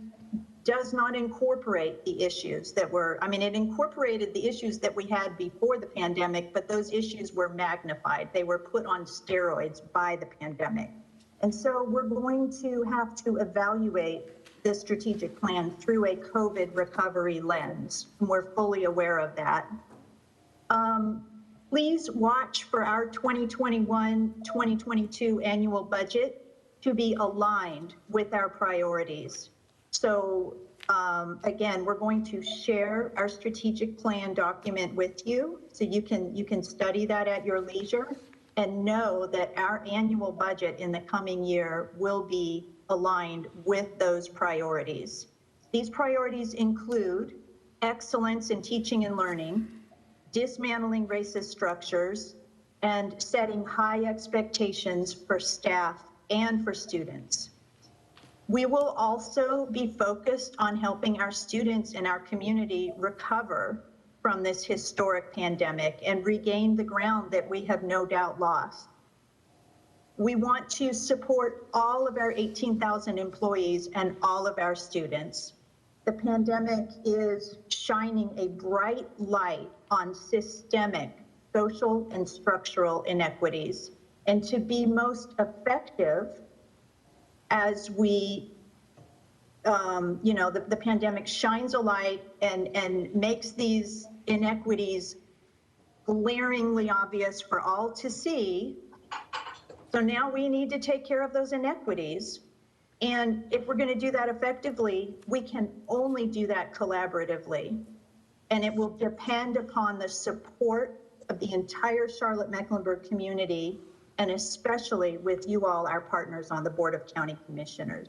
does not incorporate the issues that were, it incorporated the issues that we had before the pandemic, but those issues were magnified. They were put on steroids by the pandemic. And so we're going to have to evaluate this strategic plan through a COVID recovery lens. And we're fully aware of that. Please watch for our 2021-2022 annual budget to be aligned with our priorities. So again, we're going to share our strategic plan document with you so you can study that at your leisure and know that our annual budget in the coming year will be aligned with those priorities. These priorities include excellence in teaching and learning, dismantling racist structures, and setting high expectations for staff and for students. We will also be focused on helping our students in our community recover from this historic pandemic and regain the ground that we have no doubt lost. We want to support all of our 18,000 employees and all of our students. The pandemic is shining a bright light on systemic social and structural inequities. And to be most effective as we, the pandemic shines a light and makes these inequities glaringly obvious for all to see. So now we need to take care of those inequities. And if we're going to do that effectively, we can only do that collaboratively. And it will depend upon the support of the entire Charlotte-Mecklenburg community, and especially with you all, our partners on the Board of County Commissioners.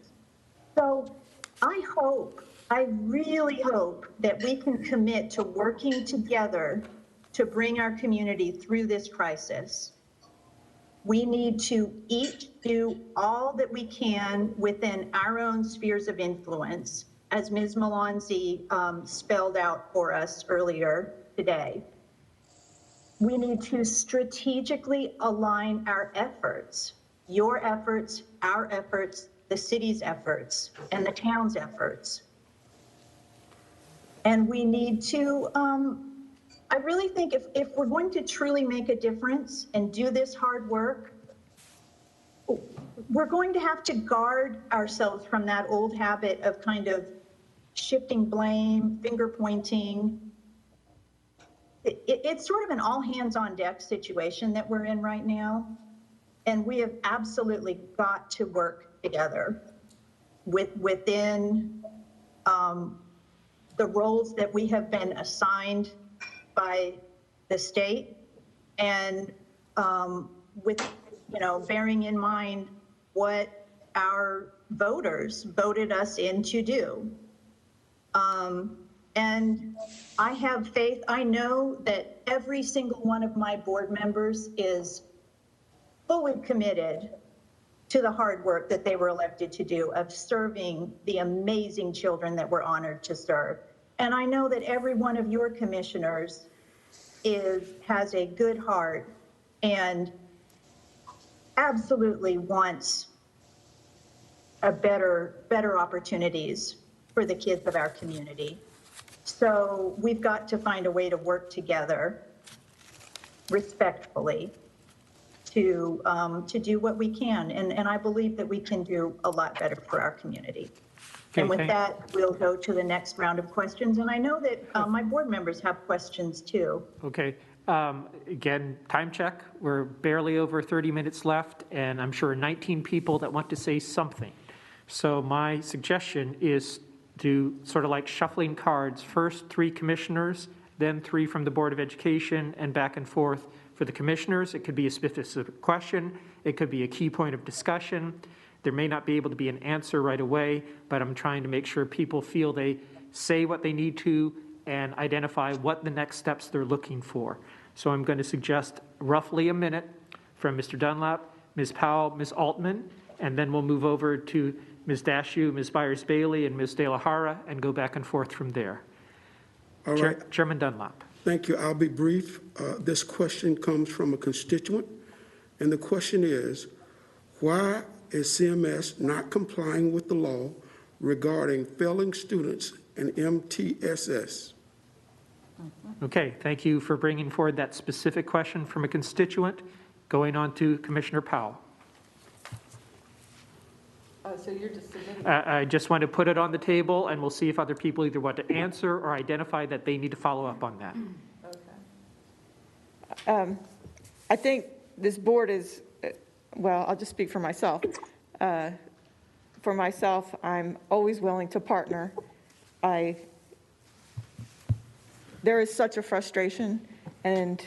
So I really hope that we can commit to working together to bring our community through this crisis. We need to each do all that we can within our own spheres of influence, as Ms. Malonzi spelled out for us earlier today. We need to strategically align our efforts, your efforts, our efforts, the city's efforts, and the town's efforts. And we need to, I really think if we're going to truly make a difference and do this hard work, we're going to have to guard ourselves from that old habit of kind of shifting blame, finger pointing. It's sort of an all hands on deck situation that we're in right now. And we have absolutely got to work together within the roles that we have been assigned by the state, and with, bearing in mind what our voters voted us in to do. And I have faith. I know that every single one of my board members is fully committed to the hard work that they were elected to do of serving the amazing children that we're honored to serve. And I know that every one of your commissioners has a good heart and absolutely wants a better opportunities for the kids of our community. So we've got to find a way to work together respectfully to do what we can. And I believe that we can do a lot better for our community. Okay, and with that, we'll go to the next round of questions. And I know that my board members have questions too. Okay. Again, time check. We're barely over 30 minutes left, and I'm sure 19 people that want to say something. So my suggestion is to sort of like shuffling cards, first 3 commissioners, then 3 from the Board of Education, and back and forth. For the commissioners, it could be a specific question. It could be a key point of discussion. There may not be able to be an answer right away, but I'm trying to make sure people feel they say what they need to and identify what the next steps they're looking for. So I'm going to suggest roughly a minute from Mr. Dunlap, Ms. Powell, Ms. Altman, and then we'll move over to Ms. Dashew, Ms. Byers-Bailey, and Ms. De La Hara, and go back and forth from there. All right. Chairman Dunlap. Thank you. I'll be brief. This question comes from a constituent, and the question is, why is CMS not complying with the law regarding failing students in MTSS? Okay, thank you for bringing forward that specific question from a constituent. Going on to Commissioner Powell. So you're just submitting. I just want to put it on the table, and we'll see if other people either want to answer or identify that they need to follow up on that. Okay. I think this board is, well, I'll just speak for myself. For myself, I'm always willing to partner. There is such a frustration, and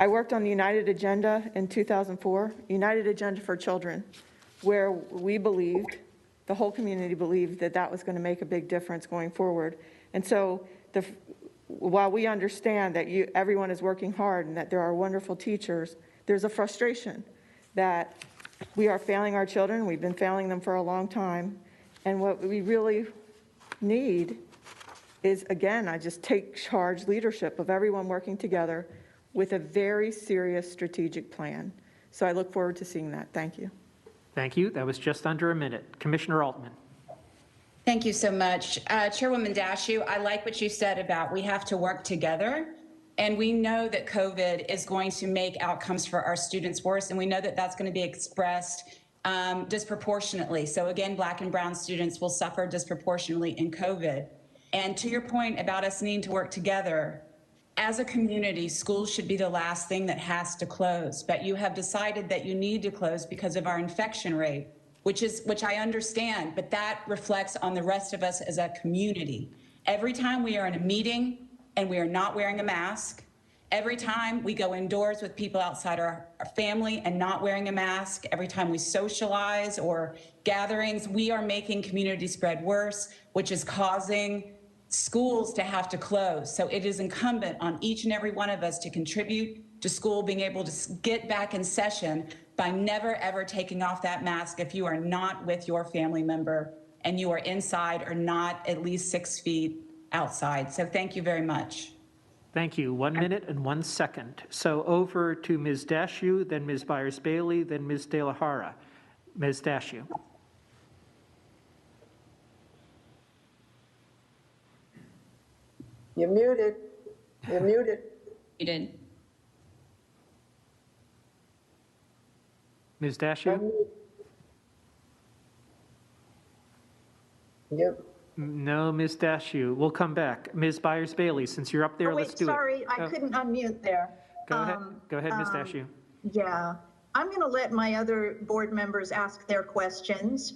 I worked on the United Agenda in 2004, United Agenda for Children, where we believed, the whole community believed, that that was going to make a big difference going forward. And so while we understand that everyone is working hard and that there are wonderful teachers, there's a frustration that we are failing our children. We've been failing them for a long time. And what we really need is, again, I just take charge leadership of everyone working together with a very serious strategic plan. So I look forward to seeing that. Thank you. Thank you. That was just under a minute. Commissioner Altman. Thank you so much. Chairwoman Dashew, I like what you said about we have to work together. And we know that COVID is going to make outcomes for our students worse. And we know that that's going to be expressed disproportionately. So again, Black and brown students will suffer disproportionately in COVID. And to your point about us needing to work together, as a community, schools should be the last thing that has to close. But you have decided that you need to close because of our infection rate, which I understand, but that reflects on the rest of us as a community. Every time we are in a meeting and we are not wearing a mask, every time we go indoors with people outside our family and not wearing a mask, every time we socialize or gatherings, we are making community spread worse, which is causing schools to have to close. So it is incumbent on each and every one of us to contribute to school being able to get back in session by never ever taking off that mask if you are not with your family member and you are inside or not at least 6 feet outside. So thank you very much. Thank you. 1 minute and 1 second. So over to Ms. Dashew, then Ms. Byers-Bailey, then Ms. De La Hara. Ms. Dashew. You're muted. You're muted. You did. Ms. Dashew? Yep. No, Ms. Dashew. We'll come back. Ms. Byers-Bailey, since you're up there, Oh, let's wait, do it. sorry, I couldn't unmute there. Go ahead, Ms. Dashew. Yeah, I'm going to let my other board members ask their questions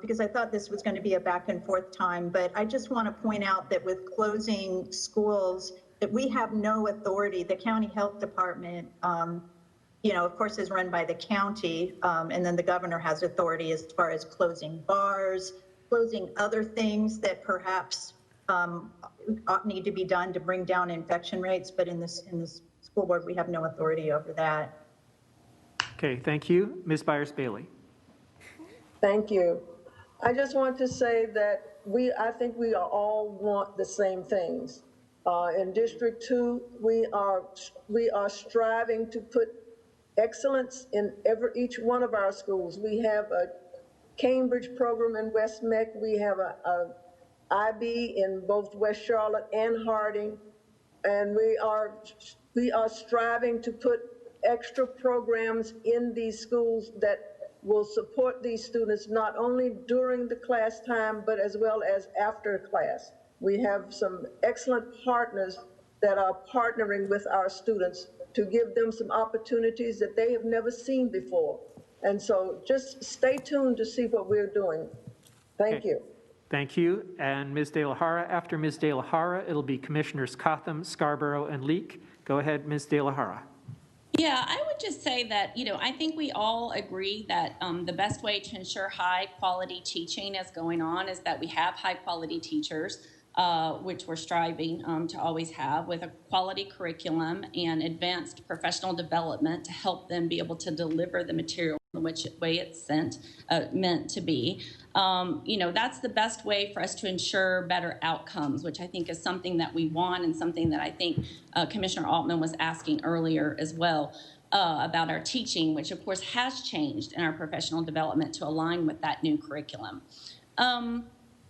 because I thought this was going to be a back and forth time, but I just want to point out that with closing schools, that we have no authority. The county health department, of course, is run by the county, and then the governor has authority as far as closing bars, closing other things that perhaps need to be done to bring down infection rates, but in this school board, we have no authority over that. Okay, thank you. Ms. Byers-Bailey. Thank you. I just want to say that I think we all want the same things. In District 2, we are striving to put excellence in each one of our schools. We have a Cambridge program in West Meck. We have a IB in both West Charlotte and Harding, and we are striving to put extra programs in these schools that will support these students not only during the class time, but as well as after class. We have some excellent partners that are partnering with our students to give them some opportunities that they have never seen before. And so just stay tuned to see what we're doing. Thank you. Thank you. And Ms. De La Hara. After Ms. De La Hara, it'll be Commissioners Cotham, Scarborough, and Leek. Go ahead, Ms. De La Hara. Yeah, I would just say that, I think we all agree that the best way to ensure high quality teaching is going on is that we have high quality teachers, which we're striving to always have, with a quality curriculum and advanced professional development to help them be able to deliver the material in which way it's meant to be. That's the best way for us to ensure better outcomes, which I think is something that we want and something that I think Commissioner Altman was asking earlier as well about our teaching, which of course has changed in our professional development to align with that new curriculum.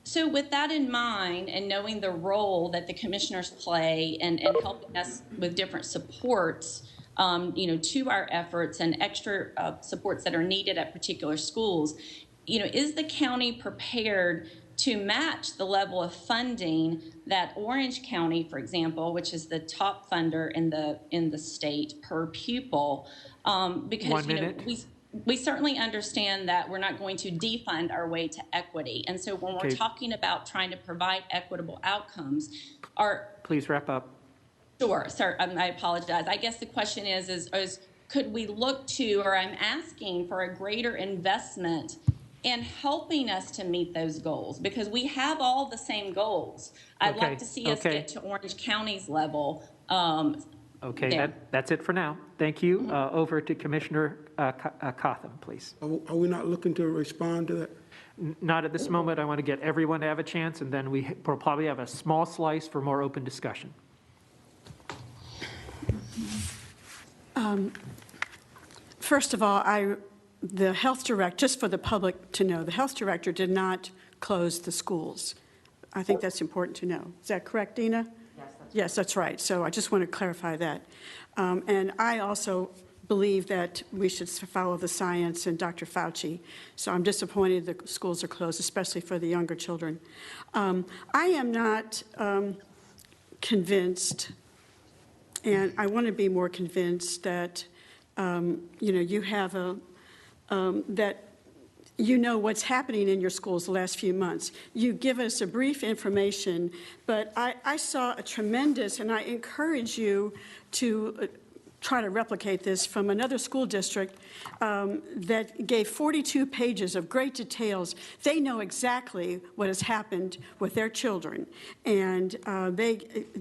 So with that in mind and knowing the role that the commissioners play and helping us with different supports, to our efforts and extra supports that are needed at particular schools, is the county prepared to match the level of funding that Orange County, for example, which is the top funder in the state per pupil, because we certainly understand that we're not going to defund our way to equity, and so when we're talking about trying to provide equitable outcomes, please wrap up. Sure, sir. I apologize. I guess the question is could we look to, or I'm asking for a greater investment in helping us to meet those goals, because we have all the same goals. I'd like to see us get to Orange County's level. Okay, that's it for now. Thank you. Over to Commissioner Cotham, please. Are we not looking to respond to that? Not at this moment. I want to get everyone to have a chance, and then we'll probably have a small slice for more open discussion. First of all, the health director, just for the public to know, the health director did not close the schools. I think that's important to know. Is that correct, Dina? Yes, that's right. So I just want to clarify that. And I also believe that we should follow the science and Dr. Fauci. So I'm disappointed the schools are closed, especially for the younger children. I am not convinced, and I want to be more convinced that, you have that what's happening in your schools the last few months. You give us a brief information, but I saw a tremendous, and I encourage you to try to replicate this from another school district that gave 42 pages of great details. They know exactly what has happened with their children, and they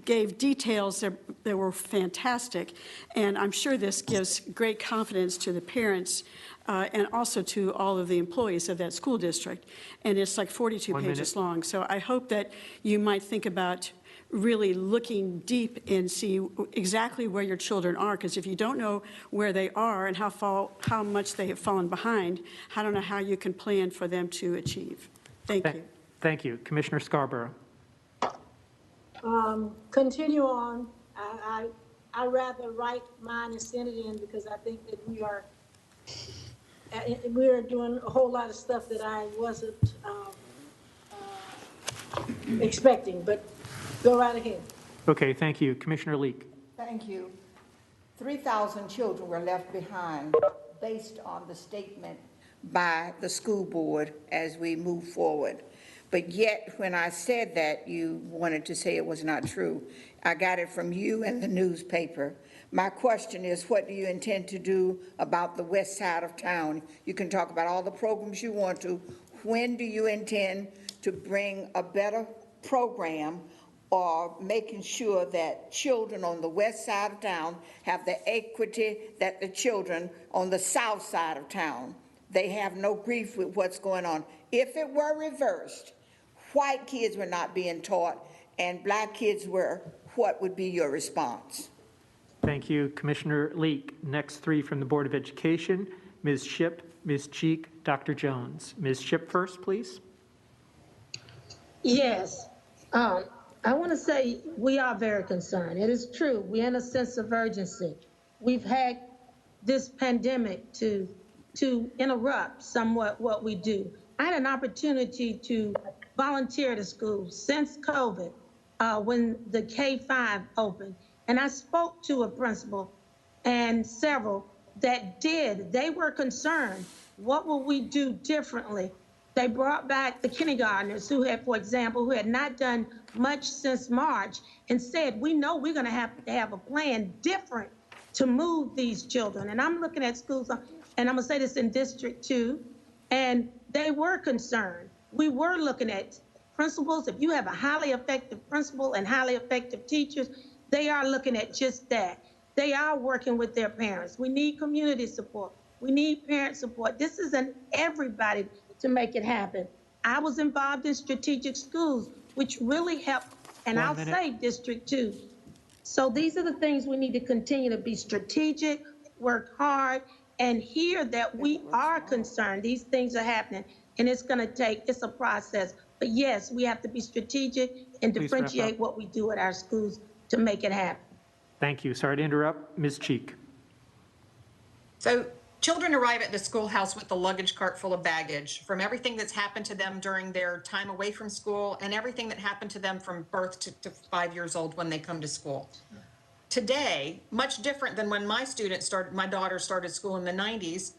gave details that were fantastic, and I'm sure this gives great confidence to the parents and also to all of the employees of that school district. And it's like 42 pages long. So I hope that you might think about really looking deep and see exactly where your children are, because if you don't know where they are and how much they have fallen behind, I don't know how you can plan for them to achieve. Thank you. Thank you. Commissioner Scarborough. Continue on. I rather write mine and send it in because I think that we are doing a whole lot of stuff that I wasn't expecting, but go right ahead. Okay, thank you. Commissioner Leek. Thank you. 3,000 children were left behind based on the statement by the school board as we move forward. But yet, when I said that, you wanted to say it was not true. I got it from you and the newspaper. My question is, what do you intend to do about the west side of town? You can talk about all the programs you want to. When do you intend to bring a better program or making sure that children on the west side of town have the equity that the children on the south side of town? They have no grief with what's going on. If it were reversed, white kids were not being taught and black kids were, what would be your response? Thank you, Commissioner Leek. Next three from the Board of Education, Ms. Shipp, Ms. Cheek, Dr. Jones. Ms. Shipp first, please. Yes. I want to say we are very concerned. It is true. We're in a sense of urgency. We've had this pandemic to interrupt somewhat what we do. I had an opportunity to volunteer at a school since COVID when the K-5 opened. And I spoke to a principal and several that did. They were concerned. What will we do differently? They brought back the kindergartners who had, for example, who had not done much since March and said, we know we're going to have a plan different to move these children. And I'm looking at schools, and I'm going to say this in District 2, and they were concerned. We were looking at principals. If you have a highly effective principal and highly effective teachers, they are looking at just that. They are working with their parents. We need community support. We need parent support. This isn't everybody to make it happen. I was involved in strategic schools, which really helped, and I'll say District 2. So these are the things we need to continue to be strategic, work hard, and hear that we are concerned. These things are happening, and it's going to take, it's a process. But yes, we have to be strategic and differentiate what we do at our schools to make it happen. Thank you. Sorry to interrupt. Ms. Cheek. So children arrive at the schoolhouse with a luggage cart full of baggage from everything that's happened to them during their time away from school and everything that happened to them from birth to 5 years old when they come to school. Today, much different than when my daughter started school in the 90s,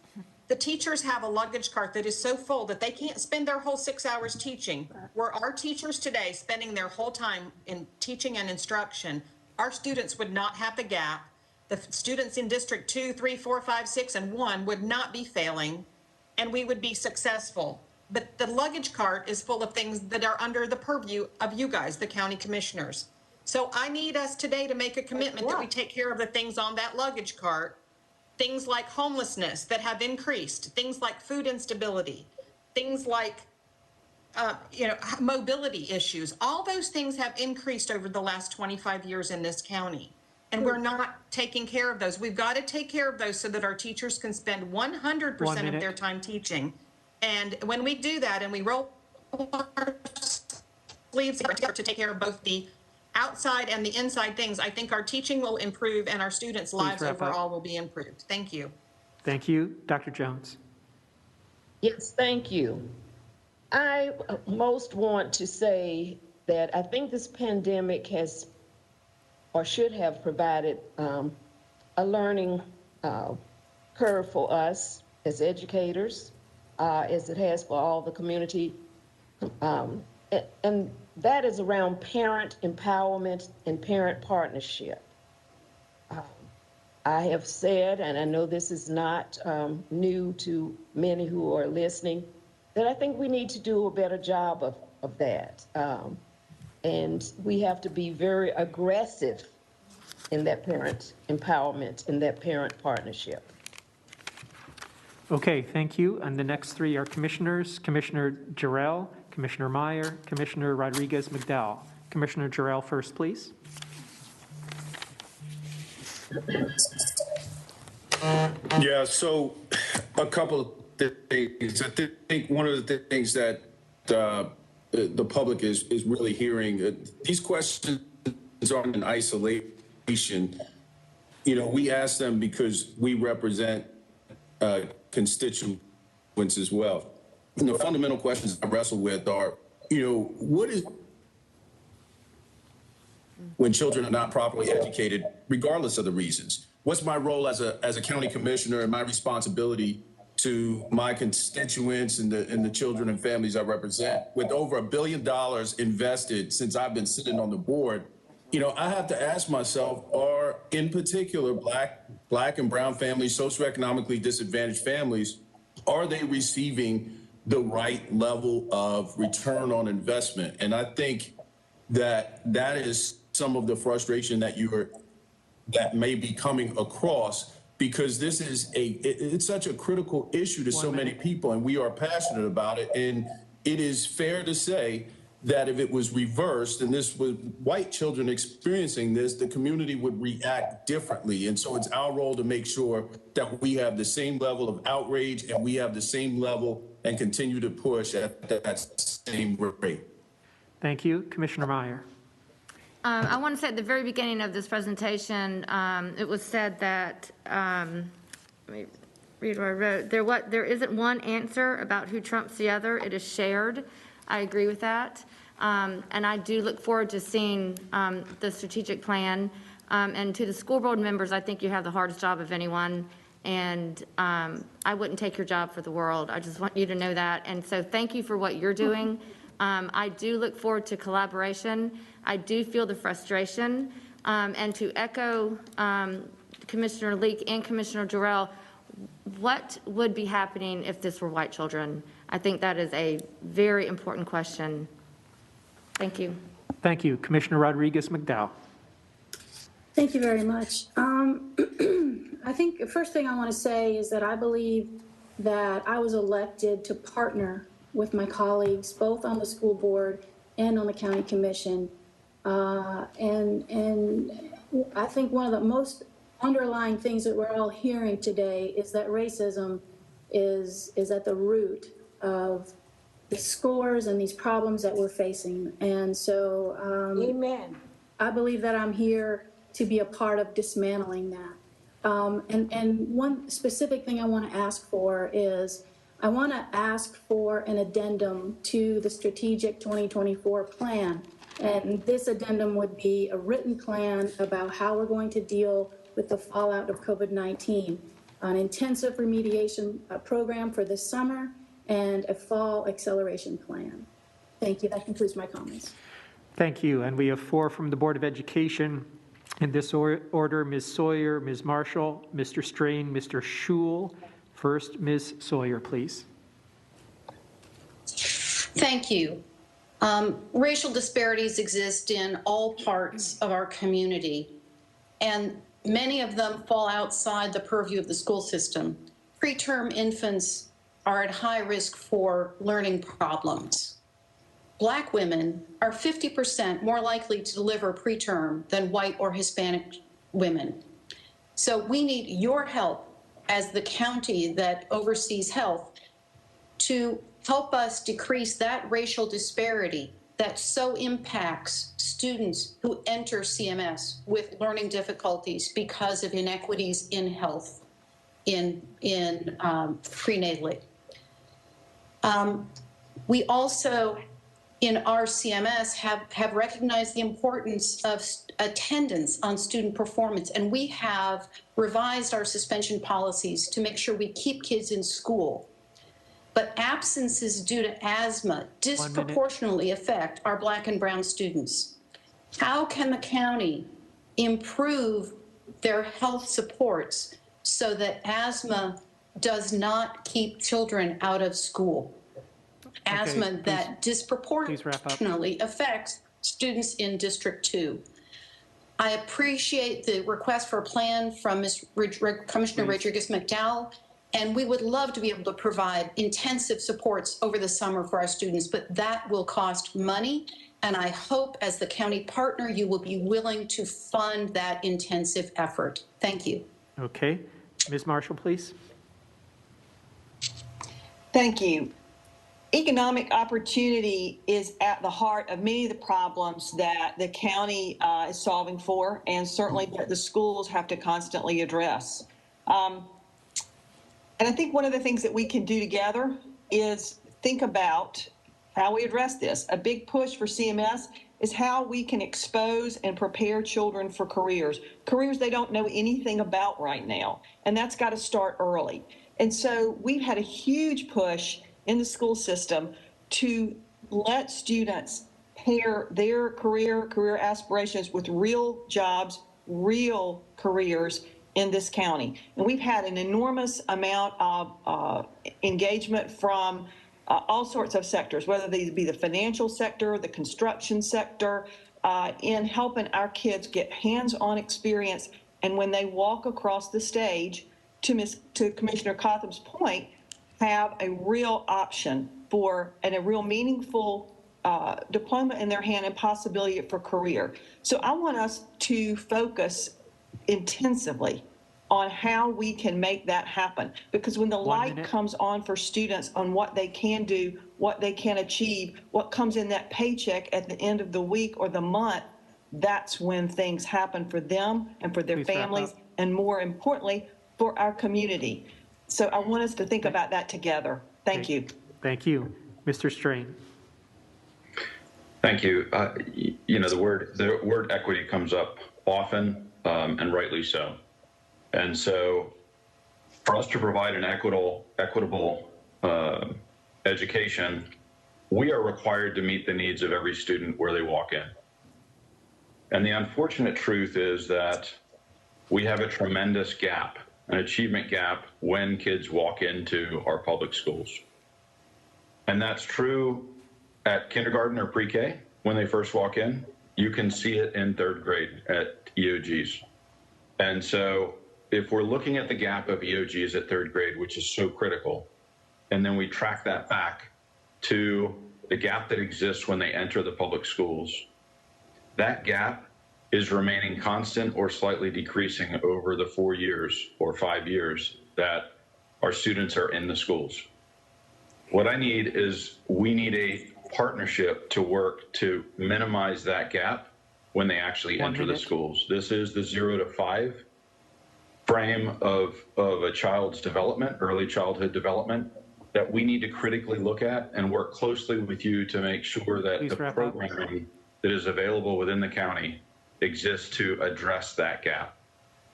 the teachers have a luggage cart that is so full that they can't spend their whole 6 hours teaching. Were our teachers today spending their whole time in teaching and instruction, our students would not have the gap. The students in District 2, 3, 4, 5, 6, and 1 would not be failing, and we would be successful. But the luggage cart is full of things that are under the purview of you guys, the county commissioners. So I need us today to make a commitment that we take care of the things on that luggage cart, things like homelessness that have increased, things like food instability, things like mobility issues. All those things have increased over the last 25 years in this county. And we're not taking care of those. We've got to take care of those so that our teachers can spend 100% of their time teaching. And when we do that and we roll our sleeves to take care of both the outside and the inside things, I think our teaching will improve and our students' lives overall will be improved. Thank you. Thank you. Dr. Jones. Yes, thank you. I most want to say that I think this pandemic has or should have provided a learning curve for us as educators, as it has for all the community. And that is around parent empowerment and parent partnership. I have said, and I know this is not new to many who are listening, that I think we need to do a better job of that. And we have to be very aggressive in that parent empowerment, in that parent partnership. Okay, thank you. And the next three are commissioners, Commissioner Jarrell, Commissioner Meyer, Commissioner Rodriguez-McDowell. Commissioner Jarrell first, please. Yeah, so a couple of things. I think one of the things that the public is really hearing, these questions aren't in isolation. You know, we ask them because we represent constituents as well. And the fundamental questions I wrestle with are, you know, what is when children are not properly educated, regardless of the reasons. What's my role as a county commissioner and my responsibility to my constituents and the children and families I represent? With over $1 billion invested since I've been sitting on the board, you know, I have to ask myself, are in particular black and brown families, socioeconomically disadvantaged families, are they receiving the right level of return on investment? And I think that is some of the frustration that that may be coming across, because this is it's such a critical issue to so many people, and we are passionate about it. And it is fair to say that if it was reversed and this was white children experiencing this, the community would react differently. And so it's our role to make sure that we have the same level of outrage and we have the same level and continue to push at that same rate. Thank you. Commissioner Meyer. I want to say at the very beginning of this presentation, it was said that, let me read what I wrote, there isn't one answer about who trumps the other. It is shared. I agree with that. And I do look forward to seeing the strategic plan. And to the school board members, I think you have the hardest job of anyone. And I wouldn't take your job for the world. I just want you to know that. And so thank you for what you're doing. I do look forward to collaboration. I do feel the frustration. And to echo Commissioner Leek and Commissioner Jarrell, what would be happening if this were white children? I think that is a very important question. Thank you. Thank you. Commissioner Rodriguez-McDowell. Thank you very much. I think the first thing I want to say is that I believe that I was elected to partner with my colleagues, both on the school board and on the county commission. And I think one of the most underlying things that we're all hearing today is that racism is at the root of the scores and these problems that we're facing. And so Amen. I believe that I'm here to be a part of dismantling that. And one specific thing I want to ask for is I want to ask for an addendum to the strategic 2024 plan. And this addendum would be a written plan about how we're going to deal with the fallout of COVID-19, an intensive remediation program for this summer, and a fall acceleration plan. Thank you. That concludes my comments. Thank you. And we have 4 from the Board of Education in this order: Ms. Sawyer, Ms. Marshall, Mr. Strain, Mr. Schul. First, Ms. Sawyer, please. Thank you. Racial disparities exist in all parts of our community, and many of them fall outside the purview of the school system. Preterm infants are at high risk for learning problems. Black women are 50% more likely to deliver preterm than white or Hispanic women. So we need your help as the county that oversees health to help us decrease that racial disparity that so impacts students who enter CMS with learning difficulties because of inequities in health prenatally. We also, in our CMS, have recognized the importance of attendance on student performance, and we have revised our suspension policies to make sure we keep kids in school. But absences due to asthma disproportionately affect our Black and brown students. How can the county improve their health supports so that asthma does not keep children out of school? Asthma that disproportionately affects students in District 2. I appreciate the request for a plan from Commissioner Rodriguez-McDowell, and we would love to be able to provide intensive supports over the summer for our students, but that will cost money, and I hope as the county partner you will be willing to fund that intensive effort. Thank you. Okay. Ms. Marshall, please. Thank you. Economic opportunity is at the heart of many of the problems that the county is solving for, and certainly that the schools have to constantly address. And I think one of the things that we can do together is think about how we address this. A big push for CMS is how we can expose and prepare children for careers they don't know anything about right now. And that's got to start early. And so we've had a huge push in the school system to let students pair their career aspirations with real jobs, real careers in this county. And we've had an enormous amount of engagement from all sorts of sectors, whether these be the financial sector, the construction sector, in helping our kids get hands-on experience. And when they walk across the stage, to Commissioner Cotham's point, have a real option for and a real meaningful diploma in their hand and possibility for career. So I want us to focus intensively on how we can make that happen. Because when the light comes on for students on what they can do, what they can achieve, what comes in that paycheck at the end of the week or the month, that's when things happen for them and for their families, and more importantly, for our community. So I want us to think about that together. Thank you. Thank you. Mr. Strain. Thank you. You know, the word equity comes up often, and rightly so. And so for us to provide an equitable education, we are required to meet the needs of every student where they walk in. And the unfortunate truth is that we have a tremendous gap, an achievement gap, when kids walk into our public schools. And that's true at kindergarten or pre-K when they first walk in. You can see it in third grade at EOGs. And so if we're looking at the gap of EOGs at third grade, which is so critical, and then we track that back to the gap that exists when they enter the public schools, that gap is remaining constant or slightly decreasing over the 4 years or 5 years that our students are in the schools. What I need is, we need a partnership to work to minimize that gap when they actually enter the schools. This is the 0 to 5 frame of a child's development, early childhood development, that we need to critically look at and work closely with you to make sure that the programming that is available within the county exists to address that gap.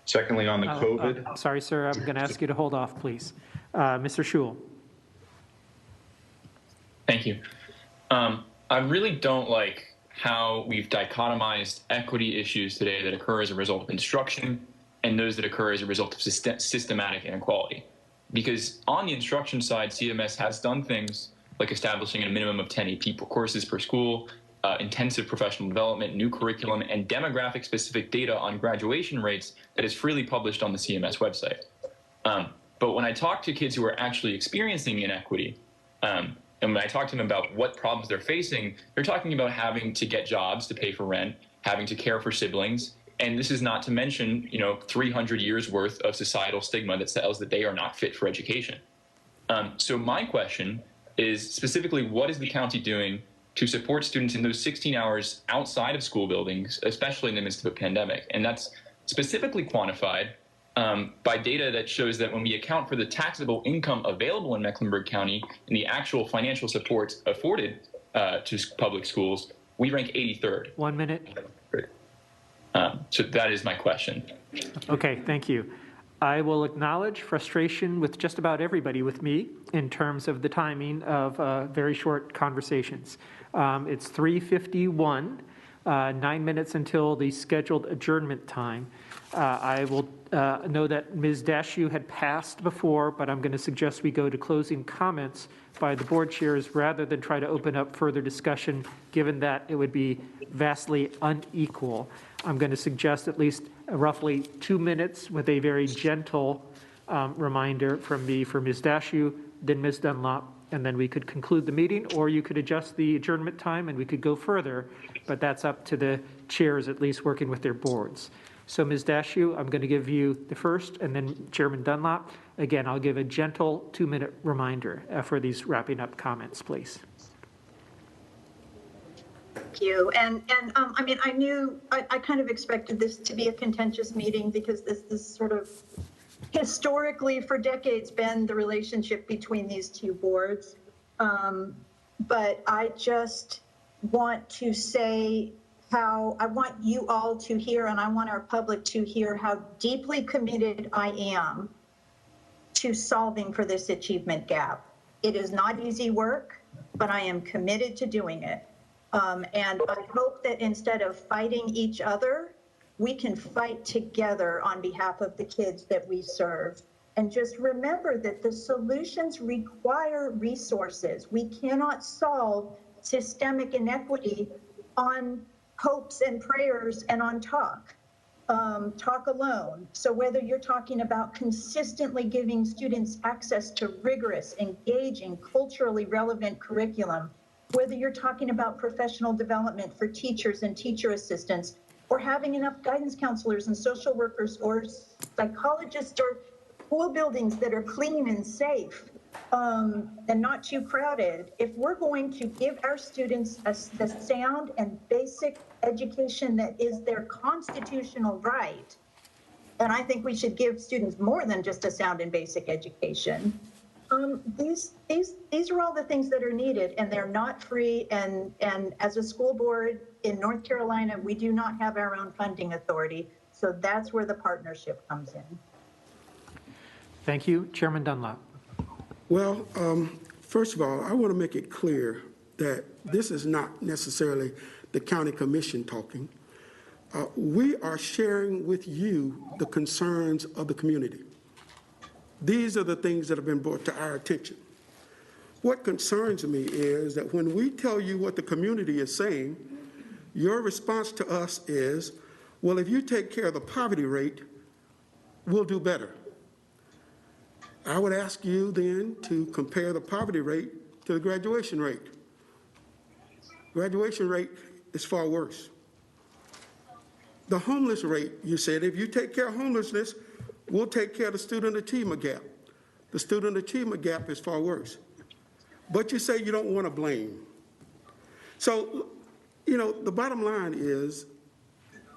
Secondly, on the COVID. Sorry, sir, I'm going to ask you to hold off, please. Mr. Schul. Thank you. I really don't like how we've dichotomized equity issues today that occur as a result of instruction and those that occur as a result of systematic inequality. Because on the instruction side, CMS has done things like establishing a minimum of 10 AP courses per school, intensive professional development, new curriculum, and demographic-specific data on graduation rates that is freely published on the CMS website. But when I talk to kids who are actually experiencing inequity, and when I talk to them about what problems they're facing, they're talking about having to get jobs to pay for rent, having to care for siblings, and this is not to mention, 300 years worth of societal stigma that says that they are not fit for education. So my question is specifically, what is the county doing to support students in those 16 hours outside of school buildings, especially in the midst of a pandemic? And that's specifically quantified by data that shows that when we account for the taxable income available in Mecklenburg County and the actual financial supports afforded to public schools, we rank 83rd. 1 minute. So that is my question. Okay, thank you. I will acknowledge frustration with just about everybody with me in terms of the timing of very short conversations. It's 3:51, 9 minutes until the scheduled adjournment time. I will know that Ms. Dashew had passed before, but I'm going to suggest we go to closing comments by the board chairs rather than try to open up further discussion, given that it would be vastly unequal. I'm going to suggest at least roughly 2 minutes with a very gentle reminder from me for Ms. Dashew, then Ms. Dunlop, and then we could conclude the meeting, or you could adjust the adjournment time and we could go further, but that's up to the chairs at least working with their boards. So Ms. Dashew, I'm going to give you the first, and then Chairman Dunlop. Again, I'll give a gentle 2-minute reminder for these wrapping up comments, please. Thank you. And I mean, I kind of expected this to be a contentious meeting because this is sort of historically for decades been the relationship between these two boards. But I just want to say how I want you all to hear, and I want our public to hear how deeply committed I am to solving for this achievement gap. It is not easy work, but I am committed to doing it. And I hope that instead of fighting each other, we can fight together on behalf of the kids that we serve. And just remember that the solutions require resources. We cannot solve systemic inequity on hopes and prayers and on talk alone. So whether you're talking about consistently giving students access to rigorous, engaging, culturally relevant curriculum, whether you're talking about professional development for teachers and teacher assistants, or having enough guidance counselors and social workers or psychologists, or school buildings that are clean and safe, and not too crowded. If we're going to give our students the sound and basic education that is their constitutional right, and I think we should give students more than just a sound and basic education, these are all the things that are needed, and they're not free. And as a school board in North Carolina, we do not have our own funding authority. So that's where the partnership comes in. Thank you. Chairman Dunlap. Well, first of all, I want to make it clear that this is not necessarily the county commission talking. We are sharing with you the concerns of the community. These are the things that have been brought to our attention. What concerns me is that when we tell you what the community is saying, your response to us is, well, if you take care of the poverty rate, we'll do better. I would ask you then to compare the poverty rate to the graduation rate. Graduation rate is far worse. The homeless rate, you said, if you take care of homelessness, we'll take care of the student achievement gap. The student achievement gap is far worse. But you say you don't want to blame. So, you know, the bottom line is,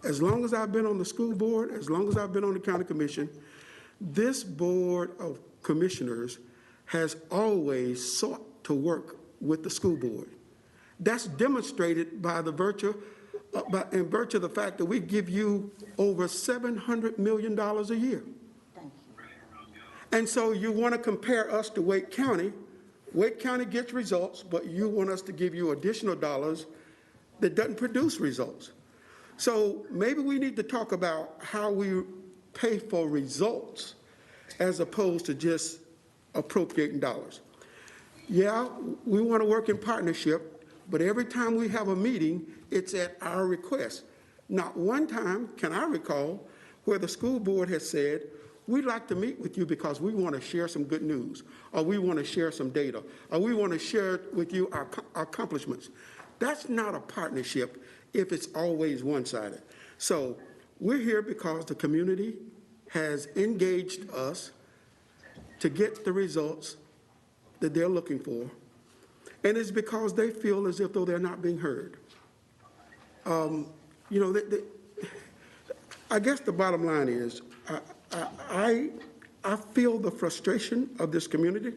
as long as I've been on the school board, as long as I've been on the county commission, this board of commissioners has always sought to work with the school board. That's demonstrated by the virtue of the fact that we give you over $700 million a year. And so you want to compare us to Wake County. Wake County gets results, but you want us to give you additional dollars that doesn't produce results. So maybe we need to talk about how we pay for results as opposed to just appropriating dollars. Yeah, we want to work in partnership, but every time we have a meeting, it's at our request. Not one time can I recall where the school board has said, we'd like to meet with you because we want to share some good news, or we want to share some data, or we want to share with you our accomplishments. That's not a partnership if it's always one-sided. So we're here because the community has engaged us to get the results that they're looking for, and it's because they feel as if though they're not being heard. You know, I guess the bottom line is, I feel the frustration of this community.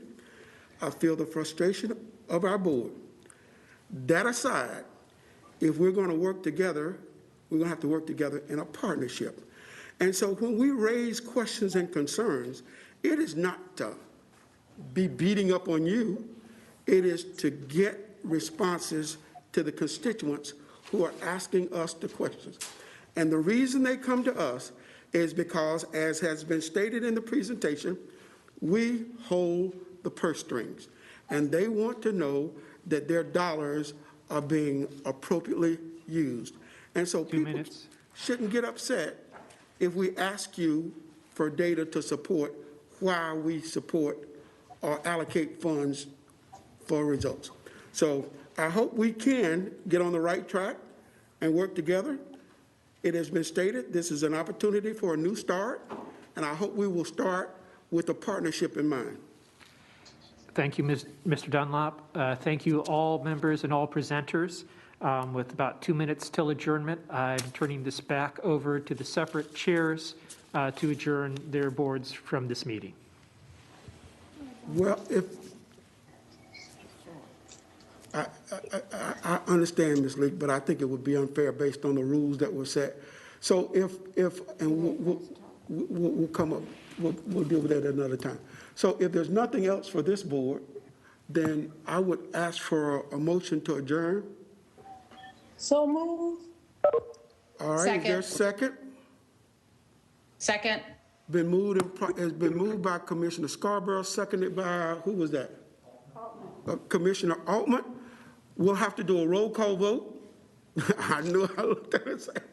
I feel the frustration of our board. That aside, if we're going to work together, we're going to have to work together in a partnership. And so when we raise questions and concerns, it is not to be beating up on you. It is to get responses to the constituents who are asking us the questions. And the reason they come to us is because, as has been stated in the presentation, we hold the purse strings, and they want to know that their dollars are being appropriately used. And so people shouldn't get upset if we ask you for data to support why we support or allocate funds for results. So I hope we can get on the right track and work together. It has been stated this is an opportunity for a new start, and I hope we will start with a partnership in mind. Thank you, Mr. Dunlap. Thank you, all members and all presenters. With about 2 minutes till adjournment, I'm turning this back over to the separate chairs to adjourn their boards from this meeting. I understand, Ms. Leak, but I think it would be unfair based on the rules that were set. So and we'll come up, we'll deal with that another time. So if there's nothing else for this board, then I would ask for a motion to adjourn. So move. All right, is there a second? Second. Been moved, has been moved by Commissioner Scarborough, seconded by, who was that? Commissioner Altman. We'll have to do a roll call vote. I knew I looked at it and said,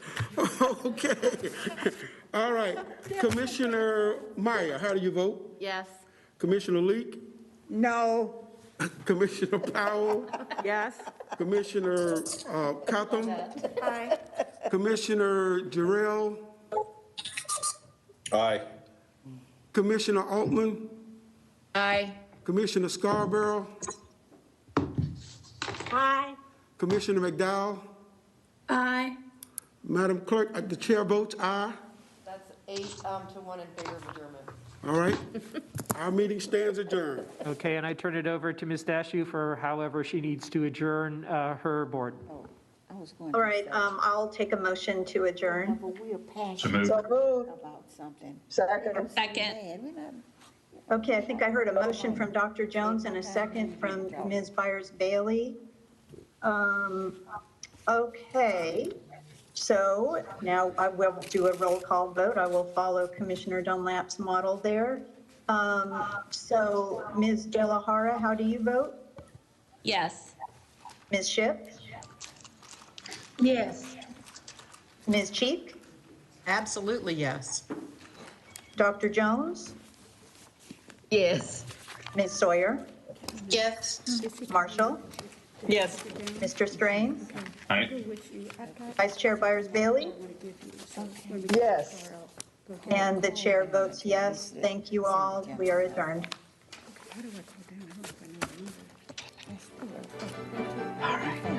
okay. All right, Commissioner Meyer, how do you vote? Yes. Commissioner Leak? No. Commissioner Powell? Yes. Commissioner Cotham? Aye. Commissioner Jarrell? Aye. Commissioner Altman? Aye. Commissioner Scarborough? Aye. Commissioner McDowell? Aye. Madam Clerk, the chair votes aye. That's 8-1 in favor of adjournment. All right. Our meeting stands adjourned. Okay, and I turn it over to Ms. Dashew for however she needs to adjourn her board. All right, I'll take a motion to adjourn. So moved. So moved. About something. Second. Second. Okay, I think I heard a motion from Dr. Jones and a second from Ms. Byers-Bailey. Okay, so now I will do a roll call vote. I will follow Commissioner Dunlap's model there. So Ms. De La Hara, how do you vote? Yes. Ms. Shipp? Yes. Ms. Cheek? Absolutely, yes. Dr. Jones? Yes. Ms. Sawyer? Yes. Marshall? Yes. Mr. Strain? Aye. Vice Chair Byers-Bailey? Yes. And the chair votes yes. Thank you all. We are adjourned. All right.